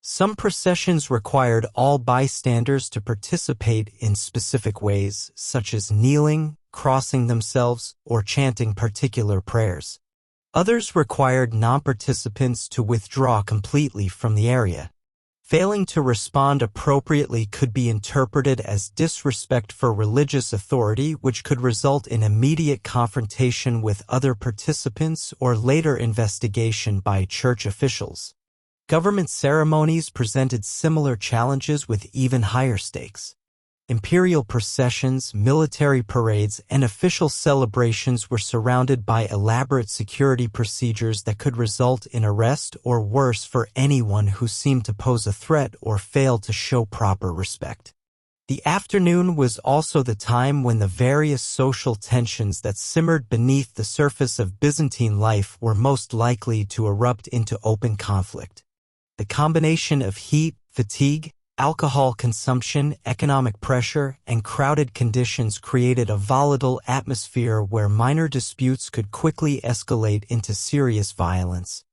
Some processions required all bystanders to participate in specific ways, such as kneeling, crossing themselves, or chanting particular prayers. Others required non-participants to withdraw completely from the area. Failing to respond appropriately could be interpreted as disrespect for religious authority, which could result in immediate confrontation with other participants or later investigation by church officials. Government ceremonies presented similar challenges with even higher stakes. Imperial processions, military parades, and official celebrations were surrounded by elaborate security procedures that could result in arrest or worse for anyone who seemed to pose a threat or failed to show proper respect. The afternoon was also the time when the various social tensions that simmered beneath the surface of Byzantine life were most likely to erupt into open conflict. The combination of heat, fatigue, alcohol consumption, economic pressure, and crowded conditions created a volatile atmosphere where minor disputes could quickly escalate into serious violence.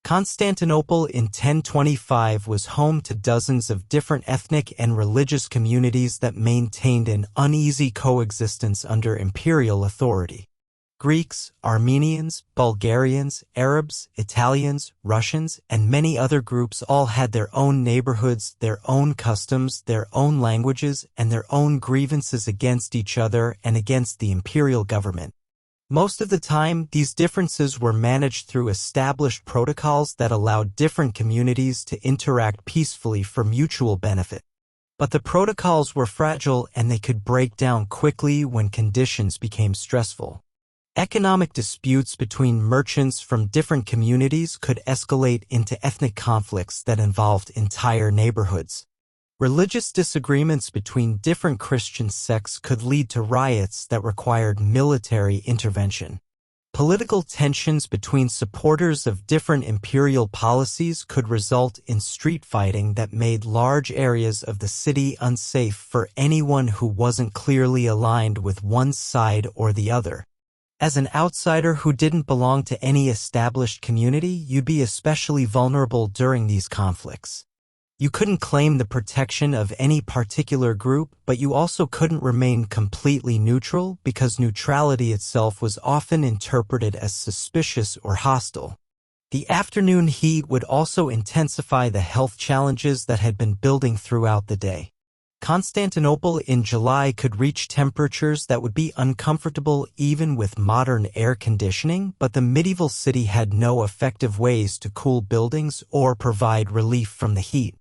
Constantinople in 1025 was home to dozens of different ethnic and religious communities that maintained an uneasy coexistence under imperial authority. Greeks, Armenians, Bulgarians, Arabs, Italians, Russians, and many other groups all had their own neighborhoods, their own customs, their own languages, and their own grievances against each other and against the imperial government. Most of the time, these differences were managed through established protocols that allowed different communities to interact peacefully for mutual benefit. But the protocols were fragile and they could break down quickly when conditions became stressful. Economic disputes between merchants from different communities could escalate into ethnic conflicts that involved entire neighborhoods. Religious disagreements between different Christian sects could lead to riots that required military intervention. Political tensions between supporters of different imperial policies could result in street fighting that made large areas of the city unsafe for anyone who wasn't clearly aligned with one side or the other. As an outsider who didn't belong to any established community, you'd be especially vulnerable during these conflicts. You couldn't claim the protection of any particular group, but you also couldn't remain completely neutral because neutrality itself was often interpreted as suspicious or hostile. The afternoon heat would also intensify the health challenges that had been building throughout the day. Constantinople in July could reach temperatures that would be uncomfortable even with modern air conditioning, but the medieval city had no effective ways to cool buildings or provide relief from the heat.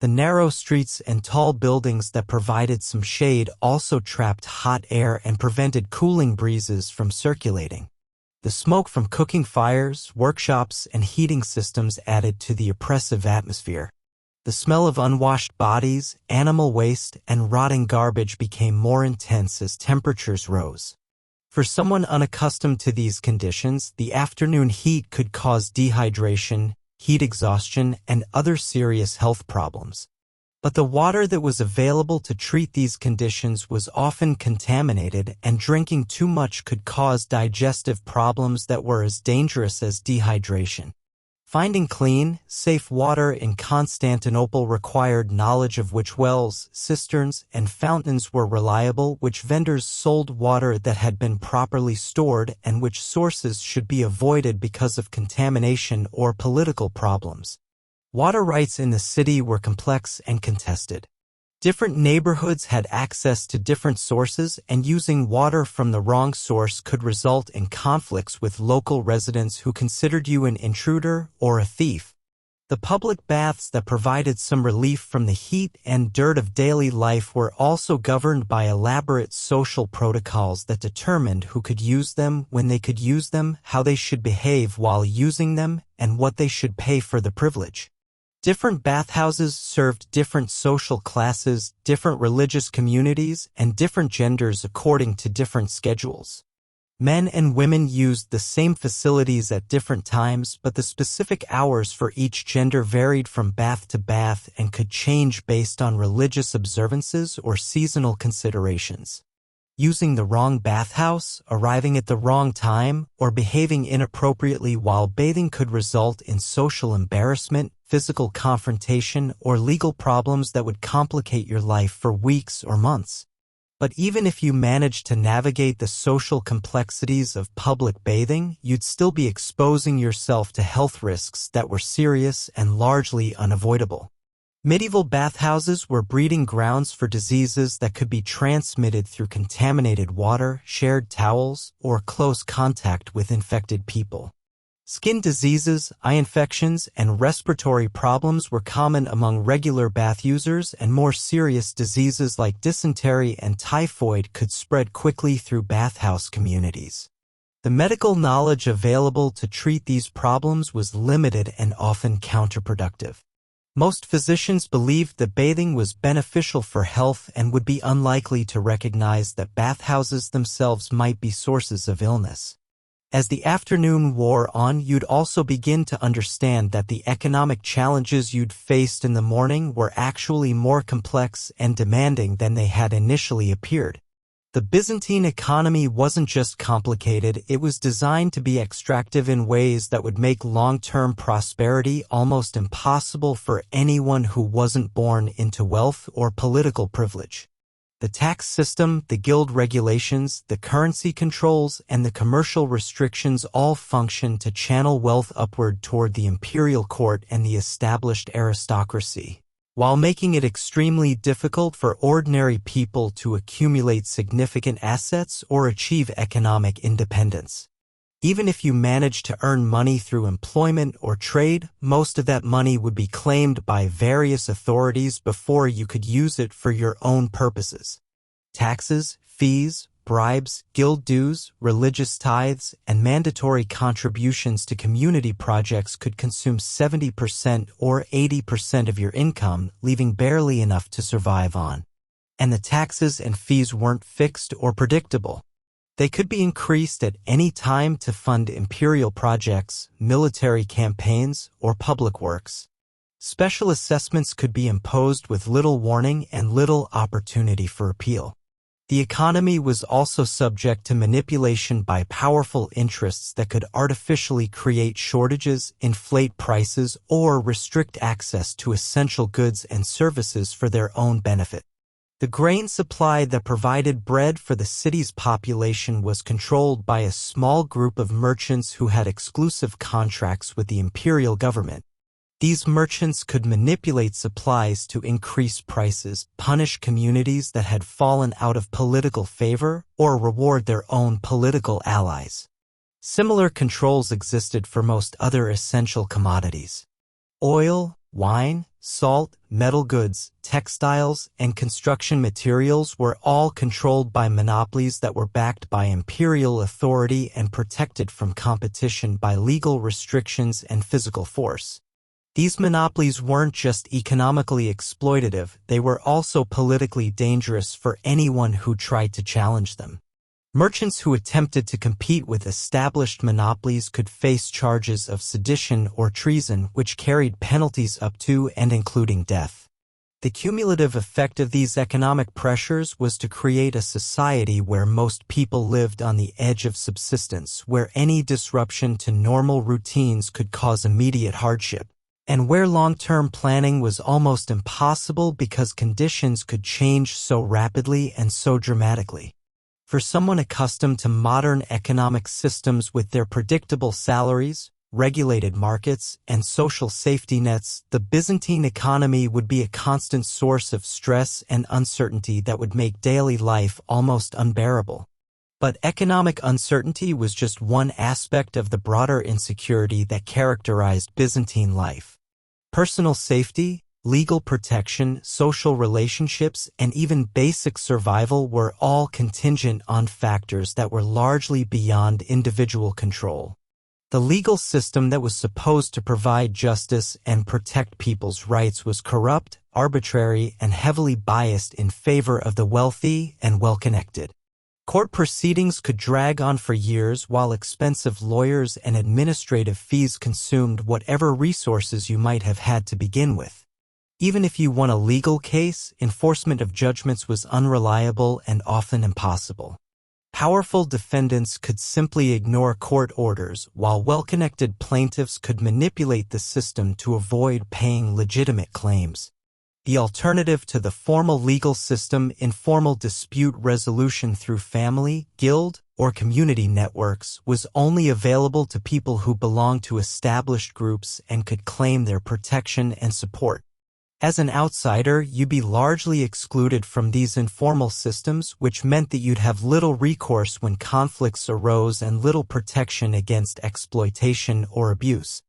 The narrow streets and tall buildings that provided some shade also trapped hot air and prevented cooling breezes from circulating. The smoke from cooking fires, workshops, and heating systems added to the oppressive atmosphere. The smell of unwashed bodies, animal waste, and rotting garbage became more intense as temperatures rose. For someone unaccustomed to these conditions, the afternoon heat could cause dehydration, heat exhaustion, and other serious health problems. But the water that was available to treat these conditions was often contaminated, and drinking too much could cause digestive problems that were as dangerous as dehydration. Finding clean, safe water in Constantinople required knowledge of which wells, cisterns, and fountains were reliable, which vendors sold water that had been properly stored, and which sources should be avoided because of contamination or political problems. Water rights in the city were complex and contested. Different neighborhoods had access to different sources, and using water from the wrong source could result in conflicts with local residents who considered you an intruder or a thief. The public baths that provided some relief from the heat and dirt of daily life were also governed by elaborate social protocols that determined who could use them, when they could use them, how they should behave while using them, and what they should pay for the privilege. Different bathhouses served different social classes, different religious communities, and different genders according to different schedules. Men and women used the same facilities at different times, but the specific hours for each gender varied from bath to bath and could change based on religious observances or seasonal considerations. Using the wrong bathhouse, arriving at the wrong time, or behaving inappropriately while bathing could result in social embarrassment, physical confrontation, or legal problems that would complicate your life for weeks or months. But even if you managed to navigate the social complexities of public bathing, you'd still be exposing yourself to health risks that were serious and largely unavoidable. Medieval bathhouses were breeding grounds for diseases that could be transmitted through contaminated water, shared towels, or close contact with infected people. Skin diseases, eye infections, and respiratory problems were common among regular bath users, and more serious diseases like dysentery and typhoid could spread quickly through bathhouse communities. The medical knowledge available to treat these problems was limited and often counterproductive. Most physicians believed that bathing was beneficial for health and would be unlikely to recognize that bathhouses themselves might be sources of illness. As the afternoon wore on, you'd also begin to understand that the economic challenges you'd faced in the morning were actually more complex and demanding than they had initially appeared. The Byzantine economy wasn't just complicated, it was designed to be extractive in ways that would make long-term prosperity almost impossible for anyone who wasn't born into wealth or political privilege. The tax system, the guild regulations, the currency controls, and the commercial restrictions all functioned to channel wealth upward toward the imperial court and the established aristocracy, while making it extremely difficult for ordinary people to accumulate significant assets or achieve economic independence. Even if you managed to earn money through employment or trade, most of that money would be claimed by various authorities before you could use it for your own purposes. Taxes, fees, bribes, guild dues, religious tithes, and mandatory contributions to community projects could consume 70% or 80% of your income, leaving barely enough to survive on. And the taxes and fees weren't fixed or predictable. They could be increased at any time to fund imperial projects, military campaigns, or public works. Special assessments could be imposed with little warning and little opportunity for appeal. The economy was also subject to manipulation by powerful interests that could artificially create shortages, inflate prices, or restrict access to essential goods and services for their own benefit. The grain supply that provided bread for the city's population was controlled by a small group of merchants who had exclusive contracts with the imperial government. These merchants could manipulate supplies to increase prices, punish communities that had fallen out of political favor, or reward their own political allies. Similar controls existed for most other essential commodities. Oil, wine, salt, metal goods, textiles, and construction materials were all controlled by monopolies that were backed by imperial authority and protected from competition by legal restrictions and physical force. These monopolies weren't just economically exploitative, they were also politically dangerous for anyone who tried to challenge them. Merchants who attempted to compete with established monopolies could face charges of sedition or treason, which carried penalties up to and including death. The cumulative effect of these economic pressures was to create a society where most people lived on the edge of subsistence, where any disruption to normal routines could cause immediate hardship, and where long-term planning was almost impossible because conditions could change so rapidly and so dramatically. For someone accustomed to modern economic systems with their predictable salaries, regulated markets, and social safety nets, the Byzantine economy would be a constant source of stress and uncertainty that would make daily life almost unbearable. But economic uncertainty was just one aspect of the broader insecurity that characterized Byzantine life. Personal safety, legal protection, social relationships, and even basic survival were all contingent on factors that were largely beyond individual control. The legal system that was supposed to provide justice and protect people's rights was corrupt, arbitrary, and heavily biased in favor of the wealthy and well-connected. Court proceedings could drag on for years while expensive lawyers and administrative fees consumed whatever resources you might have had to begin with. Even if you won a legal case, enforcement of judgments was unreliable and often impossible. Powerful defendants could simply ignore court orders, while well-connected plaintiffs could manipulate the system to avoid paying legitimate claims. The alternative to the formal legal system, informal dispute resolution through family, guild, or community networks, was only available to people who belonged to established groups and could claim their protection and support. As an outsider, you'd be largely excluded from these informal systems, which meant that you'd have little recourse when conflicts arose and little protection against exploitation or abuse.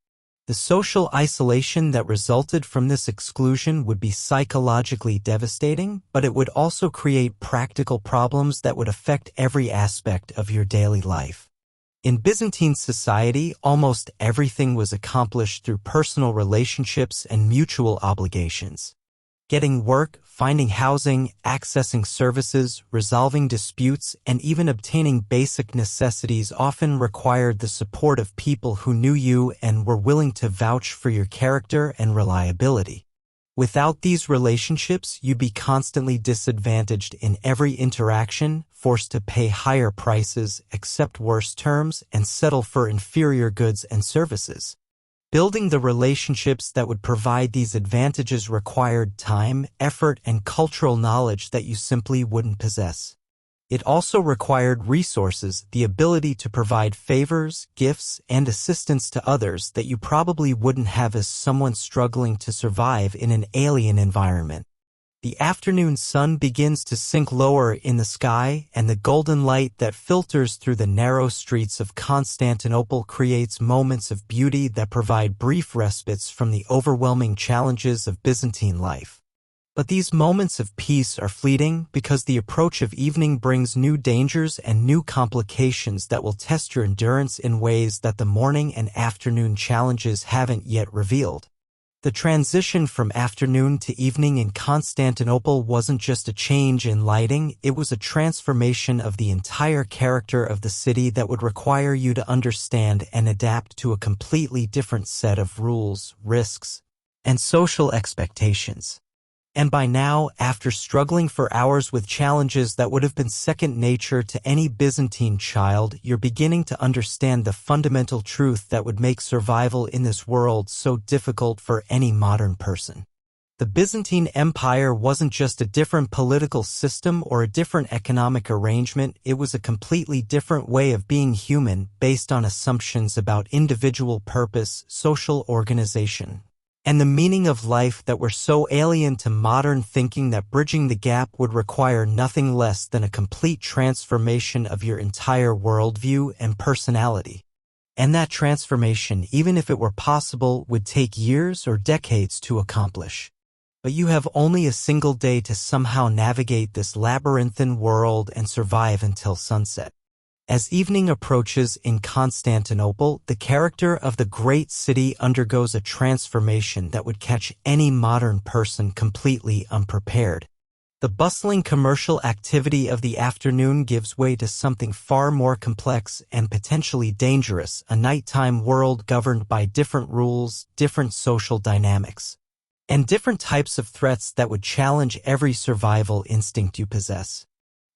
The social isolation that resulted from this exclusion would be psychologically devastating, but it would also create practical problems that would affect every aspect of your daily life. In Byzantine society, almost everything was accomplished through personal relationships and mutual obligations. Getting work, finding housing, accessing services, resolving disputes, and even obtaining basic necessities often required the support of people who knew you and were willing to vouch for your character and reliability. Without these relationships, you'd be constantly disadvantaged in every interaction, forced to pay higher prices, accept worse terms, and settle for inferior goods and services. Building the relationships that would provide these advantages required time, effort, and cultural knowledge that you simply wouldn't possess. It also required resources, the ability to provide favors, gifts, and assistance to others that you probably wouldn't have as someone struggling to survive in an alien environment. The afternoon sun begins to sink lower in the sky, and the golden light that filters through the narrow streets of Constantinople creates moments of beauty that provide brief respites from the overwhelming challenges of Byzantine life. But these moments of peace are fleeting because the approach of evening brings new dangers and new complications that will test your endurance in ways that the morning and afternoon challenges haven't yet revealed. The transition from afternoon to evening in Constantinople wasn't just a change in lighting, it was a transformation of the entire character of the city that would require you to understand and adapt to a completely different set of rules, risks, and social expectations. And by now, after struggling for hours with challenges that would have been second nature to any Byzantine child, you're beginning to understand the fundamental truth that would make survival in this world so difficult for any modern person. The Byzantine Empire wasn't just a different political system or a different economic arrangement, it was a completely different way of being human based on assumptions about individual purpose, social organization, and the meaning of life that were so alien to modern thinking that bridging the gap would require nothing less than a complete transformation of your entire worldview and personality. And that transformation, even if it were possible, would take years or decades to accomplish. But you have only a single day to somehow navigate this labyrinthine world and survive until sunset. As evening approaches in Constantinople, the character of the great city undergoes a transformation that would catch any modern person completely unprepared. The bustling commercial activity of the afternoon gives way to something far more complex and potentially dangerous, a nighttime world governed by different rules, different social dynamics, and different types of threats that would challenge every survival instinct you possess.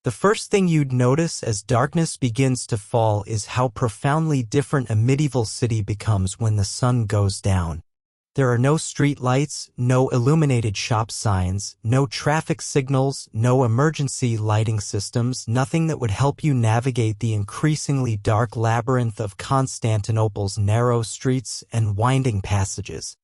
The first thing you'd notice as darkness begins to fall is how profoundly different a medieval city becomes when the sun goes down. There are no street lights, no illuminated shop signs, no traffic signals, no emergency lighting systems, nothing that would help you navigate the increasingly dark labyrinth of Constantinople's narrow streets and winding passages.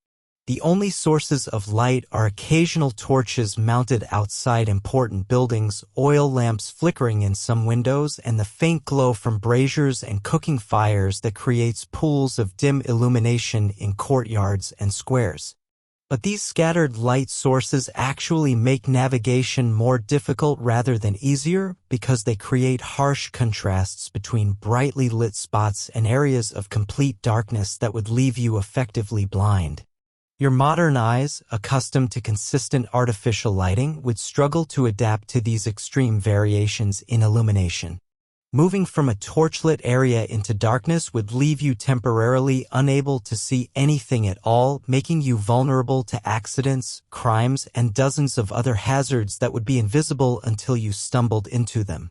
The only sources of light are occasional torches mounted outside important buildings, oil lamps flickering in some windows, and the faint glow from braziers and cooking fires that creates pools of dim illumination in courtyards and squares. But these scattered light sources actually make navigation more difficult rather than easier because they create harsh contrasts between brightly lit spots and areas of complete darkness that would leave you effectively blind. Your modern eyes, accustomed to consistent artificial lighting, would struggle to adapt to these extreme variations in illumination. Moving from a torchlit area into darkness would leave you temporarily unable to see anything at all, making you vulnerable to accidents, crimes, and dozens of other hazards that would be invisible until you stumbled into them.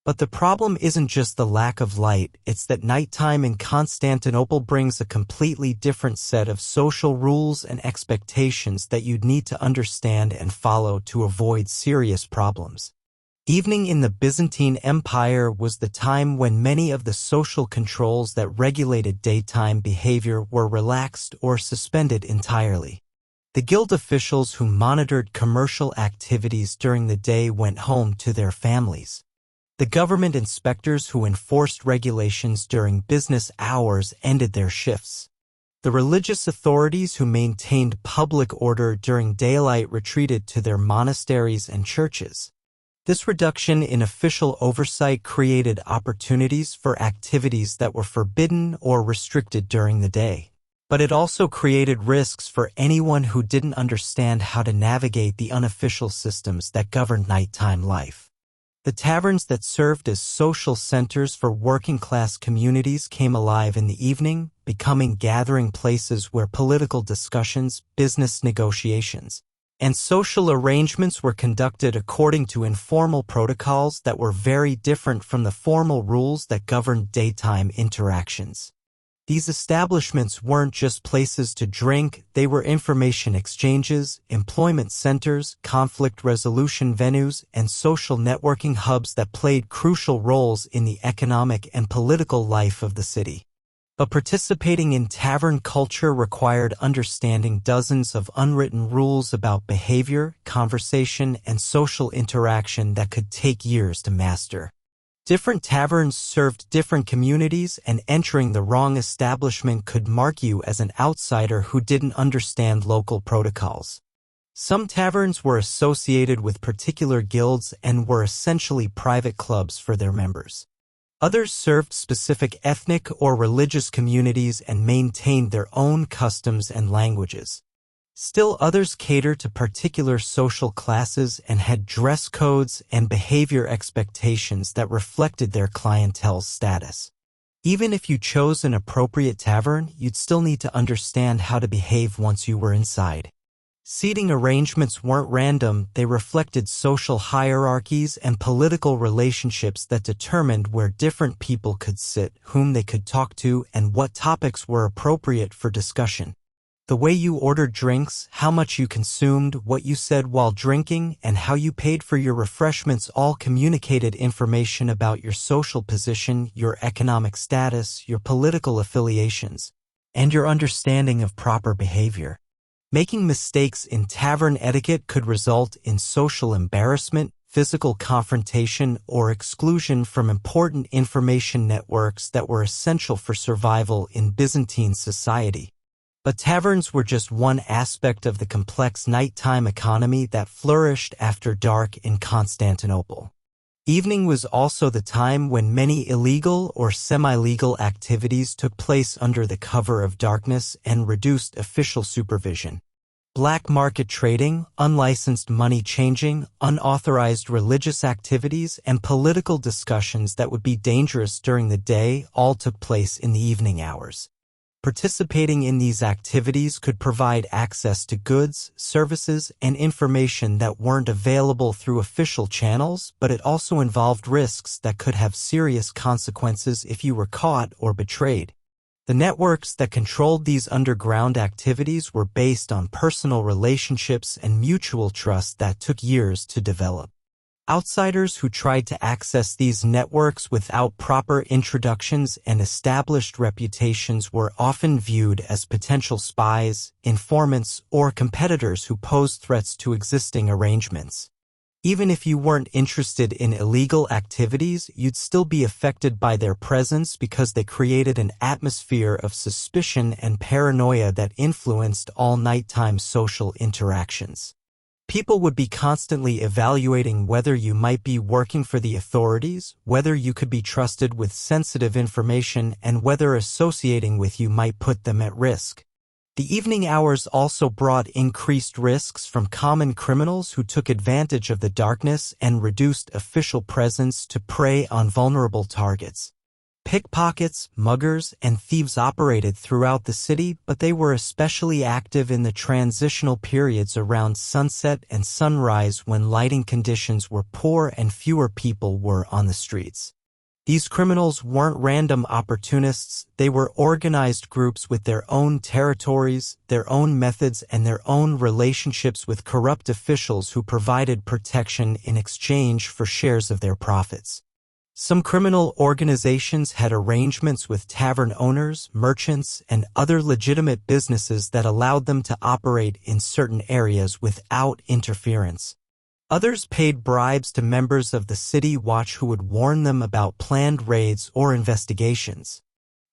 But the problem isn't just the lack of light, it's that nighttime in Constantinople brings a completely different set of social rules and expectations that you'd need to understand and follow to avoid serious problems. Evening in the Byzantine Empire was the time when many of the social controls that regulated daytime behavior were relaxed or suspended entirely. The guild officials who monitored commercial activities during the day went home to their families. The government inspectors who enforced regulations during business hours ended their shifts. The religious authorities who maintained public order during daylight retreated to their monasteries and churches. This reduction in official oversight created opportunities for activities that were forbidden or restricted during the day. But it also created risks for anyone who didn't understand how to navigate the unofficial systems that governed nighttime life. The taverns that served as social centers for working-class communities came alive in the evening, becoming gathering places where political discussions, business negotiations, and social arrangements were conducted according to informal protocols that were very different from the formal rules that governed daytime interactions. These establishments weren't just places to drink, they were information exchanges, employment centers, conflict resolution venues, and social networking hubs that played crucial roles in the economic and political life of the city. But participating in tavern culture required understanding dozens of unwritten rules about behavior, conversation, and social interaction that could take years to master. Different taverns served different communities, and entering the wrong establishment could mark you as an outsider who didn't understand local protocols. Some taverns were associated with particular guilds and were essentially private clubs for their members. Others served specific ethnic or religious communities and maintained their own customs and languages. Still others catered to particular social classes and had dress codes and behavior expectations that reflected their clientele's status. Even if you chose an appropriate tavern, you'd still need to understand how to behave once you were inside. Seating arrangements weren't random, they reflected social hierarchies and political relationships that determined where different people could sit, whom they could talk to, and what topics were appropriate for discussion. The way you ordered drinks, how much you consumed, what you said while drinking, and how you paid for your refreshments all communicated information about your social position, your economic status, your political affiliations, and your understanding of proper behavior. Making mistakes in tavern etiquette could result in social embarrassment, physical confrontation, or exclusion from important information networks that were essential for survival in Byzantine society. But taverns were just one aspect of the complex nighttime economy that flourished after dark in Constantinople. Evening was also the time when many illegal or semi-legal activities took place under the cover of darkness and reduced official supervision. Black market trading, unlicensed money changing, unauthorized religious activities, and political discussions that would be dangerous during the day all took place in the evening hours. Participating in these activities could provide access to goods, services, and information that weren't available through official channels, but it also involved risks that could have serious consequences if you were caught or betrayed. The networks that controlled these underground activities were based on personal relationships and mutual trust that took years to develop. Outsiders who tried to access these networks without proper introductions and established reputations were often viewed as potential spies, informants, or competitors who posed threats to existing arrangements. Even if you weren't interested in illegal activities, you'd still be affected by their presence because they created an atmosphere of suspicion and paranoia that influenced all nighttime social interactions. People would be constantly evaluating whether you might be working for the authorities, whether you could be trusted with sensitive information, and whether associating with you might put them at risk. The evening hours also brought increased risks from common criminals who took advantage of the darkness and reduced official presence to prey on vulnerable targets. Pickpockets, muggers, and thieves operated throughout the city, but they were especially active in the transitional periods around sunset and sunrise when lighting conditions were poor and fewer people were on the streets. These criminals weren't random opportunists, they were organized groups with their own territories, their own methods, and their own relationships with corrupt officials who provided protection in exchange for shares of their profits. Some criminal organizations had arrangements with tavern owners, merchants, and other legitimate businesses that allowed them to operate in certain areas without interference. Others paid bribes to members of the city watch who would warn them about planned raids or investigations.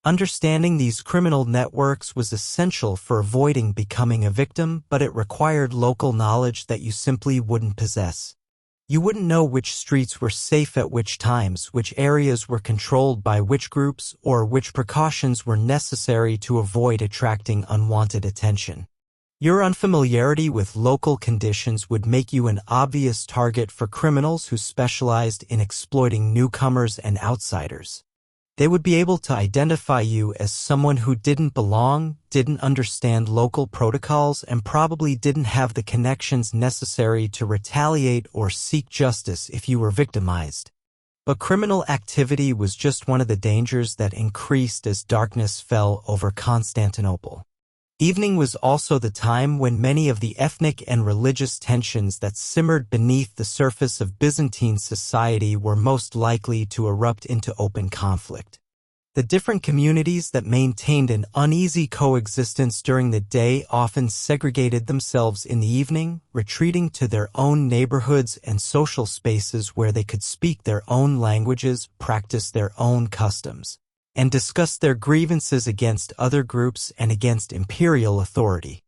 Understanding these criminal networks was essential for avoiding becoming a victim, but it required local knowledge that you simply wouldn't possess. You wouldn't know which streets were safe at which times, which areas were controlled by which groups, or which precautions were necessary to avoid attracting unwanted attention. Your unfamiliarity with local conditions would make you an obvious target for criminals who specialized in exploiting newcomers and outsiders. They would be able to identify you as someone who didn't belong, didn't understand local protocols, and probably didn't have the connections necessary to retaliate or seek justice if you were victimized. But criminal activity was just one of the dangers that increased as darkness fell over Constantinople. Evening was also the time when many of the ethnic and religious tensions that simmered beneath the surface of Byzantine society were most likely to erupt into open conflict. The different communities that maintained an uneasy coexistence during the day often segregated themselves in the evening, retreating to their own neighborhoods and social spaces where they could speak their own languages, practice their own customs, and discuss their grievances against other groups and against imperial authority.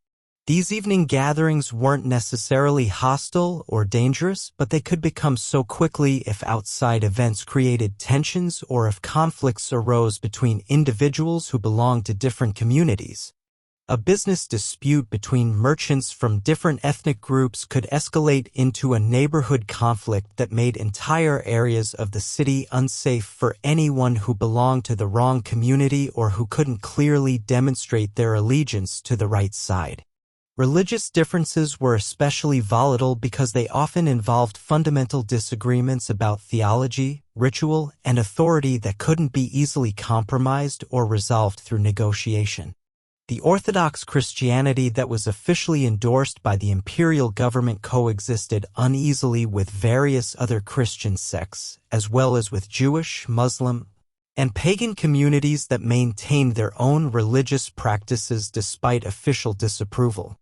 These evening gatherings weren't necessarily hostile or dangerous, but they could become so quickly if outside events created tensions or if conflicts arose between individuals who belonged to different communities. A business dispute between merchants from different ethnic groups could escalate into a neighborhood conflict that made entire areas of the city unsafe for anyone who belonged to the wrong community or who couldn't clearly demonstrate their allegiance to the right side. Religious differences were especially volatile because they often involved fundamental disagreements about theology, ritual, and authority that couldn't be easily compromised or resolved through negotiation. The Orthodox Christianity that was officially endorsed by the imperial government coexisted uneasily with various other Christian sects, as well as with Jewish, Muslim, and pagan communities that maintained their own religious practices despite official disapproval.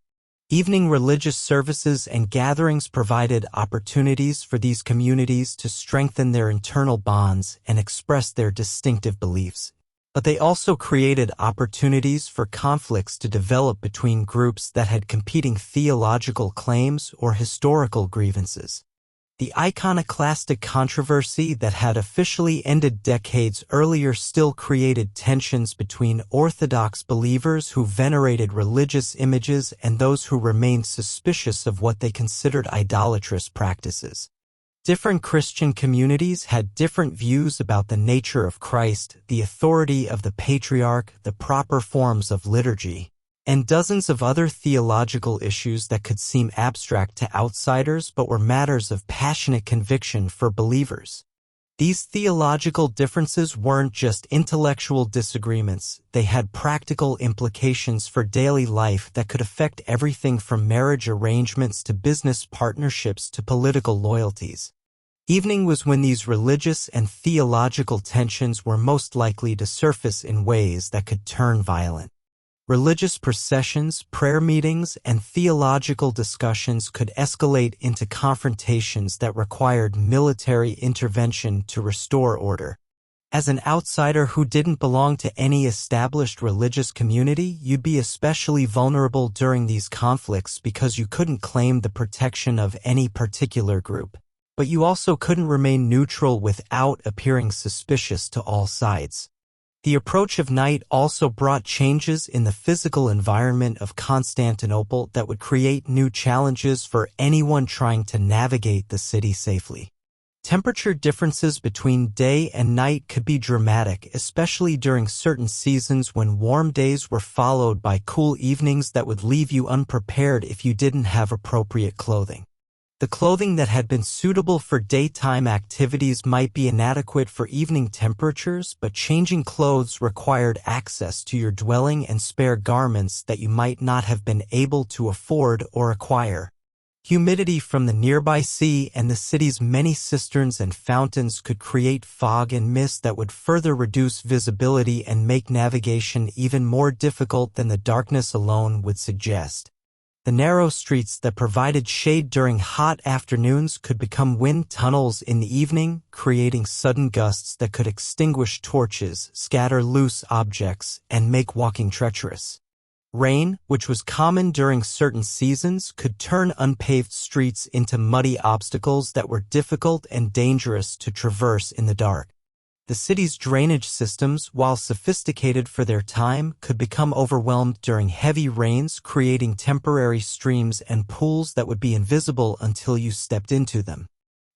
Evening religious services and gatherings provided opportunities for these communities to strengthen their internal bonds and express their distinctive beliefs. But they also created opportunities for conflicts to develop between groups that had competing theological claims or historical grievances. The iconoclastic controversy that had officially ended decades earlier still created tensions between Orthodox believers who venerated religious images and those who remained suspicious of what they considered idolatrous practices. Different Christian communities had different views about the nature of Christ, the authority of the patriarch, the proper forms of liturgy, and dozens of other theological issues that could seem abstract to outsiders but were matters of passionate conviction for believers. These theological differences weren't just intellectual disagreements, they had practical implications for daily life that could affect everything from marriage arrangements to business partnerships to political loyalties. Evening was when these religious and theological tensions were most likely to surface in ways that could turn violent. Religious processions, prayer meetings, and theological discussions could escalate into confrontations that required military intervention to restore order. As an outsider who didn't belong to any established religious community, you'd be especially vulnerable during these conflicts because you couldn't claim the protection of any particular group. But you also couldn't remain neutral without appearing suspicious to all sides. The approach of night also brought changes in the physical environment of Constantinople that would create new challenges for anyone trying to navigate the city safely. Temperature differences between day and night could be dramatic, especially during certain seasons when warm days were followed by cool evenings that would leave you unprepared if you didn't have appropriate clothing. The clothing that had been suitable for daytime activities might be inadequate for evening temperatures, but changing clothes required access to your dwelling and spare garments that you might not have been able to afford or acquire. Humidity from the nearby sea and the city's many cisterns and fountains could create fog and mist that would further reduce visibility and make navigation even more difficult than the darkness alone would suggest. The narrow streets that provided shade during hot afternoons could become wind tunnels in the evening, creating sudden gusts that could extinguish torches, scatter loose objects, and make walking treacherous. Rain, which was common during certain seasons, could turn unpaved streets into muddy obstacles that were difficult and dangerous to traverse in the dark. The city's drainage systems, while sophisticated for their time, could become overwhelmed during heavy rains, creating temporary streams and pools that would be invisible until you stepped into them.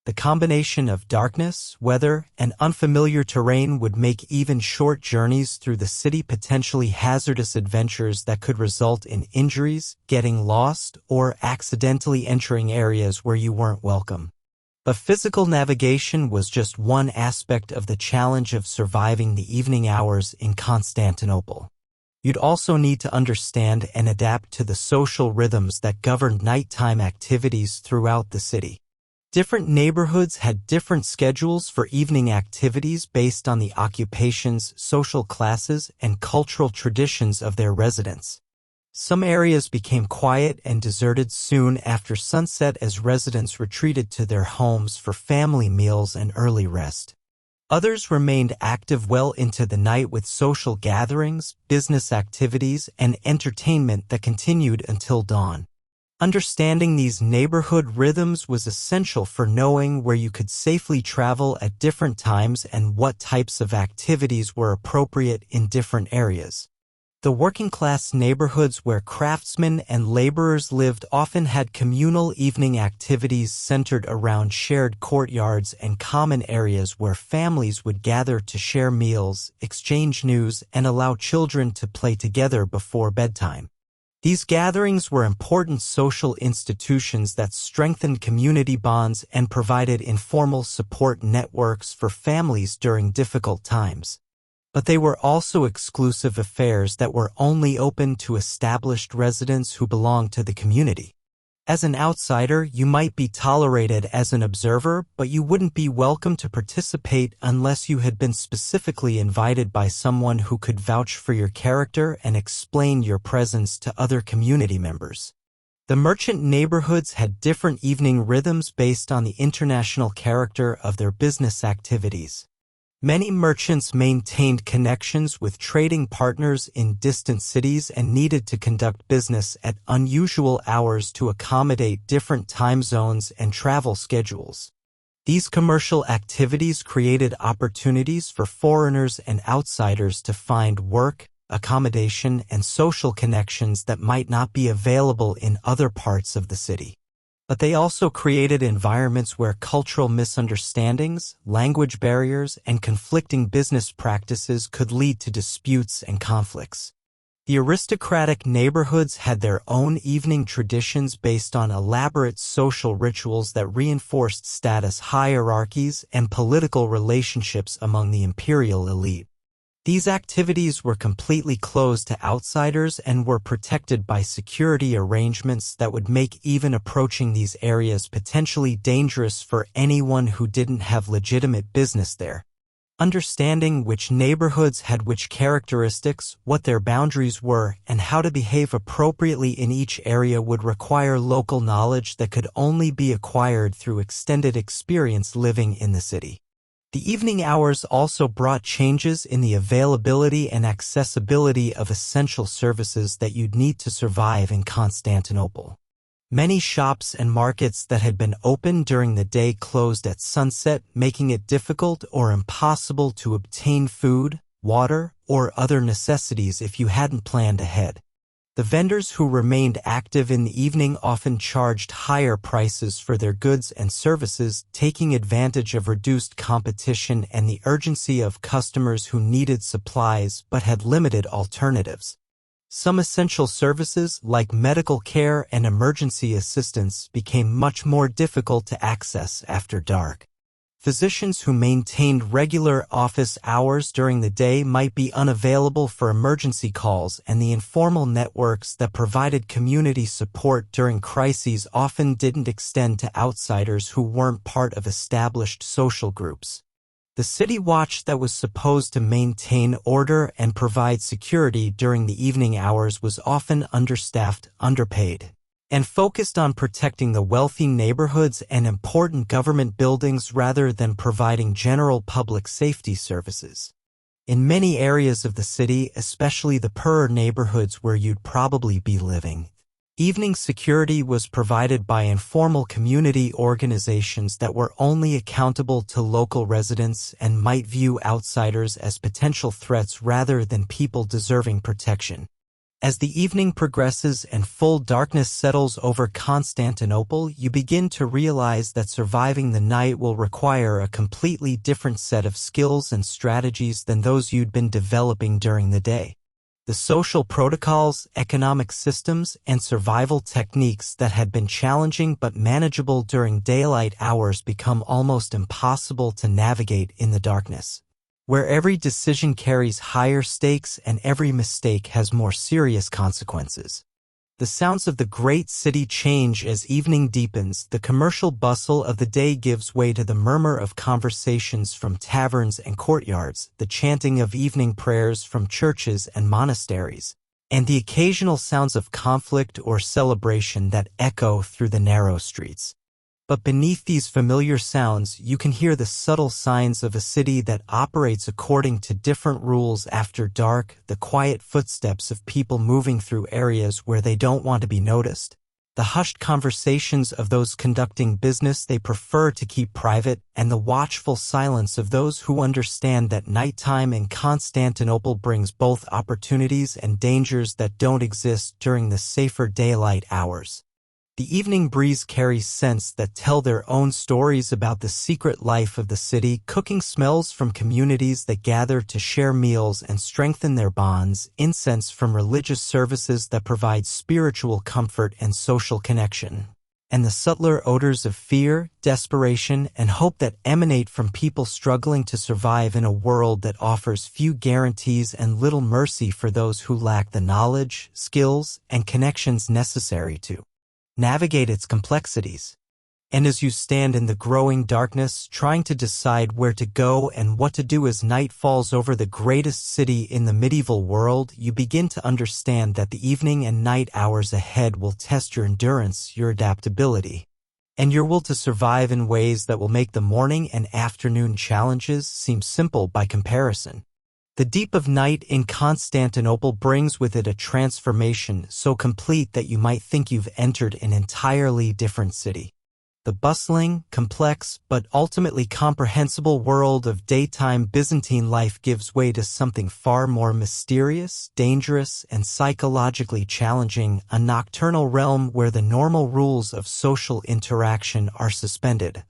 The combination of darkness, weather, and unfamiliar terrain would make even short journeys through the city potentially hazardous adventures that could result in injuries, getting lost, or accidentally entering areas where you weren't welcome. But physical navigation was just one aspect of the challenge of surviving the evening hours in Constantinople. You'd also need to understand and adapt to the social rhythms that governed nighttime activities throughout the city. Different neighborhoods had different schedules for evening activities based on the occupations, social classes, and cultural traditions of their residents. Some areas became quiet and deserted soon after sunset as residents retreated to their homes for family meals and early rest. Others remained active well into the night with social gatherings, business activities, and entertainment that continued until dawn. Understanding these neighborhood rhythms was essential for knowing where you could safely travel at different times and what types of activities were appropriate in different areas. The working-class neighborhoods where craftsmen and laborers lived often had communal evening activities centered around shared courtyards and common areas where families would gather to share meals, exchange news, and allow children to play together before bedtime. These gatherings were important social institutions that strengthened community bonds and provided informal support networks for families during difficult times. But they were also exclusive affairs that were only open to established residents who belonged to the community. As an outsider, you might be tolerated as an observer, but you wouldn't be welcome to participate unless you had been specifically invited by someone who could vouch for your character and explain your presence to other community members. The merchant neighborhoods had different evening rhythms based on the international character of their business activities. Many merchants maintained connections with trading partners in distant cities and needed to conduct business at unusual hours to accommodate different time zones and travel schedules. These commercial activities created opportunities for foreigners and outsiders to find work, accommodation, and social connections that might not be available in other parts of the city. But they also created environments where cultural misunderstandings, language barriers, and conflicting business practices could lead to disputes and conflicts. The aristocratic neighborhoods had their own evening traditions based on elaborate social rituals that reinforced status hierarchies and political relationships among the imperial elite. These activities were completely closed to outsiders and were protected by security arrangements that would make even approaching these areas potentially dangerous for anyone who didn't have legitimate business there. Understanding which neighborhoods had which characteristics, what their boundaries were, and how to behave appropriately in each area would require local knowledge that could only be acquired through extended experience living in the city. The evening hours also brought changes in the availability and accessibility of essential services that you'd need to survive in Constantinople. Many shops and markets that had been open during the day closed at sunset, making it difficult or impossible to obtain food, water, or other necessities if you hadn't planned ahead. The vendors who remained active in the evening often charged higher prices for their goods and services, taking advantage of reduced competition and the urgency of customers who needed supplies but had limited alternatives. Some essential services, like medical care and emergency assistance, became much more difficult to access after dark. Physicians who maintained regular office hours during the day might be unavailable for emergency calls, and the informal networks that provided community support during crises often didn't extend to outsiders who weren't part of established social groups. The city watch that was supposed to maintain order and provide security during the evening hours was often understaffed, underpaid, and focused on protecting the wealthy neighborhoods and important government buildings rather than providing general public safety services. In many areas of the city, especially the poorer neighborhoods where you'd probably be living, evening security was provided by informal community organizations that were only accountable to local residents and might view outsiders as potential threats rather than people deserving protection. As the evening progresses and full darkness settles over Constantinople, you begin to realize that surviving the night will require a completely different set of skills and strategies than those you'd been developing during the day. The social protocols, economic systems, and survival techniques that had been challenging but manageable during daylight hours become almost impossible to navigate in the darkness, where every decision carries higher stakes and every mistake has more serious consequences. The sounds of the great city change as evening deepens. The commercial bustle of the day gives way to the murmur of conversations from taverns and courtyards, the chanting of evening prayers from churches and monasteries, and the occasional sounds of conflict or celebration that echo through the narrow streets. But beneath these familiar sounds, you can hear the subtle signs of a city that operates according to different rules after dark, the quiet footsteps of people moving through areas where they don't want to be noticed, the hushed conversations of those conducting business they prefer to keep private, and the watchful silence of those who understand that nighttime in Constantinople brings both opportunities and dangers that don't exist during the safer daylight hours. The evening breeze carries scents that tell their own stories about the secret life of the city, cooking smells from communities that gather to share meals and strengthen their bonds, incense from religious services that provide spiritual comfort and social connection, and the subtler odors of fear, desperation, and hope that emanate from people struggling to survive in a world that offers few guarantees and little mercy for those who lack the knowledge, skills, and connections necessary to navigate its complexities. And as you stand in the growing darkness, trying to decide where to go and what to do as night falls over the greatest city in the medieval world, you begin to understand that the evening and night hours ahead will test your endurance, your adaptability, and your will to survive in ways that will make the morning and afternoon challenges seem simple by comparison. The deep of night in Constantinople brings with it a transformation so complete that you might think you've entered an entirely different city. The bustling, complex, but ultimately comprehensible world of daytime Byzantine life gives way to something far more mysterious, dangerous, and psychologically challenging, a nocturnal realm where the normal rules of social interaction are suspended.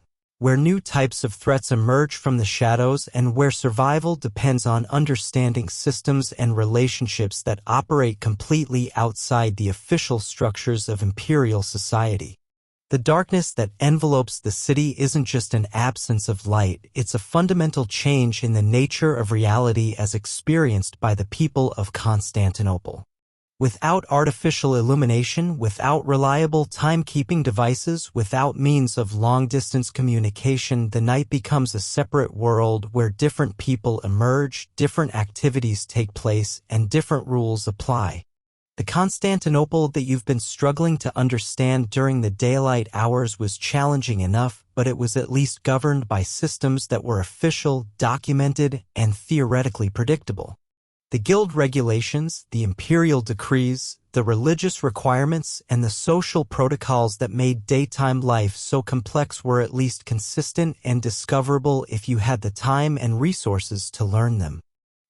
where new types of threats emerge from the shadows and where survival depends on understanding systems and relationships that operate completely outside the official structures of imperial society. The darkness that envelopes the city isn't just an absence of light, it's a fundamental change in the nature of reality as experienced by the people of Constantinople. Without artificial illumination, without reliable timekeeping devices, without means of long-distance communication, the night becomes a separate world where different people emerge, different activities take place, and different rules apply. The Constantinople that you've been struggling to understand during the daylight hours was challenging enough, but it was at least governed by systems that were official, documented, and theoretically predictable. The guild regulations, the imperial decrees, the religious requirements, and the social protocols that made daytime life so complex were at least consistent and discoverable if you had the time and resources to learn them.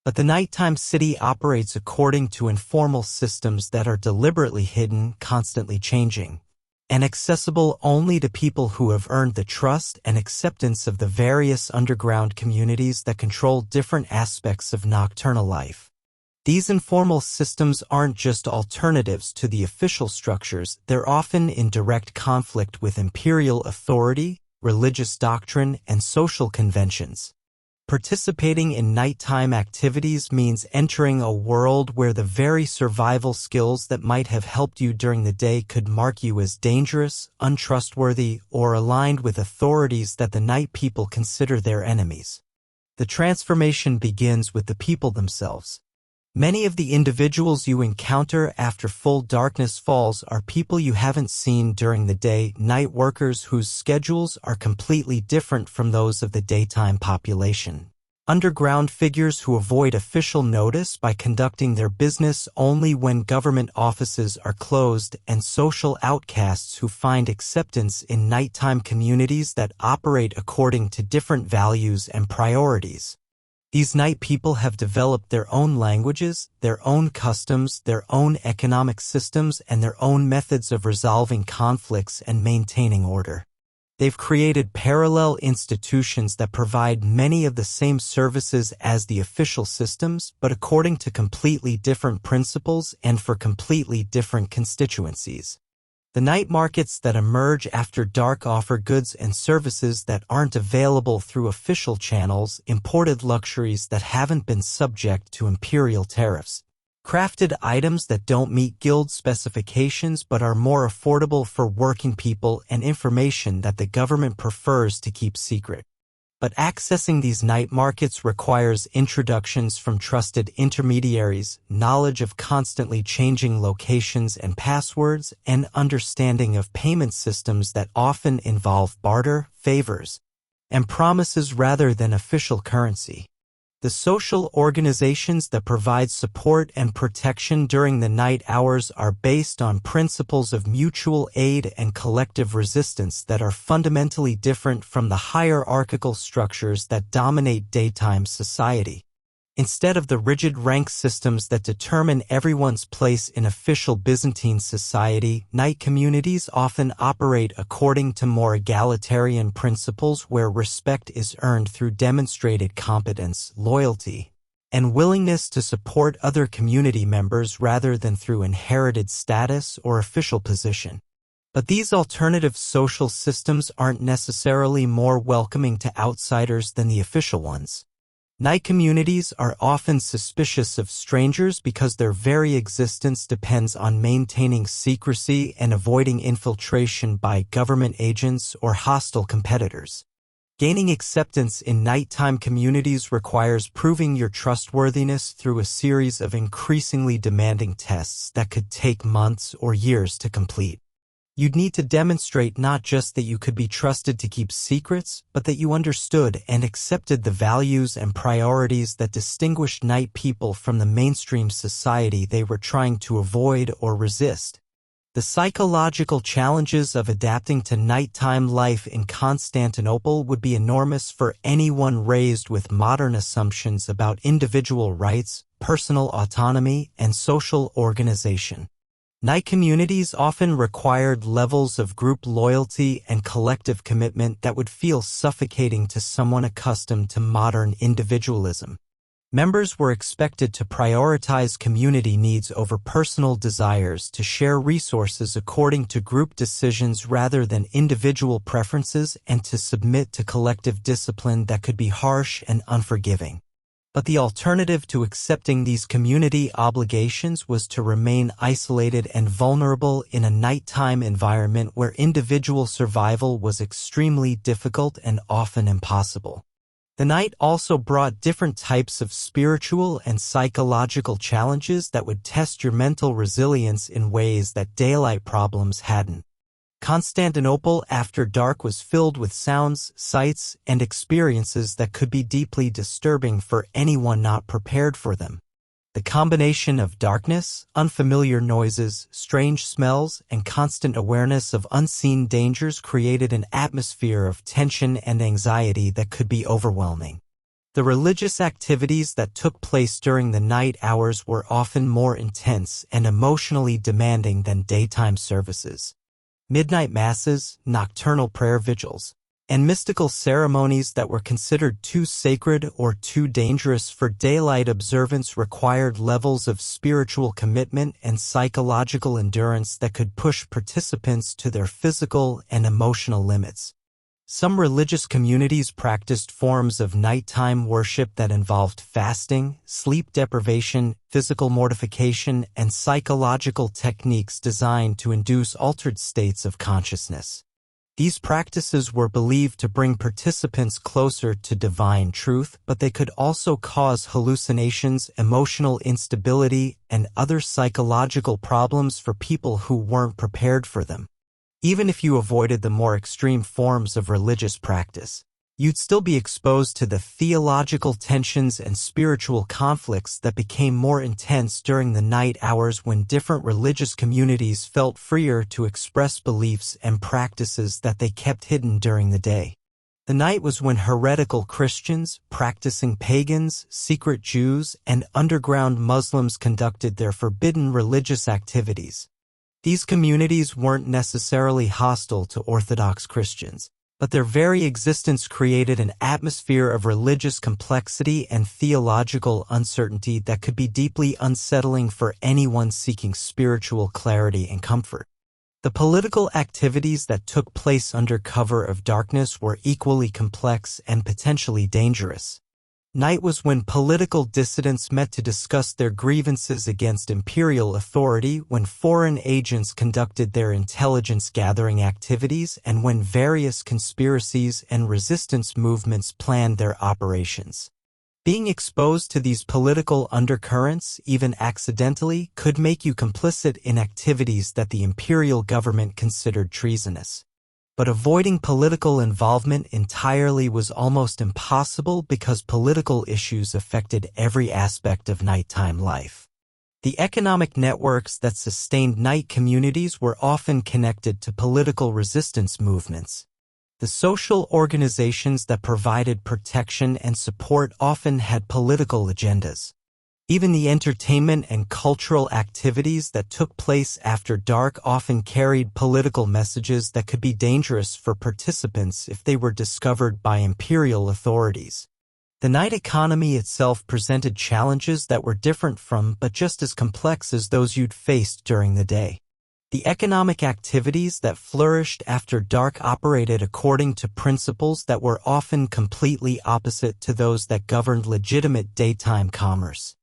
But the nighttime city operates according to informal systems that are deliberately hidden, constantly changing, and accessible only to people who have earned the trust and acceptance of the various underground communities that control different aspects of nocturnal life. These informal systems aren't just alternatives to the official structures, they're often in direct conflict with imperial authority, religious doctrine, and social conventions. Participating in nighttime activities means entering a world where the very survival skills that might have helped you during the day could mark you as dangerous, untrustworthy, or aligned with authorities that the night people consider their enemies. The transformation begins with the people themselves. Many of the individuals you encounter after full darkness falls are people you haven't seen during the day, night workers whose schedules are completely different from those of the daytime population. Underground figures who avoid official notice by conducting their business only when government offices are closed, and social outcasts who find acceptance in nighttime communities that operate according to different values and priorities. These night people have developed their own languages, their own customs, their own economic systems, and their own methods of resolving conflicts and maintaining order. They've created parallel institutions that provide many of the same services as the official systems, but according to completely different principles and for completely different constituencies. The night markets that emerge after dark offer goods and services that aren't available through official channels, imported luxuries that haven't been subject to imperial tariffs, crafted items that don't meet guild specifications but are more affordable for working people, and information that the government prefers to keep secret. But accessing these night markets requires introductions from trusted intermediaries, knowledge of constantly changing locations and passwords, and understanding of payment systems that often involve barter, favors, and promises rather than official currency. The social organizations that provide support and protection during the night hours are based on principles of mutual aid and collective resistance that are fundamentally different from the hierarchical structures that dominate daytime society. Instead of the rigid rank systems that determine everyone's place in official Byzantine society, night communities often operate according to more egalitarian principles where respect is earned through demonstrated competence, loyalty, and willingness to support other community members rather than through inherited status or official position. But these alternative social systems aren't necessarily more welcoming to outsiders than the official ones. Night communities are often suspicious of strangers because their very existence depends on maintaining secrecy and avoiding infiltration by government agents or hostile competitors. Gaining acceptance in nighttime communities requires proving your trustworthiness through a series of increasingly demanding tests that could take months or years to complete. You'd need to demonstrate not just that you could be trusted to keep secrets, but that you understood and accepted the values and priorities that distinguished night people from the mainstream society they were trying to avoid or resist. The psychological challenges of adapting to nighttime life in Constantinople would be enormous for anyone raised with modern assumptions about individual rights, personal autonomy, and social organization. Night communities often required levels of group loyalty and collective commitment that would feel suffocating to someone accustomed to modern individualism. Members were expected to prioritize community needs over personal desires, to share resources according to group decisions rather than individual preferences, and to submit to collective discipline that could be harsh and unforgiving. But the alternative to accepting these community obligations was to remain isolated and vulnerable in a nighttime environment where individual survival was extremely difficult and often impossible. The night also brought different types of spiritual and psychological challenges that would test your mental resilience in ways that daylight problems hadn't. Constantinople after dark was filled with sounds, sights, and experiences that could be deeply disturbing for anyone not prepared for them. The combination of darkness, unfamiliar noises, strange smells, and constant awareness of unseen dangers created an atmosphere of tension and anxiety that could be overwhelming. The religious activities that took place during the night hours were often more intense and emotionally demanding than daytime services. Midnight masses, nocturnal prayer vigils, and mystical ceremonies that were considered too sacred or too dangerous for daylight observance required levels of spiritual commitment and psychological endurance that could push participants to their physical and emotional limits. Some religious communities practiced forms of nighttime worship that involved fasting, sleep deprivation, physical mortification, and psychological techniques designed to induce altered states of consciousness. These practices were believed to bring participants closer to divine truth, but they could also cause hallucinations, emotional instability, and other psychological problems for people who weren't prepared for them. Even if you avoided the more extreme forms of religious practice, you'd still be exposed to the theological tensions and spiritual conflicts that became more intense during the night hours when different religious communities felt freer to express beliefs and practices that they kept hidden during the day. The night was when heretical Christians, practicing pagans, secret Jews, and underground Muslims conducted their forbidden religious activities. These communities weren't necessarily hostile to Orthodox Christians, but their very existence created an atmosphere of religious complexity and theological uncertainty that could be deeply unsettling for anyone seeking spiritual clarity and comfort. The political activities that took place under cover of darkness were equally complex and potentially dangerous. Night was when political dissidents met to discuss their grievances against imperial authority, when foreign agents conducted their intelligence-gathering activities, and when various conspiracies and resistance movements planned their operations. Being exposed to these political undercurrents, even accidentally, could make you complicit in activities that the imperial government considered treasonous. But avoiding political involvement entirely was almost impossible because political issues affected every aspect of nighttime life. The economic networks that sustained night communities were often connected to political resistance movements. The social organizations that provided protection and support often had political agendas. Even the entertainment and cultural activities that took place after dark often carried political messages that could be dangerous for participants if they were discovered by imperial authorities. The night economy itself presented challenges that were different from but just as complex as those you'd faced during the day. The economic activities that flourished after dark operated according to principles that were often completely opposite to those that governed legitimate daytime commerce.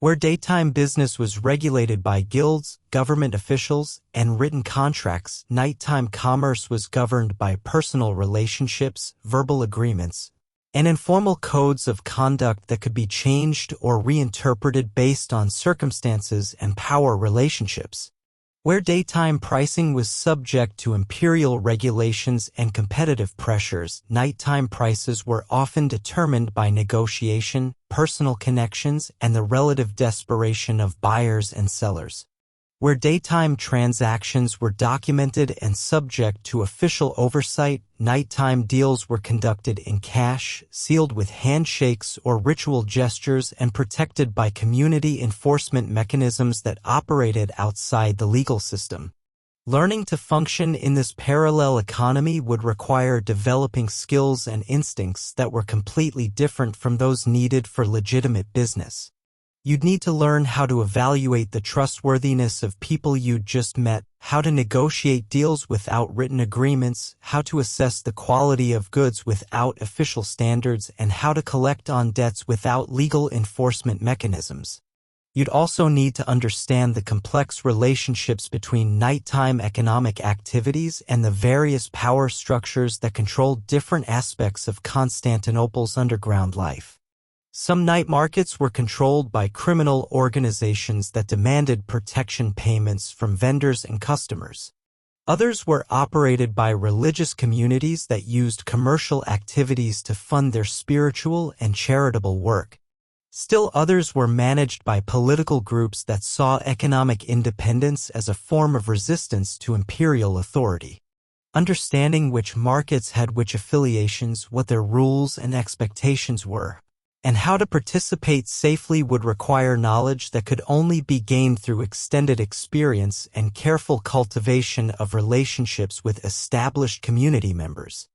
Where daytime business was regulated by guilds, government officials, and written contracts, nighttime commerce was governed by personal relationships, verbal agreements, and informal codes of conduct that could be changed or reinterpreted based on circumstances and power relationships. Where daytime pricing was subject to imperial regulations and competitive pressures, nighttime prices were often determined by negotiation, personal connections, and the relative desperation of buyers and sellers. Where daytime transactions were documented and subject to official oversight, nighttime deals were conducted in cash, sealed with handshakes or ritual gestures, and protected by community enforcement mechanisms that operated outside the legal system. Learning to function in this parallel economy would require developing skills and instincts that were completely different from those needed for legitimate business. You'd need to learn how to evaluate the trustworthiness of people you'd just met, how to negotiate deals without written agreements, how to assess the quality of goods without official standards, and how to collect on debts without legal enforcement mechanisms. You'd also need to understand the complex relationships between nighttime economic activities and the various power structures that controlled different aspects of Constantinople's underground life. Some night markets were controlled by criminal organizations that demanded protection payments from vendors and customers. Others were operated by religious communities that used commercial activities to fund their spiritual and charitable work. Still others were managed by political groups that saw economic independence as a form of resistance to imperial authority. Understanding which markets had which affiliations, what their rules and expectations were, and how to participate safely would require knowledge that could only be gained through extended experience and careful cultivation of relationships with established community members.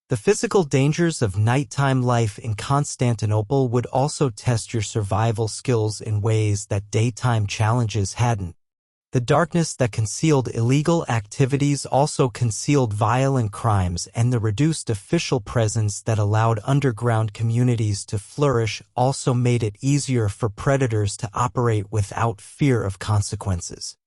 The physical dangers of nighttime life in Constantinople would also test your survival skills in ways that daytime challenges hadn't. The darkness that concealed illegal activities also concealed violent crimes, and the reduced official presence that allowed underground communities to flourish also made it easier for predators to operate without fear of consequences.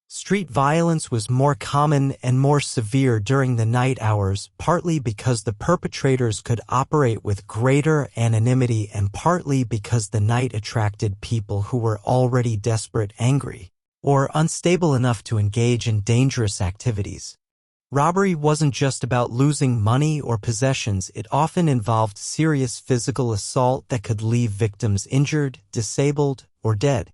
Street violence was more common and more severe during the night hours, partly because the perpetrators could operate with greater anonymity and partly because the night attracted people who were already desperate, angry, or unstable enough to engage in dangerous activities. Robbery wasn't just about losing money or possessions, it often involved serious physical assault that could leave victims injured, disabled, or dead.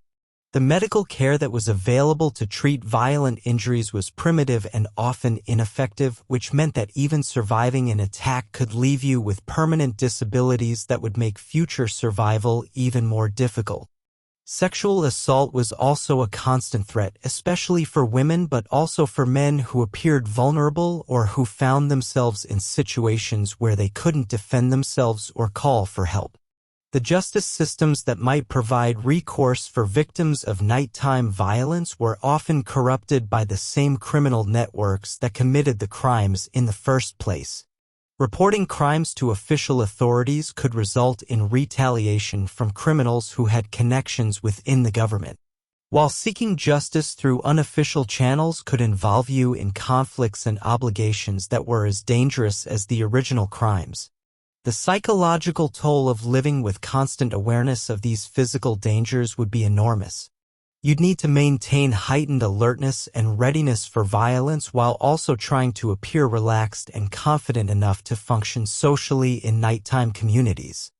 The medical care that was available to treat violent injuries was primitive and often ineffective, which meant that even surviving an attack could leave you with permanent disabilities that would make future survival even more difficult. Sexual assault was also a constant threat, especially for women but also for men who appeared vulnerable or who found themselves in situations where they couldn't defend themselves or call for help. The justice systems that might provide recourse for victims of nighttime violence were often corrupted by the same criminal networks that committed the crimes in the first place. Reporting crimes to official authorities could result in retaliation from criminals who had connections within the government. While seeking justice through unofficial channels could involve you in conflicts and obligations that were as dangerous as the original crimes, the psychological toll of living with constant awareness of these physical dangers would be enormous. You'd need to maintain heightened alertness and readiness for violence while also trying to appear relaxed and confident enough to function socially in nighttime communities.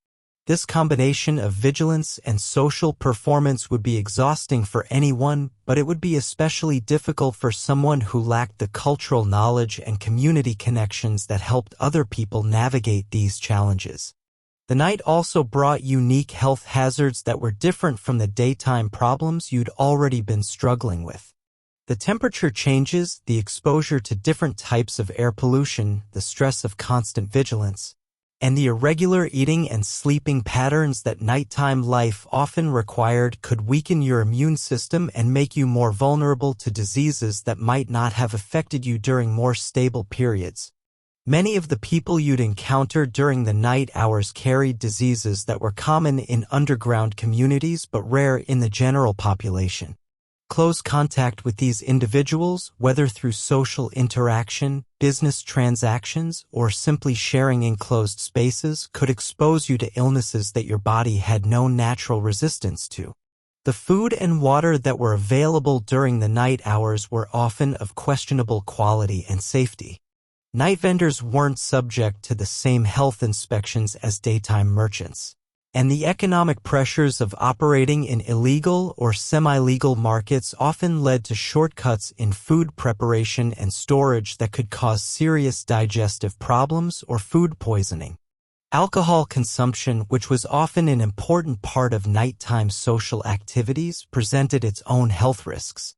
This combination of vigilance and social performance would be exhausting for anyone, but it would be especially difficult for someone who lacked the cultural knowledge and community connections that helped other people navigate these challenges. The night also brought unique health hazards that were different from the daytime problems you'd already been struggling with. The temperature changes, the exposure to different types of air pollution, the stress of constant vigilance, and the irregular eating and sleeping patterns that nighttime life often required could weaken your immune system and make you more vulnerable to diseases that might not have affected you during more stable periods. Many of the people you'd encounter during the night hours carried diseases that were common in underground communities but rare in the general population. Close contact with these individuals, whether through social interaction, business transactions, or simply sharing enclosed spaces, could expose you to illnesses that your body had no natural resistance to. The food and water that were available during the night hours were often of questionable quality and safety. Night vendors weren't subject to the same health inspections as daytime merchants, and the economic pressures of operating in illegal or semi-legal markets often led to shortcuts in food preparation and storage that could cause serious digestive problems or food poisoning. Alcohol consumption, which was often an important part of nighttime social activities, presented its own health risks.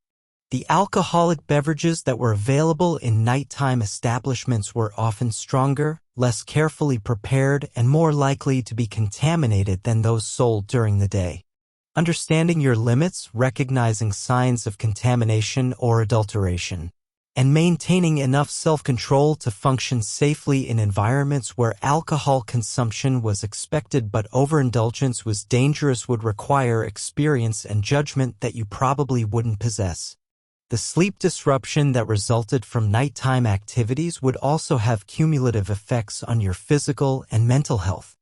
The alcoholic beverages that were available in nighttime establishments were often stronger, less carefully prepared, and more likely to be contaminated than those sold during the day. Understanding your limits, recognizing signs of contamination or adulteration, and maintaining enough self-control to function safely in environments where alcohol consumption was expected but overindulgence was dangerous would require experience and judgment that you probably wouldn't possess. The sleep disruption that resulted from nighttime activities would also have cumulative effects on your physical and mental health.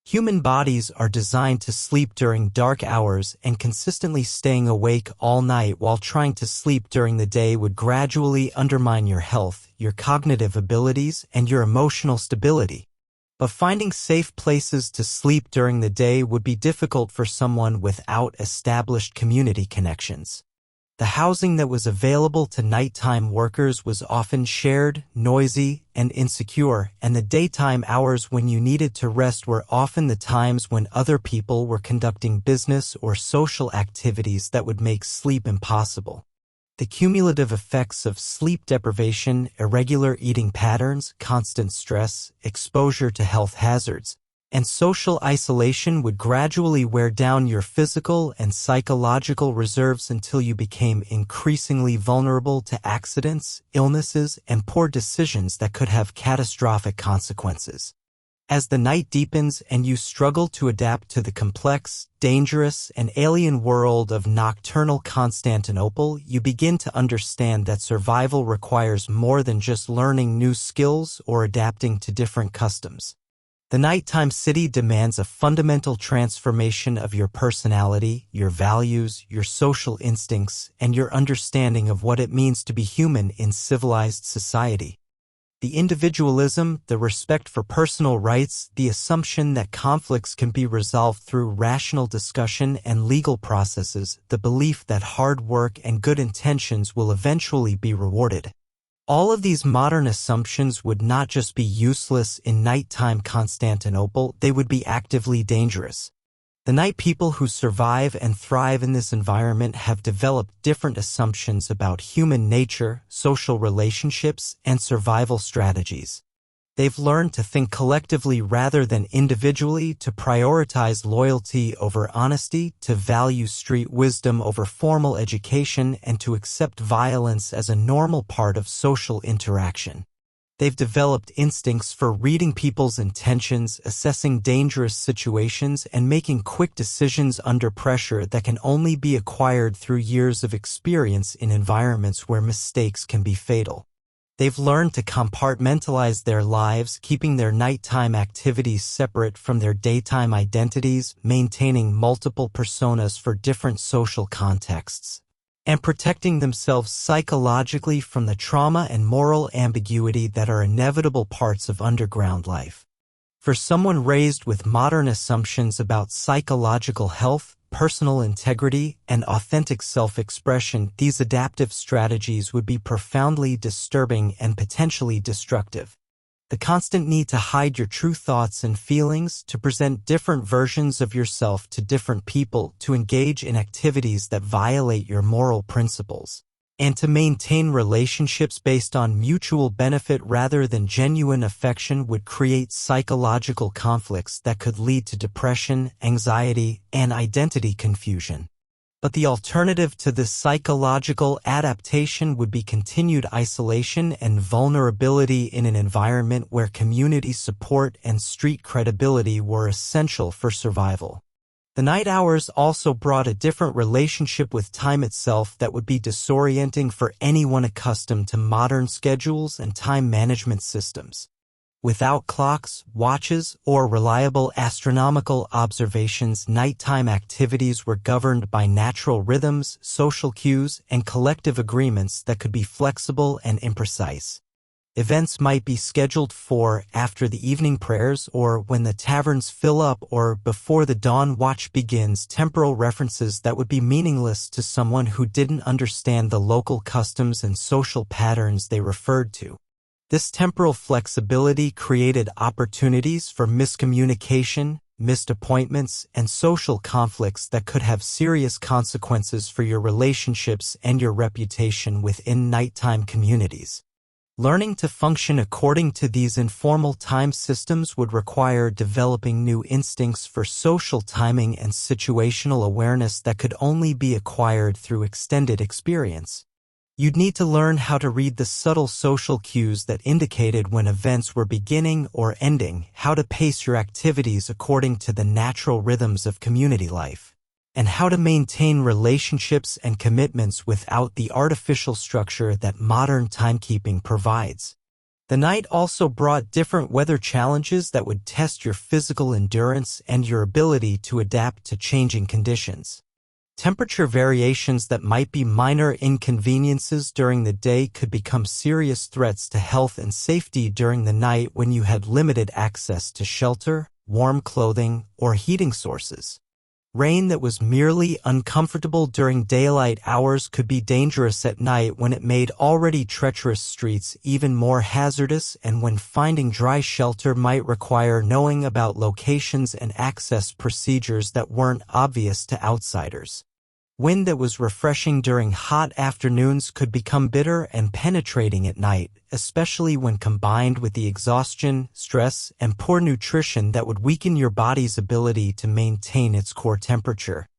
Human bodies are designed to sleep during dark hours, and consistently staying awake all night while trying to sleep during the day would gradually undermine your health, your cognitive abilities, and your emotional stability. But finding safe places to sleep during the day would be difficult for someone without established community connections. The housing that was available to nighttime workers was often shared, noisy, and insecure, and the daytime hours when you needed to rest were often the times when other people were conducting business or social activities that would make sleep impossible. The cumulative effects of sleep deprivation, irregular eating patterns, constant stress, exposure to health hazards, and social isolation would gradually wear down your physical and psychological reserves until you became increasingly vulnerable to accidents, illnesses, and poor decisions that could have catastrophic consequences. As the night deepens and you struggle to adapt to the complex, dangerous, and alien world of nocturnal Constantinople, you begin to understand that survival requires more than just learning new skills or adapting to different customs. The nighttime city demands a fundamental transformation of your personality, your values, your social instincts, and your understanding of what it means to be human in civilized society. The individualism, the respect for personal rights, the assumption that conflicts can be resolved through rational discussion and legal processes, the belief that hard work and good intentions will eventually be rewarded. All of these modern assumptions would not just be useless in nighttime Constantinople, they would be actively dangerous. The night people who survive and thrive in this environment have developed different assumptions about human nature, social relationships, and survival strategies. They've learned to think collectively rather than individually, to prioritize loyalty over honesty, to value street wisdom over formal education, and to accept violence as a normal part of social interaction. They've developed instincts for reading people's intentions, assessing dangerous situations, and making quick decisions under pressure that can only be acquired through years of experience in environments where mistakes can be fatal. They've learned to compartmentalize their lives, keeping their nighttime activities separate from their daytime identities, maintaining multiple personas for different social contexts, and protecting themselves psychologically from the trauma and moral ambiguity that are inevitable parts of underground life. For someone raised with modern assumptions about psychological health, personal integrity, and authentic self-expression, these adaptive strategies would be profoundly disturbing and potentially destructive. The constant need to hide your true thoughts and feelings, to present different versions of yourself to different people, to engage in activities that violate your moral principles, and to maintain relationships based on mutual benefit rather than genuine affection would create psychological conflicts that could lead to depression, anxiety, and identity confusion. But the alternative to this psychological adaptation would be continued isolation and vulnerability in an environment where community support and street credibility were essential for survival. The night hours also brought a different relationship with time itself that would be disorienting for anyone accustomed to modern schedules and time management systems. Without clocks, watches, or reliable astronomical observations, nighttime activities were governed by natural rhythms, social cues, and collective agreements that could be flexible and imprecise. Events might be scheduled for after the evening prayers or when the taverns fill up or before the dawn watch begins, temporal references that would be meaningless to someone who didn't understand the local customs and social patterns they referred to. This temporal flexibility created opportunities for miscommunication, missed appointments, and social conflicts that could have serious consequences for your relationships and your reputation within nighttime communities. Learning to function according to these informal time systems would require developing new instincts for social timing and situational awareness that could only be acquired through extended experience. You'd need to learn how to read the subtle social cues that indicated when events were beginning or ending, how to pace your activities according to the natural rhythms of community life, and how to maintain relationships and commitments without the artificial structure that modern timekeeping provides. The night also brought different weather challenges that would test your physical endurance and your ability to adapt to changing conditions. Temperature variations that might be minor inconveniences during the day could become serious threats to health and safety during the night when you had limited access to shelter, warm clothing, or heating sources. Rain that was merely uncomfortable during daylight hours could be dangerous at night when it made already treacherous streets even more hazardous, and when finding dry shelter might require knowing about locations and access procedures that weren't obvious to outsiders. Wind that was refreshing during hot afternoons could become bitter and penetrating at night, especially when combined with the exhaustion, stress, and poor nutrition that would weaken your body's ability to maintain its core temperature.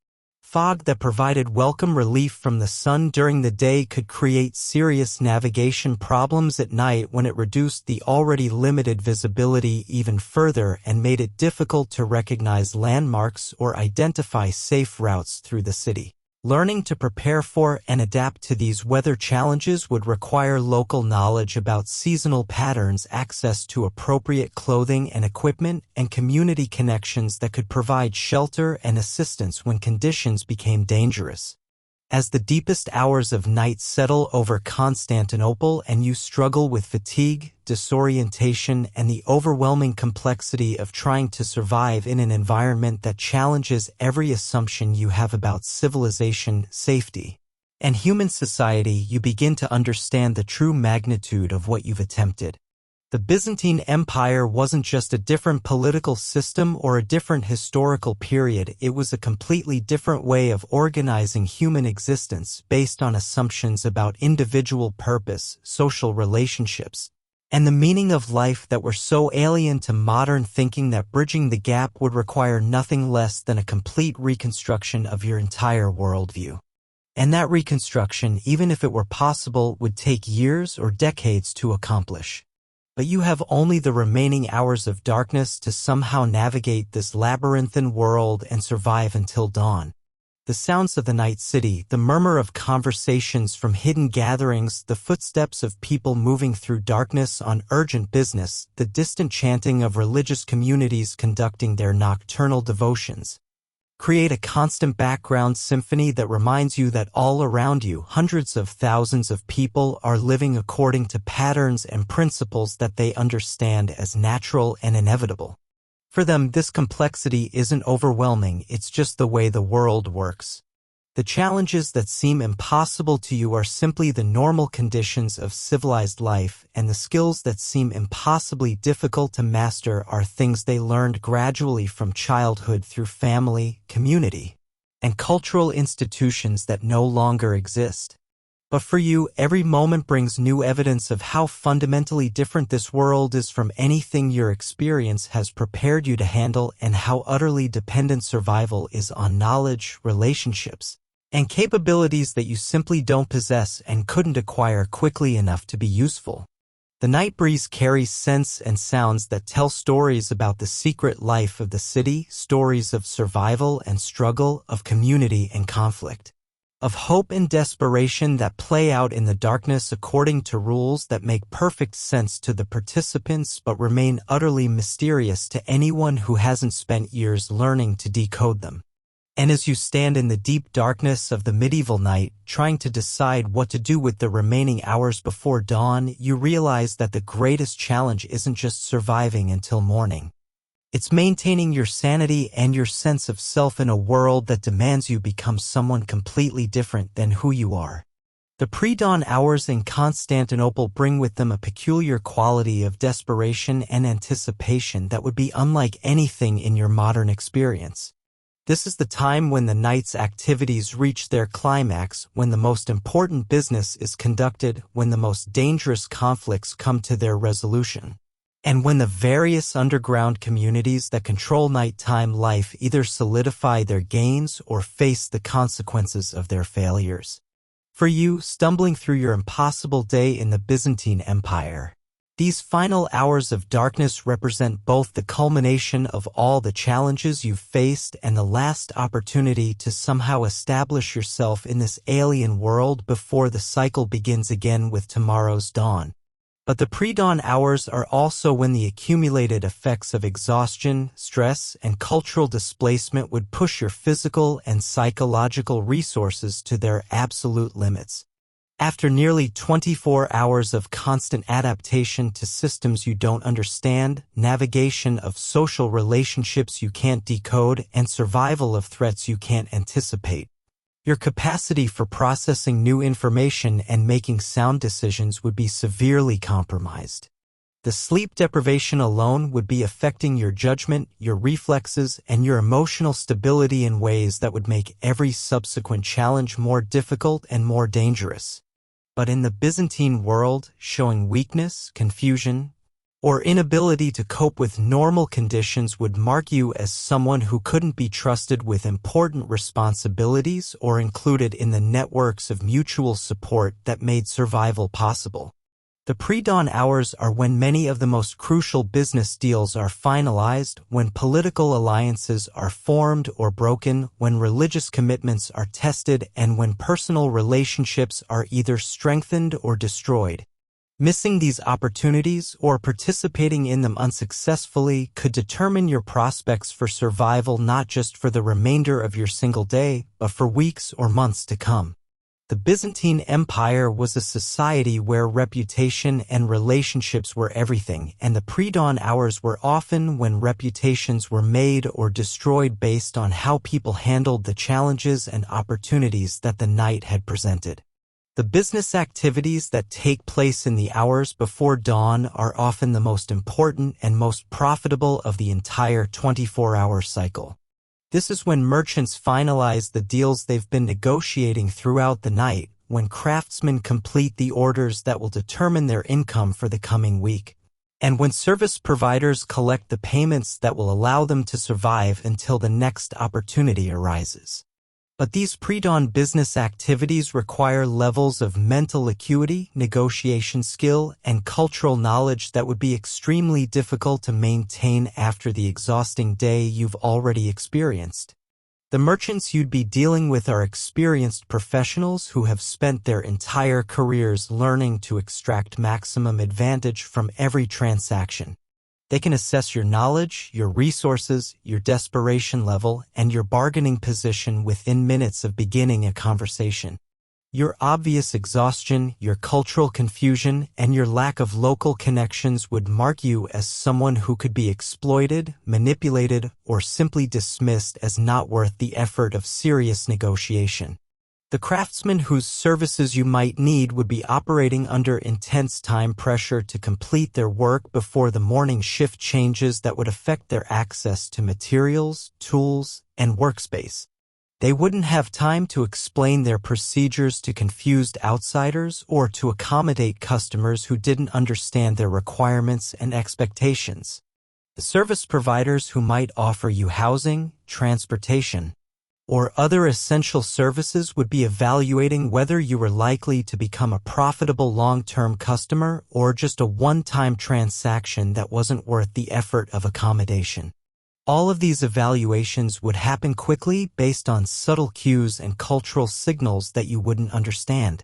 Fog that provided welcome relief from the sun during the day could create serious navigation problems at night when it reduced the already limited visibility even further and made it difficult to recognize landmarks or identify safe routes through the city. Learning to prepare for and adapt to these weather challenges would require local knowledge about seasonal patterns, access to appropriate clothing and equipment, and community connections that could provide shelter and assistance when conditions became dangerous. As the deepest hours of night settle over Constantinople and you struggle with fatigue, disorientation, and the overwhelming complexity of trying to survive in an environment that challenges every assumption you have about civilization, safety, and human society, you begin to understand the true magnitude of what you've attempted. The Byzantine Empire wasn't just a different political system or a different historical period, it was a completely different way of organizing human existence based on assumptions about individual purpose, social relationships, and the meaning of life that were so alien to modern thinking that bridging the gap would require nothing less than a complete reconstruction of your entire worldview. And that reconstruction, even if it were possible, would take years or decades to accomplish. But you have only the remaining hours of darkness to somehow navigate this labyrinthine world and survive until dawn. The sounds of the night city, the murmur of conversations from hidden gatherings, the footsteps of people moving through darkness on urgent business, the distant chanting of religious communities conducting their nocturnal devotions, create a constant background symphony that reminds you that all around you, hundreds of thousands of people are living according to patterns and principles that they understand as natural and inevitable. For them, this complexity isn't overwhelming, it's just the way the world works. The challenges that seem impossible to you are simply the normal conditions of civilized life, and the skills that seem impossibly difficult to master are things they learned gradually from childhood through family, community, and cultural institutions that no longer exist. But for you, every moment brings new evidence of how fundamentally different this world is from anything your experience has prepared you to handle, and how utterly dependent survival is on knowledge, relationships, and capabilities that you simply don't possess and couldn't acquire quickly enough to be useful. The night breeze carries scents and sounds that tell stories about the secret life of the city, stories of survival and struggle, of community and conflict, of hope and desperation that play out in the darkness according to rules that make perfect sense to the participants but remain utterly mysterious to anyone who hasn't spent years learning to decode them. And as you stand in the deep darkness of the medieval night, trying to decide what to do with the remaining hours before dawn, you realize that the greatest challenge isn't just surviving until morning. It's maintaining your sanity and your sense of self in a world that demands you become someone completely different than who you are. The pre-dawn hours in Constantinople bring with them a peculiar quality of desperation and anticipation that would be unlike anything in your modern experience. This is the time when the night's activities reach their climax, when the most important business is conducted, when the most dangerous conflicts come to their resolution, and when the various underground communities that control nighttime life either solidify their gains or face the consequences of their failures. For you, stumbling through your impossible day in the Byzantine Empire, these final hours of darkness represent both the culmination of all the challenges you've faced and the last opportunity to somehow establish yourself in this alien world before the cycle begins again with tomorrow's dawn. But the pre-dawn hours are also when the accumulated effects of exhaustion, stress, and cultural displacement would push your physical and psychological resources to their absolute limits. After nearly 24 hours of constant adaptation to systems you don't understand, navigation of social relationships you can't decode, and survival of threats you can't anticipate, your capacity for processing new information and making sound decisions would be severely compromised. The sleep deprivation alone would be affecting your judgment, your reflexes, and your emotional stability in ways that would make every subsequent challenge more difficult and more dangerous. But in the Byzantine world, showing weakness, confusion, or inability to cope with normal conditions would mark you as someone who couldn't be trusted with important responsibilities or included in the networks of mutual support that made survival possible. The pre-dawn hours are when many of the most crucial business deals are finalized, when political alliances are formed or broken, when religious commitments are tested, and when personal relationships are either strengthened or destroyed. Missing these opportunities or participating in them unsuccessfully could determine your prospects for survival not just for the remainder of your single day, but for weeks or months to come. The Byzantine Empire was a society where reputation and relationships were everything, and the pre-dawn hours were often when reputations were made or destroyed based on how people handled the challenges and opportunities that the night had presented. The business activities that take place in the hours before dawn are often the most important and most profitable of the entire 24-hour cycle. This is when merchants finalize the deals they've been negotiating throughout the night, when craftsmen complete the orders that will determine their income for the coming week, and when service providers collect the payments that will allow them to survive until the next opportunity arises. But these pre-dawn business activities require levels of mental acuity, negotiation skill, and cultural knowledge that would be extremely difficult to maintain after the exhausting day you've already experienced. The merchants you'd be dealing with are experienced professionals who have spent their entire careers learning to extract maximum advantage from every transaction. They can assess your knowledge, your resources, your desperation level, and your bargaining position within minutes of beginning a conversation. Your obvious exhaustion, your cultural confusion, and your lack of local connections would mark you as someone who could be exploited, manipulated, or simply dismissed as not worth the effort of serious negotiation. The craftsmen whose services you might need would be operating under intense time pressure to complete their work before the morning shift changes that would affect their access to materials, tools, and workspace. They wouldn't have time to explain their procedures to confused outsiders or to accommodate customers who didn't understand their requirements and expectations. The service providers who might offer you housing, transportation, or other essential services would be evaluating whether you were likely to become a profitable long-term customer or just a one-time transaction that wasn't worth the effort of accommodation. All of these evaluations would happen quickly based on subtle cues and cultural signals that you wouldn't understand.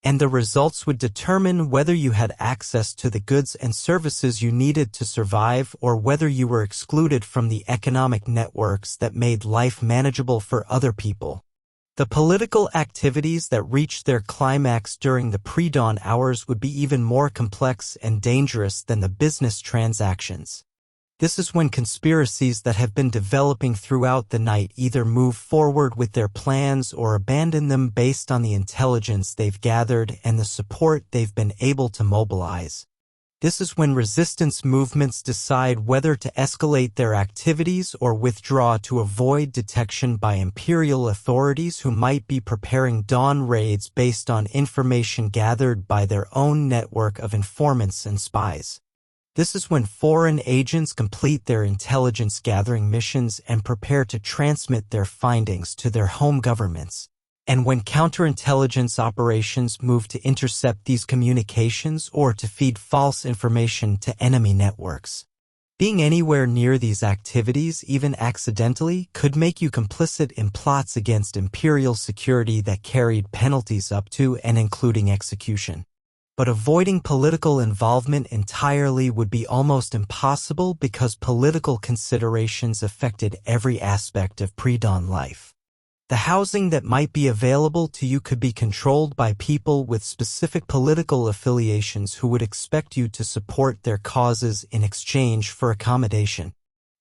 and the results would determine whether you had access to the goods and services you needed to survive or whether you were excluded from the economic networks that made life manageable for other people. The political activities that reached their climax during the pre-dawn hours would be even more complex and dangerous than the business transactions. This is when conspiracies that have been developing throughout the night either move forward with their plans or abandon them based on the intelligence they've gathered and the support they've been able to mobilize. This is when resistance movements decide whether to escalate their activities or withdraw to avoid detection by imperial authorities who might be preparing dawn raids based on information gathered by their own network of informants and spies. This is when foreign agents complete their intelligence gathering missions and prepare to transmit their findings to their home governments, and when counterintelligence operations move to intercept these communications or to feed false information to enemy networks. Being anywhere near these activities, even accidentally, could make you complicit in plots against imperial security that carried penalties up to and including execution. But avoiding political involvement entirely would be almost impossible because political considerations affected every aspect of pre-dawn life. The housing that might be available to you could be controlled by people with specific political affiliations who would expect you to support their causes in exchange for accommodation.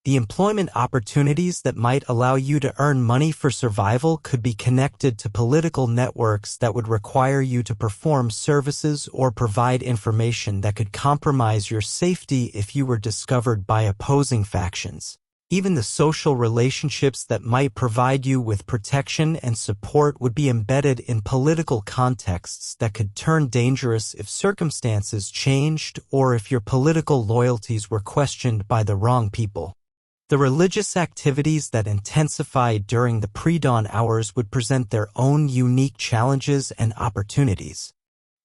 The employment opportunities that might allow you to earn money for survival could be connected to political networks that would require you to perform services or provide information that could compromise your safety if you were discovered by opposing factions. Even the social relationships that might provide you with protection and support would be embedded in political contexts that could turn dangerous if circumstances changed or if your political loyalties were questioned by the wrong people. The religious activities that intensified during the pre-dawn hours would present their own unique challenges and opportunities.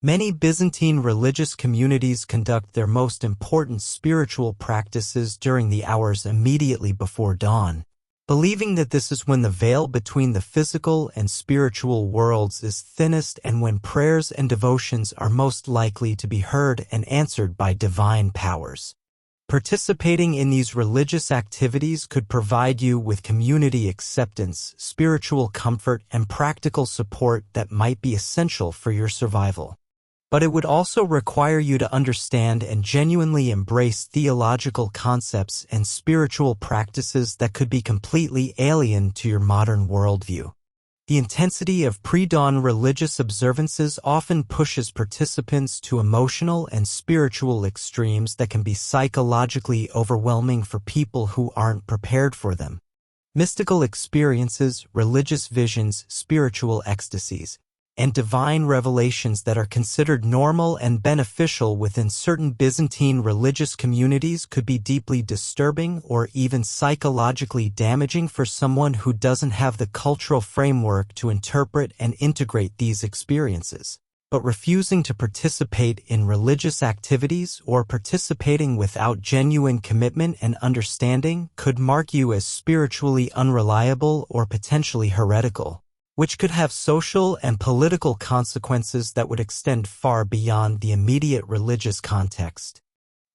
Many Byzantine religious communities conduct their most important spiritual practices during the hours immediately before dawn, believing that this is when the veil between the physical and spiritual worlds is thinnest and when prayers and devotions are most likely to be heard and answered by divine powers. Participating in these religious activities could provide you with community acceptance, spiritual comfort, and practical support that might be essential for your survival. But it would also require you to understand and genuinely embrace theological concepts and spiritual practices that could be completely alien to your modern worldview. The intensity of pre-dawn religious observances often pushes participants to emotional and spiritual extremes that can be psychologically overwhelming for people who aren't prepared for them. Mystical experiences, religious visions, spiritual ecstasies, and divine revelations that are considered normal and beneficial within certain Byzantine religious communities could be deeply disturbing or even psychologically damaging for someone who doesn't have the cultural framework to interpret and integrate these experiences. But refusing to participate in religious activities or participating without genuine commitment and understanding could mark you as spiritually unreliable or potentially heretical, which could have social and political consequences that would extend far beyond the immediate religious context.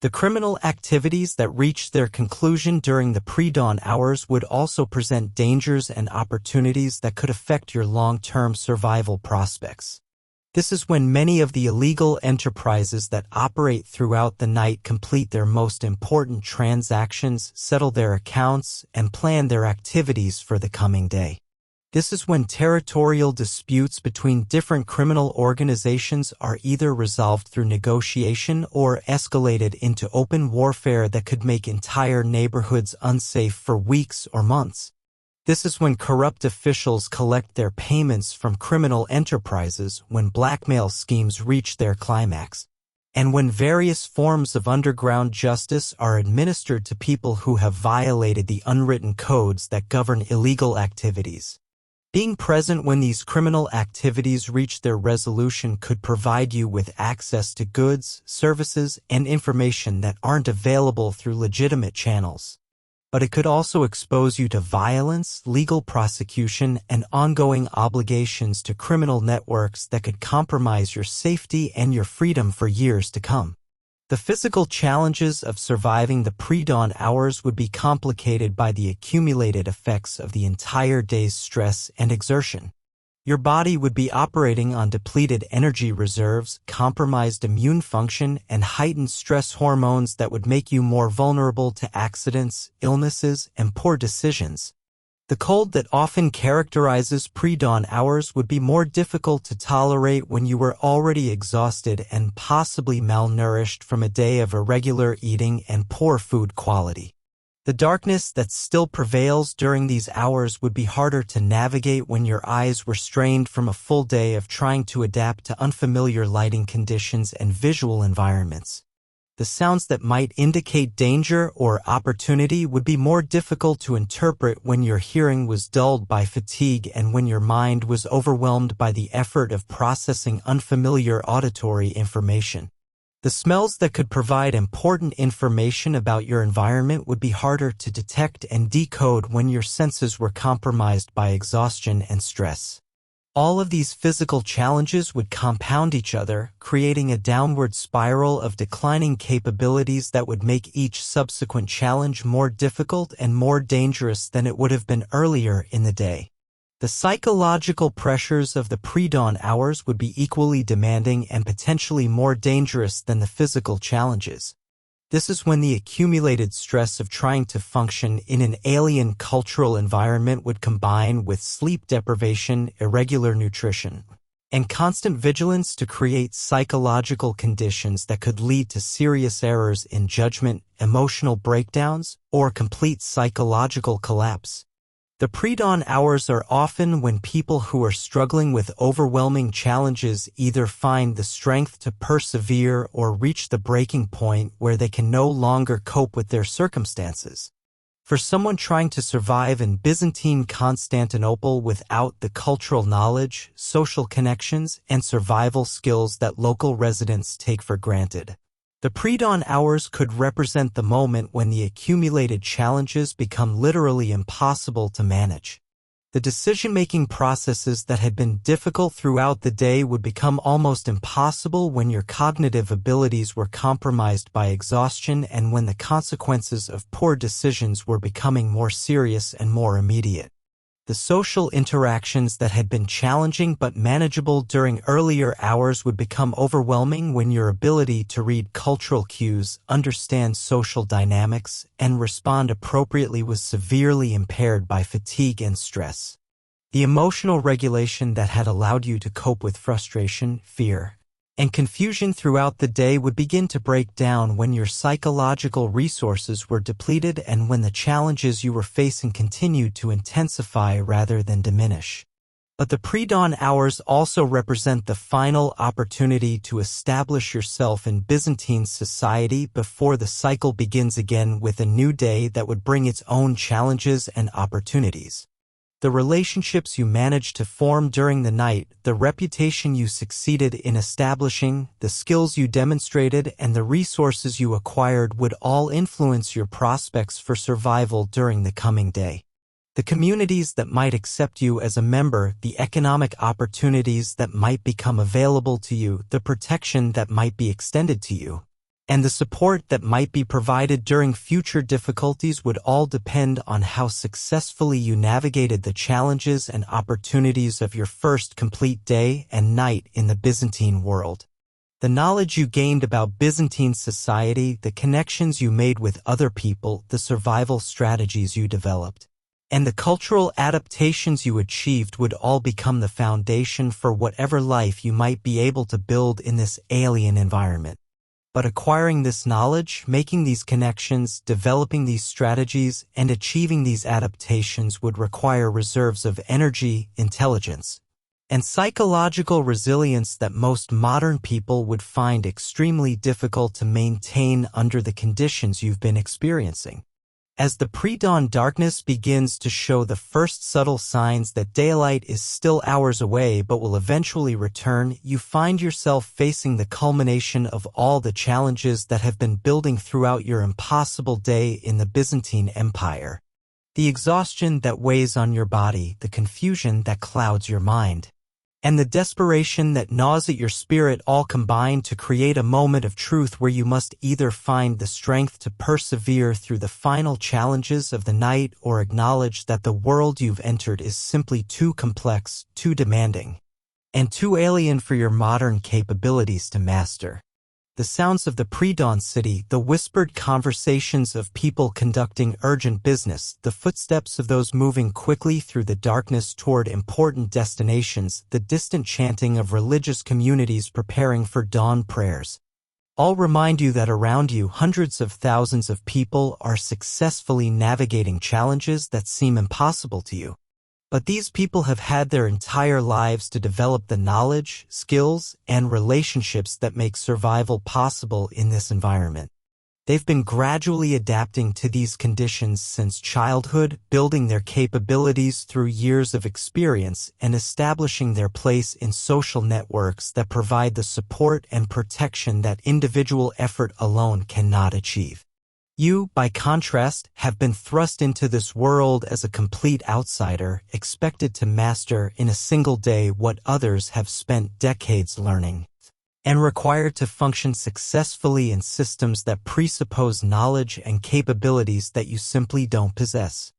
The criminal activities that reached their conclusion during the pre-dawn hours would also present dangers and opportunities that could affect your long-term survival prospects. This is when many of the illegal enterprises that operate throughout the night complete their most important transactions, settle their accounts, and plan their activities for the coming day. This is when territorial disputes between different criminal organizations are either resolved through negotiation or escalated into open warfare that could make entire neighborhoods unsafe for weeks or months. This is when corrupt officials collect their payments from criminal enterprises, when blackmail schemes reach their climax, and when various forms of underground justice are administered to people who have violated the unwritten codes that govern illegal activities. Being present when these criminal activities reach their resolution could provide you with access to goods, services, and information that aren't available through legitimate channels. but it could also expose you to violence, legal prosecution, and ongoing obligations to criminal networks that could compromise your safety and your freedom for years to come. The physical challenges of surviving the pre-dawn hours would be complicated by the accumulated effects of the entire day's stress and exertion. Your body would be operating on depleted energy reserves, compromised immune function, and heightened stress hormones that would make you more vulnerable to accidents, illnesses, and poor decisions. The cold that often characterizes pre-dawn hours would be more difficult to tolerate when you were already exhausted and possibly malnourished from a day of irregular eating and poor food quality. The darkness that still prevails during these hours would be harder to navigate when your eyes were strained from a full day of trying to adapt to unfamiliar lighting conditions and visual environments. The sounds that might indicate danger or opportunity would be more difficult to interpret when your hearing was dulled by fatigue and when your mind was overwhelmed by the effort of processing unfamiliar auditory information. The smells that could provide important information about your environment would be harder to detect and decode when your senses were compromised by exhaustion and stress. All of these physical challenges would compound each other, creating a downward spiral of declining capabilities that would make each subsequent challenge more difficult and more dangerous than it would have been earlier in the day. The psychological pressures of the pre-dawn hours would be equally demanding and potentially more dangerous than the physical challenges. This is when the accumulated stress of trying to function in an alien cultural environment would combine with sleep deprivation, irregular nutrition, and constant vigilance to create psychological conditions that could lead to serious errors in judgment, emotional breakdowns, or complete psychological collapse. The pre-dawn hours are often when people who are struggling with overwhelming challenges either find the strength to persevere or reach the breaking point where they can no longer cope with their circumstances. For someone trying to survive in Byzantine Constantinople without the cultural knowledge, social connections, and survival skills that local residents take for granted, the pre-dawn hours could represent the moment when the accumulated challenges become literally impossible to manage. The decision-making processes that had been difficult throughout the day would become almost impossible when your cognitive abilities were compromised by exhaustion and when the consequences of poor decisions were becoming more serious and more immediate. The social interactions that had been challenging but manageable during earlier hours would become overwhelming when your ability to read cultural cues, understand social dynamics, and respond appropriately was severely impaired by fatigue and stress. The emotional regulation that had allowed you to cope with frustration, fear, and confusion throughout the day would begin to break down when your psychological resources were depleted and when the challenges you were facing continued to intensify rather than diminish. But the pre-dawn hours also represent the final opportunity to establish yourself in Byzantine society before the cycle begins again with a new day that would bring its own challenges and opportunities. The relationships you managed to form during the night, the reputation you succeeded in establishing, the skills you demonstrated, and the resources you acquired would all influence your prospects for survival during the coming day. The communities that might accept you as a member, the economic opportunities that might become available to you, the protection that might be extended to you, and the support that might be provided during future difficulties would all depend on how successfully you navigated the challenges and opportunities of your first complete day and night in the Byzantine world. The knowledge you gained about Byzantine society, the connections you made with other people, the survival strategies you developed, and the cultural adaptations you achieved would all become the foundation for whatever life you might be able to build in this alien environment. But acquiring this knowledge, making these connections, developing these strategies, and achieving these adaptations would require reserves of energy, intelligence, and psychological resilience that most modern people would find extremely difficult to maintain under the conditions you've been experiencing. As the pre-dawn darkness begins to show the first subtle signs that daylight is still hours away but will eventually return, you find yourself facing the culmination of all the challenges that have been building throughout your impossible day in the Byzantine Empire. The exhaustion that weighs on your body, the confusion that clouds your mind, and the desperation that gnaws at your spirit all combine to create a moment of truth where you must either find the strength to persevere through the final challenges of the night or acknowledge that the world you've entered is simply too complex, too demanding, and too alien for your modern capabilities to master. The sounds of the pre-dawn city, the whispered conversations of people conducting urgent business, the footsteps of those moving quickly through the darkness toward important destinations, the distant chanting of religious communities preparing for dawn prayers, all remind you that around you hundreds of thousands of people are successfully navigating challenges that seem impossible to you. But these people have had their entire lives to develop the knowledge, skills, and relationships that make survival possible in this environment. They've been gradually adapting to these conditions since childhood, building their capabilities through years of experience and establishing their place in social networks that provide the support and protection that individual effort alone cannot achieve. You, by contrast, have been thrust into this world as a complete outsider, expected to master in a single day what others have spent decades learning, and required to function successfully in systems that presuppose knowledge and capabilities that you simply don't possess.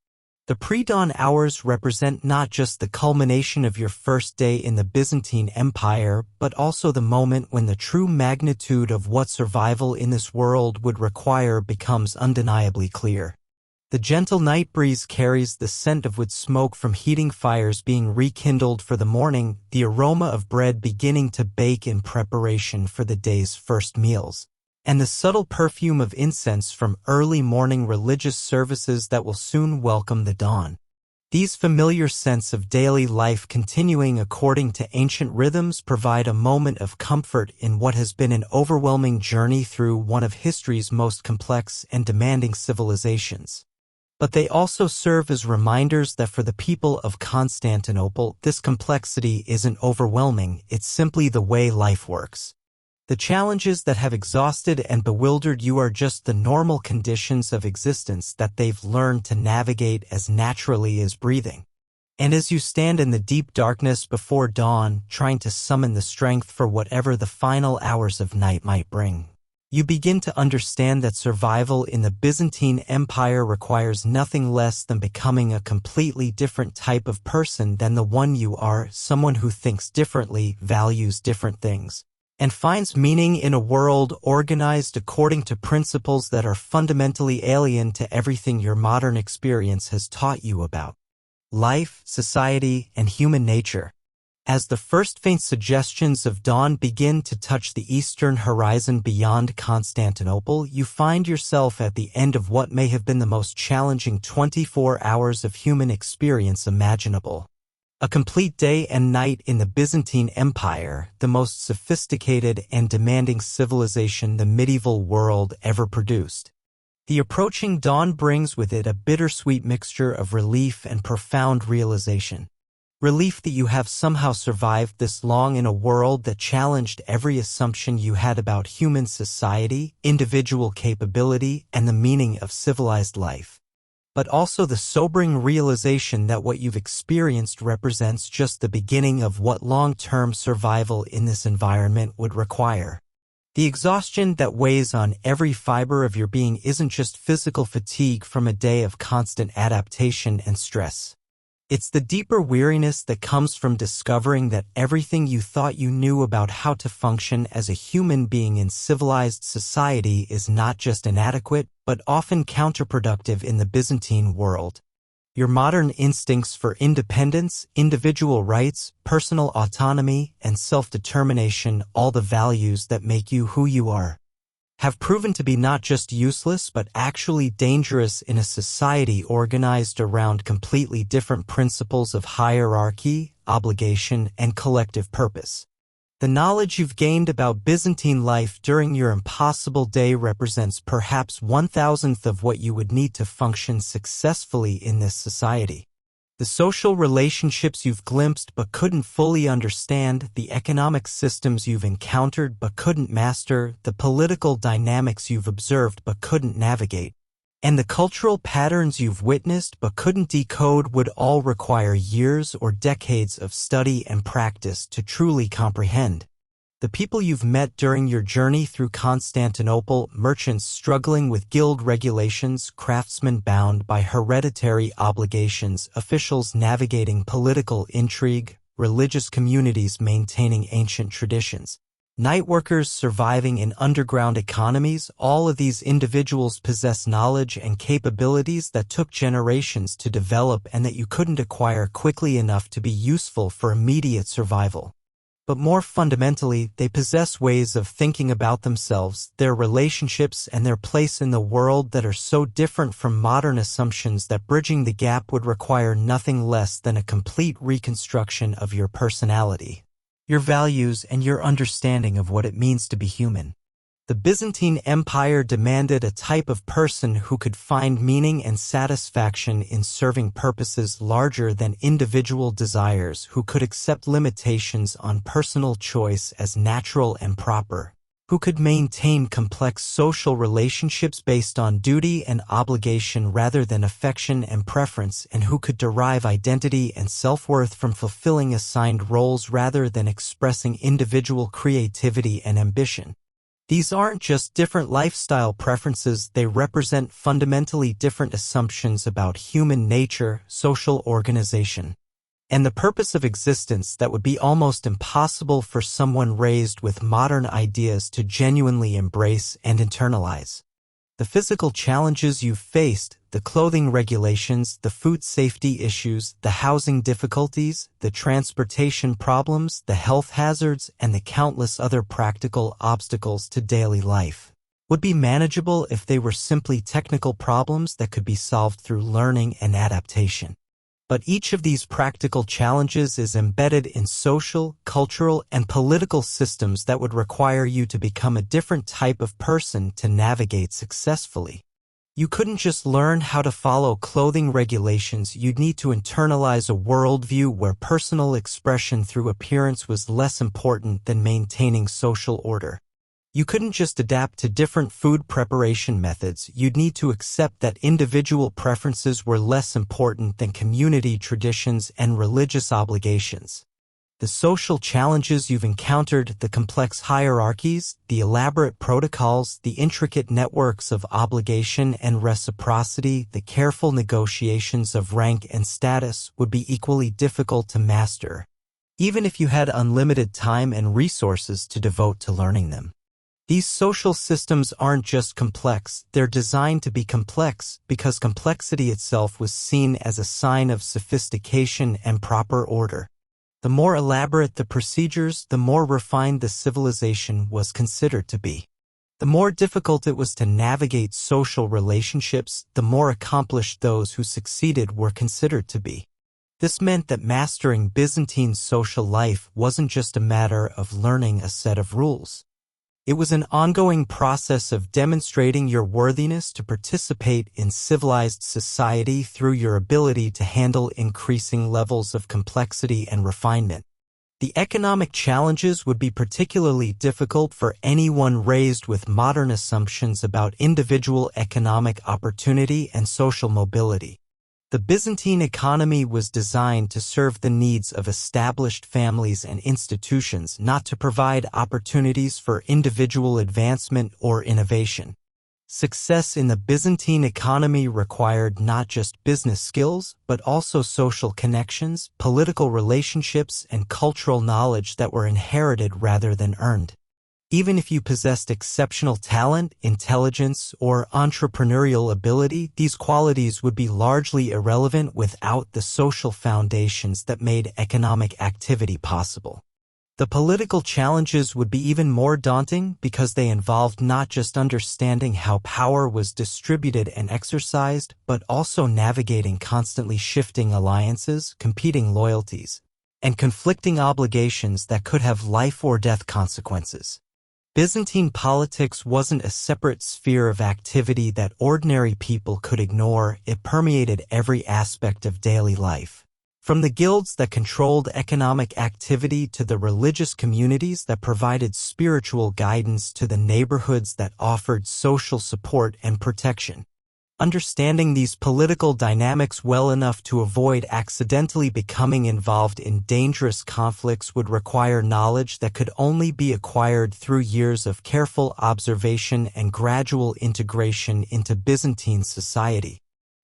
The pre-dawn hours represent not just the culmination of your first day in the Byzantine Empire, but also the moment when the true magnitude of what survival in this world would require becomes undeniably clear. The gentle night breeze carries the scent of wood smoke from heating fires being rekindled for the morning, the aroma of bread beginning to bake in preparation for the day's first meals, and the subtle perfume of incense from early morning religious services that will soon welcome the dawn. These familiar scents of daily life continuing according to ancient rhythms provide a moment of comfort in what has been an overwhelming journey through one of history's most complex and demanding civilizations. But they also serve as reminders that for the people of Constantinople, this complexity isn't overwhelming, it's simply the way life works. The challenges that have exhausted and bewildered you are just the normal conditions of existence that they've learned to navigate as naturally as breathing. And as you stand in the deep darkness before dawn, trying to summon the strength for whatever the final hours of night might bring, you begin to understand that survival in the Byzantine Empire requires nothing less than becoming a completely different type of person than the one you are, someone who thinks differently, values different things, and finds meaning in a world organized according to principles that are fundamentally alien to everything your modern experience has taught you about life, society, and human nature. As the first faint suggestions of dawn begin to touch the eastern horizon beyond Constantinople, you find yourself at the end of what may have been the most challenging 24 hours of human experience imaginable. A complete day and night in the Byzantine Empire, the most sophisticated and demanding civilization the medieval world ever produced. The approaching dawn brings with it a bittersweet mixture of relief and profound realization. Relief that you have somehow survived this long in a world that challenged every assumption you had about human society, individual capability, and the meaning of civilized life. But also the sobering realization that what you've experienced represents just the beginning of what long-term survival in this environment would require. The exhaustion that weighs on every fiber of your being isn't just physical fatigue from a day of constant adaptation and stress. It's the deeper weariness that comes from discovering that everything you thought you knew about how to function as a human being in civilized society is not just inadequate, but often counterproductive in the Byzantine world. Your modern instincts for independence, individual rights, personal autonomy, and self-determination, all the values that make you who you are, have proven to be not just useless but actually dangerous in a society organized around completely different principles of hierarchy, obligation, and collective purpose. The knowledge you've gained about Byzantine life during your impossible day represents perhaps 1,000th of what you would need to function successfully in this society. The social relationships you've glimpsed but couldn't fully understand, the economic systems you've encountered but couldn't master, the political dynamics you've observed but couldn't navigate, and the cultural patterns you've witnessed but couldn't decode would all require years or decades of study and practice to truly comprehend. The people you've met during your journey through Constantinople, merchants struggling with guild regulations, craftsmen bound by hereditary obligations, officials navigating political intrigue, religious communities maintaining ancient traditions, night workers surviving in underground economies, all of these individuals possess knowledge and capabilities that took generations to develop and that you couldn't acquire quickly enough to be useful for immediate survival. But more fundamentally, they possess ways of thinking about themselves, their relationships, and their place in the world that are so different from modern assumptions that bridging the gap would require nothing less than a complete reconstruction of your personality, your values, and your understanding of what it means to be human. The Byzantine Empire demanded a type of person who could find meaning and satisfaction in serving purposes larger than individual desires, who could accept limitations on personal choice as natural and proper, who could maintain complex social relationships based on duty and obligation rather than affection and preference, and who could derive identity and self-worth from fulfilling assigned roles rather than expressing individual creativity and ambition. These aren't just different lifestyle preferences, they represent fundamentally different assumptions about human nature, social organization, and the purpose of existence that would be almost impossible for someone raised with modern ideas to genuinely embrace and internalize. The physical challenges you've faced, the clothing regulations, the food safety issues, the housing difficulties, the transportation problems, the health hazards, and the countless other practical obstacles to daily life would be manageable if they were simply technical problems that could be solved through learning and adaptation. But each of these practical challenges is embedded in social, cultural, and political systems that would require you to become a different type of person to navigate successfully. You couldn't just learn how to follow clothing regulations, you'd need to internalize a worldview where personal expression through appearance was less important than maintaining social order. You couldn't just adapt to different food preparation methods, you'd need to accept that individual preferences were less important than community traditions and religious obligations. The social challenges you've encountered, the complex hierarchies, the elaborate protocols, the intricate networks of obligation and reciprocity, the careful negotiations of rank and status would be equally difficult to master, even if you had unlimited time and resources to devote to learning them. These social systems aren't just complex, they're designed to be complex because complexity itself was seen as a sign of sophistication and proper order. The more elaborate the procedures, the more refined the civilization was considered to be. The more difficult it was to navigate social relationships, the more accomplished those who succeeded were considered to be. This meant that mastering Byzantine social life wasn't just a matter of learning a set of rules. It was an ongoing process of demonstrating your worthiness to participate in civilized society through your ability to handle increasing levels of complexity and refinement. The economic challenges would be particularly difficult for anyone raised with modern assumptions about individual economic opportunity and social mobility. The Byzantine economy was designed to serve the needs of established families and institutions, not to provide opportunities for individual advancement or innovation. Success in the Byzantine economy required not just business skills, but also social connections, political relationships, and cultural knowledge that were inherited rather than earned. Even if you possessed exceptional talent, intelligence, or entrepreneurial ability, these qualities would be largely irrelevant without the social foundations that made economic activity possible. The political challenges would be even more daunting because they involved not just understanding how power was distributed and exercised, but also navigating constantly shifting alliances, competing loyalties, and conflicting obligations that could have life or death consequences. Byzantine politics wasn't a separate sphere of activity that ordinary people could ignore. It permeated every aspect of daily life. From the guilds that controlled economic activity to the religious communities that provided spiritual guidance to the neighborhoods that offered social support and protection. Understanding these political dynamics well enough to avoid accidentally becoming involved in dangerous conflicts would require knowledge that could only be acquired through years of careful observation and gradual integration into Byzantine society.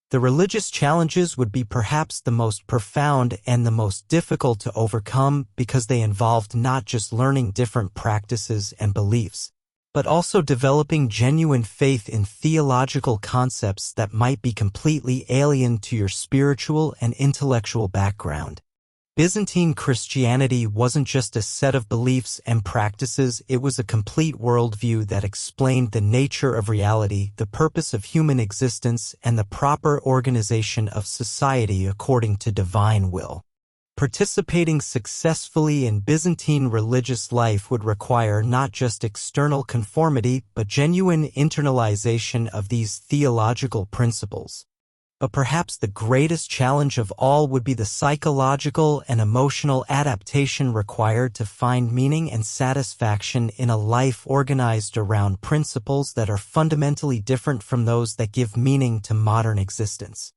The religious challenges would be perhaps the most profound and the most difficult to overcome because they involved not just learning different practices and beliefs, but also developing genuine faith in theological concepts that might be completely alien to your spiritual and intellectual background. Byzantine Christianity wasn't just a set of beliefs and practices, it was a complete worldview that explained the nature of reality, the purpose of human existence, and the proper organization of society according to divine will. Participating successfully in Byzantine religious life would require not just external conformity but genuine internalization of these theological principles. But perhaps the greatest challenge of all would be the psychological and emotional adaptation required to find meaning and satisfaction in a life organized around principles that are fundamentally different from those that give meaning to modern existence.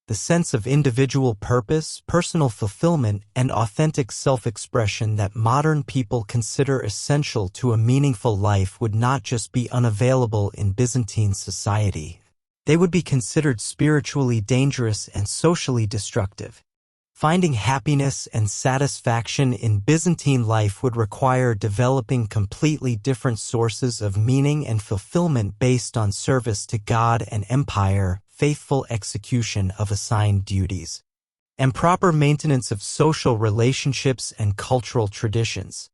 The sense of individual purpose, personal fulfillment, and authentic self-expression that modern people consider essential to a meaningful life would not just be unavailable in Byzantine society. They would be considered spiritually dangerous and socially destructive. Finding happiness and satisfaction in Byzantine life would require developing completely different sources of meaning and fulfillment based on service to God and empire, faithful execution of assigned duties, and proper maintenance of social relationships and cultural traditions.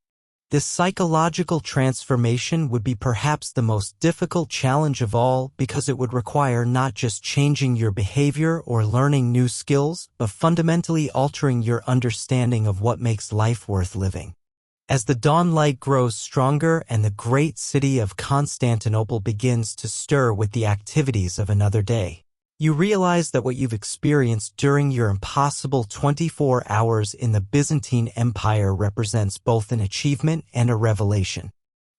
This psychological transformation would be perhaps the most difficult challenge of all because it would require not just changing your behavior or learning new skills, but fundamentally altering your understanding of what makes life worth living. As the dawn light grows stronger and the great city of Constantinople begins to stir with the activities of another day, you realize that what you've experienced during your impossible 24 hours in the Byzantine Empire represents both an achievement and a revelation.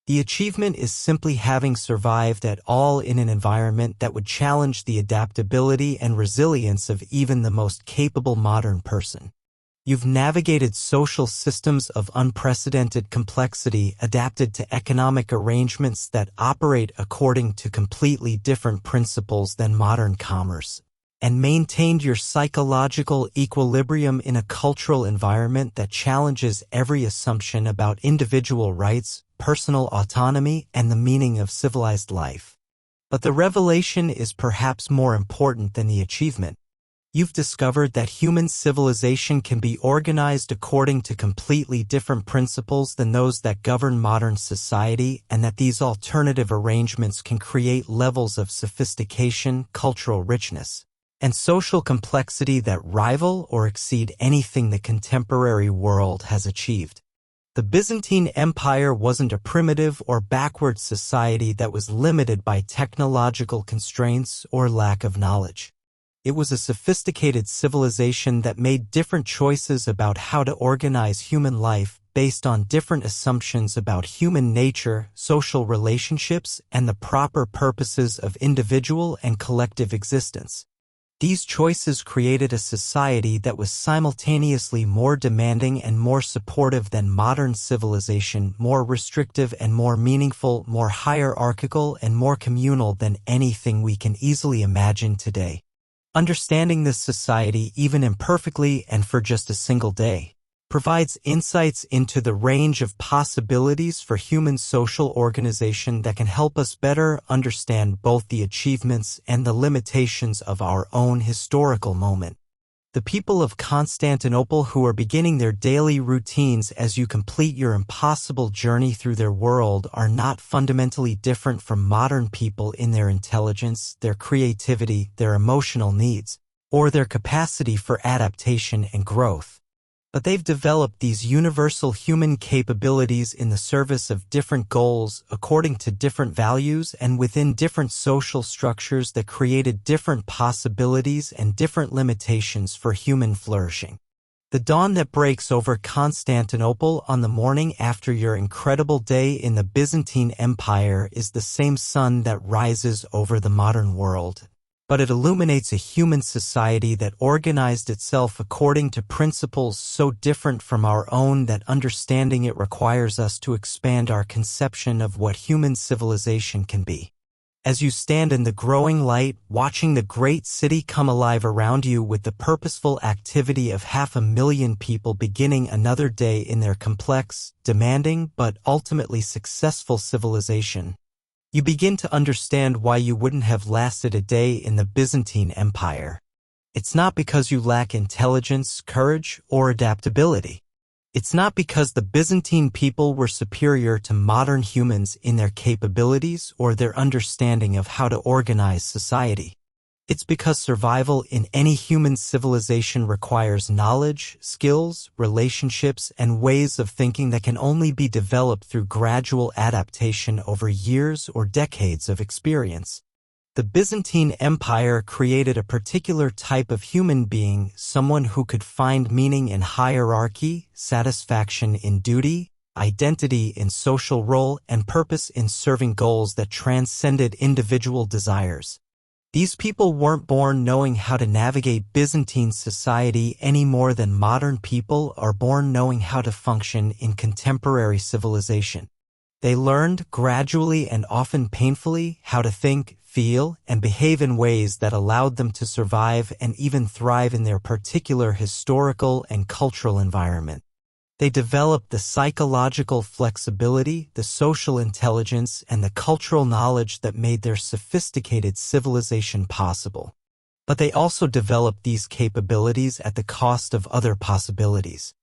The achievement is simply having survived at all in an environment that would challenge the adaptability and resilience of even the most capable modern person. You've navigated social systems of unprecedented complexity, adapted to economic arrangements that operate according to completely different principles than modern commerce, and maintained your psychological equilibrium in a cultural environment that challenges every assumption about individual rights, personal autonomy, and the meaning of civilized life. But the revelation is perhaps more important than the achievement. You've discovered that human civilization can be organized according to completely different principles than those that govern modern society, and that these alternative arrangements can create levels of sophistication, cultural richness, and social complexity that rival or exceed anything the contemporary world has achieved. The Byzantine Empire wasn't a primitive or backward society that was limited by technological constraints or lack of knowledge. It was a sophisticated civilization that made different choices about how to organize human life based on different assumptions about human nature, social relationships, and the proper purposes of individual and collective existence. These choices created a society that was simultaneously more demanding and more supportive than modern civilization, more restrictive and more meaningful, more hierarchical and more communal than anything we can easily imagine today. Understanding this society, even imperfectly and for just a single day, provides insights into the range of possibilities for human social organization that can help us better understand both the achievements and the limitations of our own historical moment. The people of Constantinople who are beginning their daily routines as you complete your impossible journey through their world are not fundamentally different from modern people in their intelligence, their creativity, their emotional needs, or their capacity for adaptation and growth. But they've developed these universal human capabilities in the service of different goals, according to different values and within different social structures that created different possibilities and different limitations for human flourishing. The dawn that breaks over Constantinople on the morning after your incredible day in the Byzantine Empire is the same sun that rises over the modern world. But it illuminates a human society that organized itself according to principles so different from our own that understanding it requires us to expand our conception of what human civilization can be. As you stand in the growing light, watching the great city come alive around you with the purposeful activity of 500,000 people beginning another day in their complex, demanding, but ultimately successful civilization, you begin to understand why you wouldn't have lasted a day in the Byzantine Empire. It's not because you lack intelligence, courage, or adaptability. It's not because the Byzantine people were superior to modern humans in their capabilities or their understanding of how to organize society. It's because survival in any human civilization requires knowledge, skills, relationships, and ways of thinking that can only be developed through gradual adaptation over years or decades of experience. The Byzantine Empire created a particular type of human being, someone who could find meaning in hierarchy, satisfaction in duty, identity in social role, and purpose in serving goals that transcended individual desires. These people weren't born knowing how to navigate Byzantine society any more than modern people are born knowing how to function in contemporary civilization. They learned gradually and often painfully how to think, feel, and behave in ways that allowed them to survive and even thrive in their particular historical and cultural environment. They developed the psychological flexibility, the social intelligence, and the cultural knowledge that made their sophisticated civilization possible. But they also developed these capabilities at the cost of other possibilities.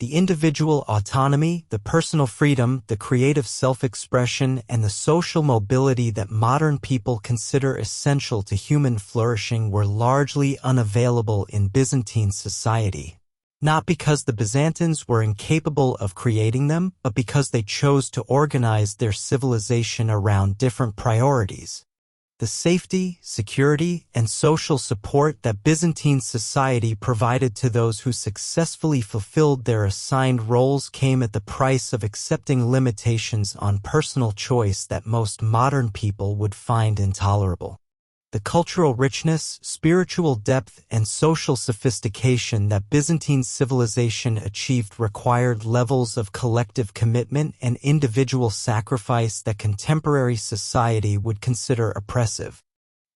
The individual autonomy, the personal freedom, the creative self-expression, and the social mobility that modern people consider essential to human flourishing were largely unavailable in Byzantine society. Not because the Byzantines were incapable of creating them, but because they chose to organize their civilization around different priorities. The safety, security, and social support that Byzantine society provided to those who successfully fulfilled their assigned roles came at the price of accepting limitations on personal choice that most modern people would find intolerable. The cultural richness, spiritual depth, and social sophistication that Byzantine civilization achieved required levels of collective commitment and individual sacrifice that contemporary society would consider oppressive.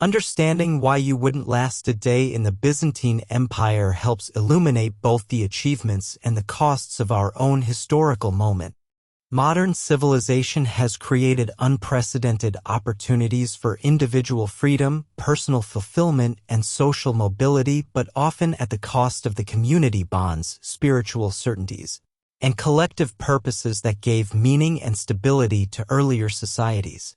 Understanding why you wouldn't last a day in the Byzantine Empire helps illuminate both the achievements and the costs of our own historical moment. Modern civilization has created unprecedented opportunities for individual freedom, personal fulfillment, and social mobility, but often at the cost of the community bonds, spiritual certainties, and collective purposes that gave meaning and stability to earlier societies.